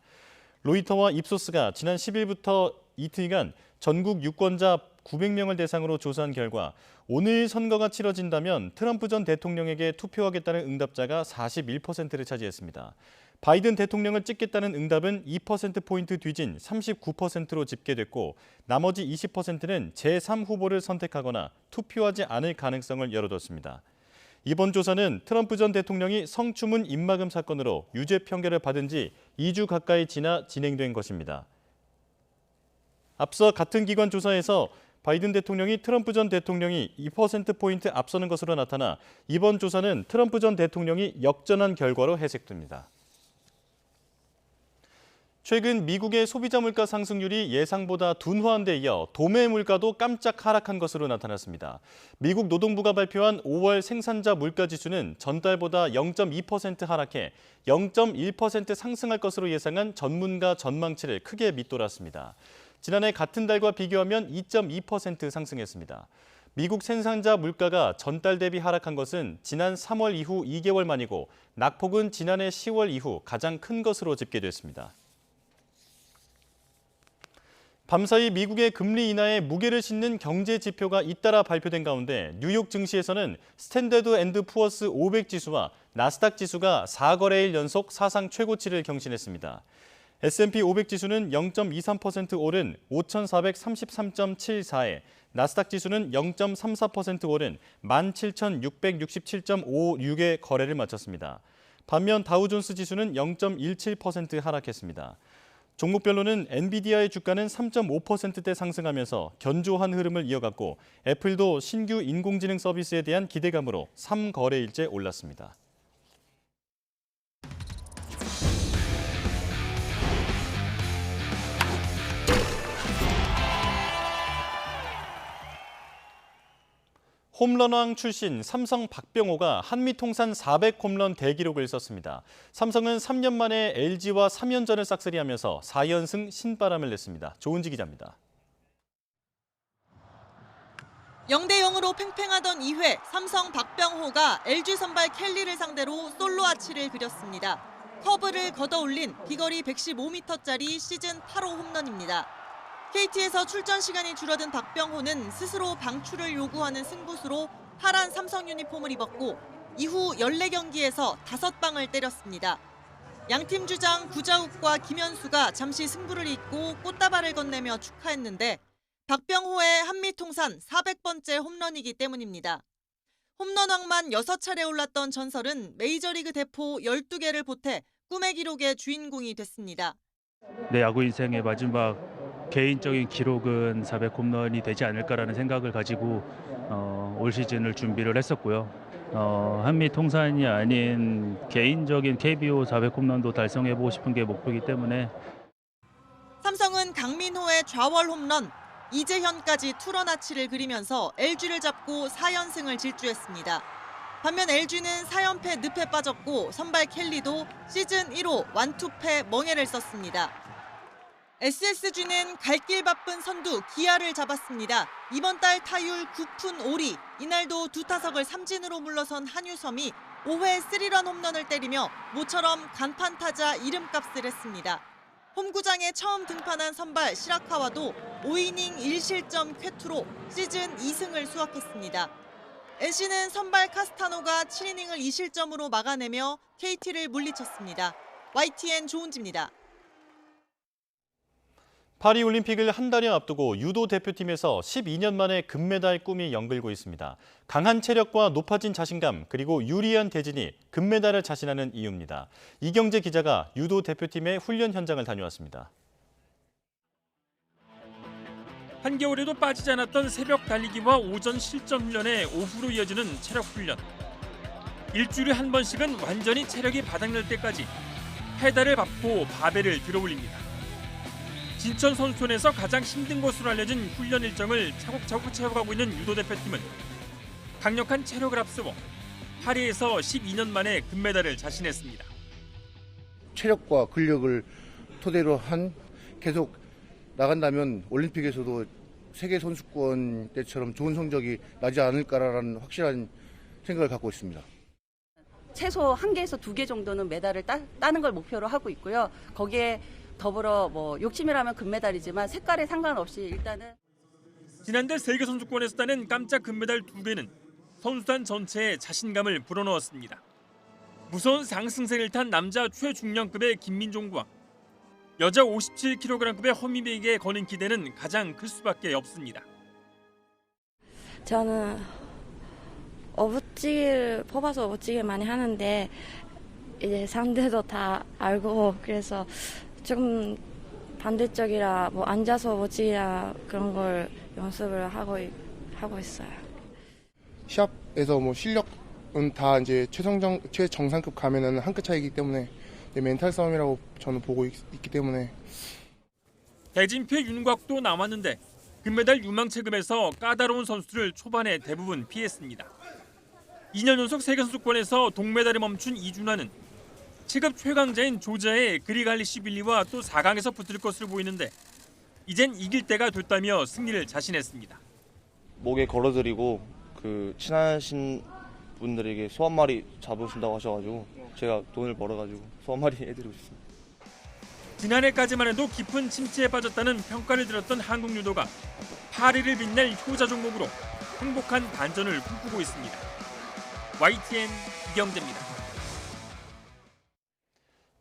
로이터와 입소스가 지난 10일부터 이틀간 전국 유권자 900명을 대상으로 조사한 결과 오늘 선거가 치러진다면 트럼프 전 대통령에게 투표하겠다는 응답자가 41%를 차지했습니다. 바이든 대통령을 찍겠다는 응답은 2%포인트 뒤진 39%로 집계됐고 나머지 20%는 제3후보를 선택하거나 투표하지 않을 가능성을 열어뒀습니다. 이번 조사는 트럼프 전 대통령이 성추문 입막음 사건으로 유죄 판결을 받은 지 2주 가까이 지나 진행된 것입니다. 앞서 같은 기관 조사에서 바이든 대통령이 트럼프 전 대통령이 2%포인트 앞서는 것으로 나타나 이번 조사는 트럼프 전 대통령이 역전한 결과로 해석됩니다. 최근 미국의 소비자 물가 상승률이 예상보다 둔화한 데 이어 도매 물가도 깜짝 하락한 것으로 나타났습니다. 미국 노동부가 발표한 5월 생산자 물가 지수는 전달보다 0.2% 하락해 0.1% 상승할 것으로 예상한 전문가 전망치를 크게 밑돌았습니다. 지난해 같은 달과 비교하면 2.2% 상승했습니다. 미국 생산자 물가가 전달 대비 하락한 것은 지난 3월 이후 2개월 만이고 낙폭은 지난해 10월 이후 가장 큰 것으로 집계됐습니다. 밤사이 미국의 금리 인하에 무게를 싣는 경제 지표가 잇따라 발표된 가운데 뉴욕 증시에서는 스탠더드 앤드 푸어스 500 지수와 나스닥 지수가 4거래일 연속 사상 최고치를 경신했습니다. S&P 500 지수는 0.23% 오른 5,433.74에 나스닥 지수는 0.34% 오른 17,667.56의 거래를 마쳤습니다. 반면 다우존스 지수는 0.17% 하락했습니다. 종목별로는 엔비디아의 주가는 3.5%대 상승하면서 견조한 흐름을 이어갔고 애플도 신규 인공지능 서비스에 대한 기대감으로 3거래일째 올랐습니다. 홈런왕 출신 삼성 박병호가 한미 통산 400홈런 대기록을 썼습니다. 삼성은 3년 만에 LG와 3연전을 싹쓸이하면서 4연승 신바람을 냈습니다. 조은지 기자입니다. 0대0으로 팽팽하던 2회, 삼성 박병호가 LG 선발 켈리를 상대로 솔로 아치를 그렸습니다. 커브를 걷어올린 비거리 115m짜리 시즌 8호 홈런입니다. KT에서 출전 시간이 줄어든 박병호는 스스로 방출을 요구하는 승부수로 파란 삼성 유니폼을 입었고 이후 14경기에서 5방을 때렸습니다. 양팀 주장 구자욱과 김현수가 잠시 승부를 잇고 꽃다발을 건네며 축하했는데 박병호의 한미 통산 400번째 홈런이기 때문입니다. 홈런왕만 6차례 올랐던 전설은 메이저리그 대포 12개를 보태 꿈의 기록의 주인공이 됐습니다. 내 야구 인생의 마지막 개인적인 기록은 400홈런이 되지 않을까라는 생각을 가지고 올 시즌을 준비를 했었고요. 한미 통산이 아닌 개인적인 KBO 400홈런도 달성해보고 싶은 게 목표이기 때문에 삼성은 강민호의 좌월 홈런, 이재현까지 투런 아치를 그리면서 LG를 잡고 4연승을 질주했습니다. 반면 LG는 4연패 늪에 빠졌고 선발 켈리도 시즌 1호 완투패 멍해를 썼습니다. SSG는 갈 길 바쁜 선두 기아를 잡았습니다. 이번 달 타율 9푼 5리, 이날도 두 타석을 삼진으로 물러선 한유섬이 5회 3런 홈런을 때리며 모처럼 간판 타자 이름값을 했습니다. 홈구장에 처음 등판한 선발 시라카와도 5이닝 1실점 쾌투로 시즌 2승을 수확했습니다. NC는 선발 카스타노가 7이닝을 2실점으로 막아내며 KT를 물리쳤습니다. YTN 조은지입니다. 파리올림픽을 한 달여 앞두고 유도 대표팀에서 12년 만에 금메달 꿈이 연글고 있습니다. 강한 체력과 높아진 자신감 그리고 유리한 대진이 금메달을 자신하는 이유입니다. 이경재 기자가 유도 대표팀의 훈련 현장을 다녀왔습니다. 한겨울에도 빠지지 않았던 새벽 달리기와 오전 실전 훈련에 오후로 이어지는 체력 훈련. 일주일에 한 번씩은 완전히 체력이 바닥날 때까지 페달을 밟고 바벨을 들어올립니다. 진천 선수촌에서 가장 힘든 곳으로 알려진 훈련 일정을 차곡차곡 채워가고 있는 유도 대표팀은 강력한 체력을 앞세워 파리에서 12년 만에 금메달을 자신했습니다. 체력과 근력을 토대로 한 계속 나간다면 올림픽에서도 세계 선수권 때처럼 좋은 성적이 나지 않을까라는 확실한 생각을 갖고 있습니다. 최소 1개에서 2개 정도는 메달을 따는 걸 목표로 하고 있고요. 거기에 더불어 욕심이라면 금메달이지만 색깔에 상관없이 일단은 지난달 세계 선수권에서 따낸 깜짝 금메달 2개는 선수단 전체에 자신감을 불어넣었습니다. 무서운 상승세를 탄 남자 최중량급의 김민종과 여자 57kg급의 허미에게 거는 기대는 가장 클 수밖에 없습니다. 저는 어부찌를 뽑아서 어부찌를 많이 하는데 이제 사람들도 다 알고 그래서 조금 반대쪽이라 앉아서 어부찌라 그런 걸 연습을 하고 있어요. 시합에서 실력은 다 이제 최정상급 가면은 한 끗 차이기 때문에 멘탈 싸움이라고 저는 보고 있기 때문에. 대진표 윤곽도 남았는데 금메달 유망체급에서 까다로운 선수를 초반에 대부분 피했습니다. 2년 연속 세계선수권에서 동메달에 멈춘 이준환은 체급 최강자인 조자의 그리갈리시빌리와 또 4강에서 붙을 것으로 보이는데 이젠 이길 때가 됐다며 승리를 자신했습니다. 목에 걸어드리고 친하신 분들에게 소 한 마리 잡으신다고 하셔가지고 제가 돈을 벌어가지고 소 한 마리 해드리고 싶습니다. 지난해까지만 해도 깊은 침체에 빠졌다는 평가를 들었던 한국 유도가 파리를 빛낼 효자 종목으로 행복한 반전을 꿈꾸고 있습니다. YTN 이경재입니다.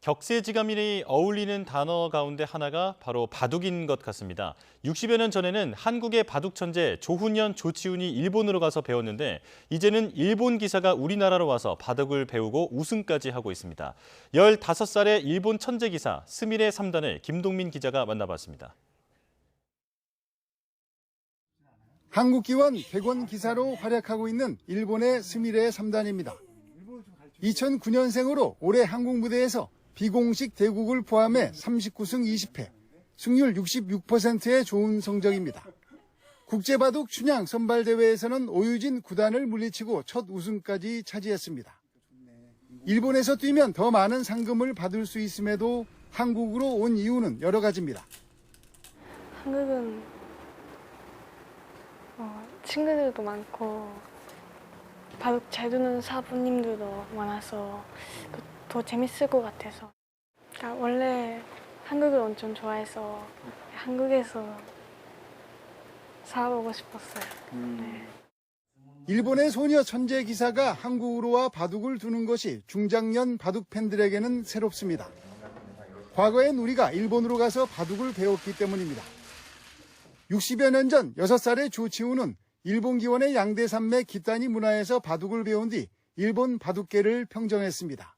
격세지감이 어울리는 단어 가운데 하나가 바로 바둑인 것 같습니다. 60여 년 전에는 한국의 바둑 천재 조훈현, 조치훈이 일본으로 가서 배웠는데 이제는 일본 기사가 우리나라로 와서 바둑을 배우고 우승까지 하고 있습니다. 15살의 일본 천재 기사 스미레 3단을 김동민 기자가 만나봤습니다. 한국기원 100원 기사로 활약하고 있는 일본의 스미레 3단입니다. 2009년생으로 올해 한국 무대에서 비공식 대국을 포함해 39승 20패, 승률 66%의 좋은 성적입니다. 국제바둑 춘향 선발대회에서는 오유진 9단을 물리치고 첫 우승까지 차지했습니다. 일본에서 뛰면 더 많은 상금을 받을 수 있음에도 한국으로 온 이유는 여러 가지입니다. 한국은 친구들도 많고 바둑 잘 두는 사부님들도 많아서 더 재밌을 것 같아서. 원래 한국을 엄청 좋아해서 한국에서 살아보고 싶었어요. 네. 일본의 소녀 천재 기사가 한국으로 와 바둑을 두는 것이 중장년 바둑 팬들에게는 새롭습니다. 과거엔 우리가 일본으로 가서 바둑을 배웠기 때문입니다. 60여 년 전 6살의 조치훈은 일본 기원의 양대산맥 기타니 문화에서 바둑을 배운 뒤 일본 바둑계를 평정했습니다.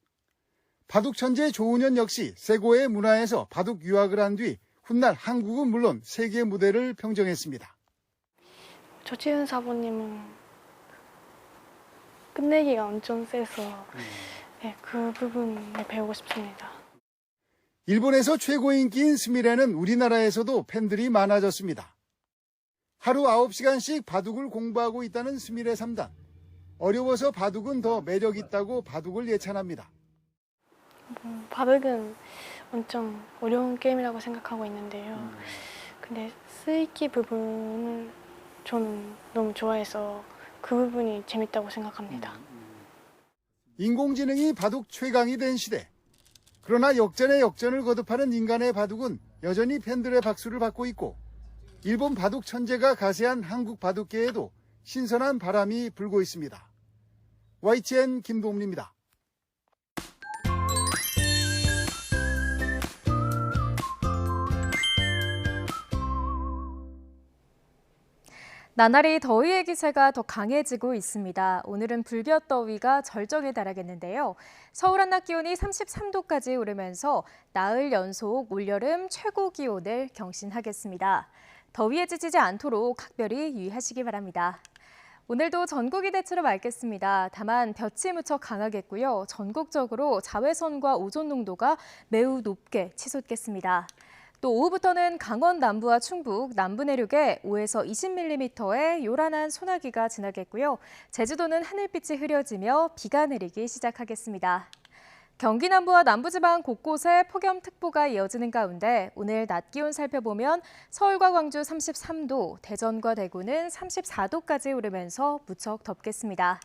바둑 천재 조훈현 역시 세고의 문화에서 바둑 유학을 한 뒤 훗날 한국은 물론 세계 무대를 평정했습니다. 조치훈 사부님은 끝내기가 엄청 세서 그 부분을 배우고 싶습니다. 일본에서 최고 인기인 스미레는 우리나라에서도 팬들이 많아졌습니다. 하루 9시간씩 바둑을 공부하고 있다는 스미레 3단. 어려워서 바둑은 더 매력 있다고 바둑을 예찬합니다. 바둑은 엄청 어려운 게임이라고 생각하고 있는데요. 근데 쓰이기 부분을 저는 너무 좋아해서 그 부분이 재밌다고 생각합니다. 인공지능이 바둑 최강이 된 시대. 그러나 역전에 역전을 거듭하는 인간의 바둑은 여전히 팬들의 박수를 받고 있고 일본 바둑 천재가 가세한 한국 바둑계에도 신선한 바람이 불고 있습니다. YTN 김동민입니다. 나날이 더위의 기세가 더 강해지고 있습니다. 오늘은 불볕더위가 절정에 달하겠는데요. 서울 한낮 기온이 33도까지 오르면서 나흘 연속 올여름 최고 기온을 경신하겠습니다. 더위에 지치지 않도록 각별히 유의하시기 바랍니다. 오늘도 전국이 대체로 맑겠습니다. 다만 볕이 무척 강하겠고요. 전국적으로 자외선과 오존 농도가 매우 높게 치솟겠습니다. 또 오후부터는 강원 남부와 충북, 남부 내륙에 5에서 20mm의 요란한 소나기가 지나겠고요. 제주도는 하늘빛이 흐려지며 비가 내리기 시작하겠습니다. 경기 남부와 남부지방 곳곳에 폭염특보가 이어지는 가운데 오늘 낮 기온 살펴보면 서울과 광주 33도, 대전과 대구는 34도까지 오르면서 무척 덥겠습니다.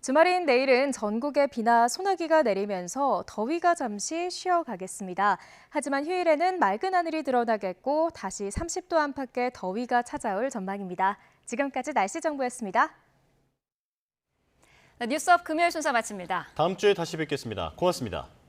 주말인 내일은 전국에 비나 소나기가 내리면서 더위가 잠시 쉬어가겠습니다. 하지만 휴일에는 맑은 하늘이 드러나겠고 다시 30도 안팎의 더위가 찾아올 전망입니다. 지금까지 날씨 정보였습니다. 뉴스업 금요일 순서 마칩니다. 다음 주에 다시 뵙겠습니다. 고맙습니다.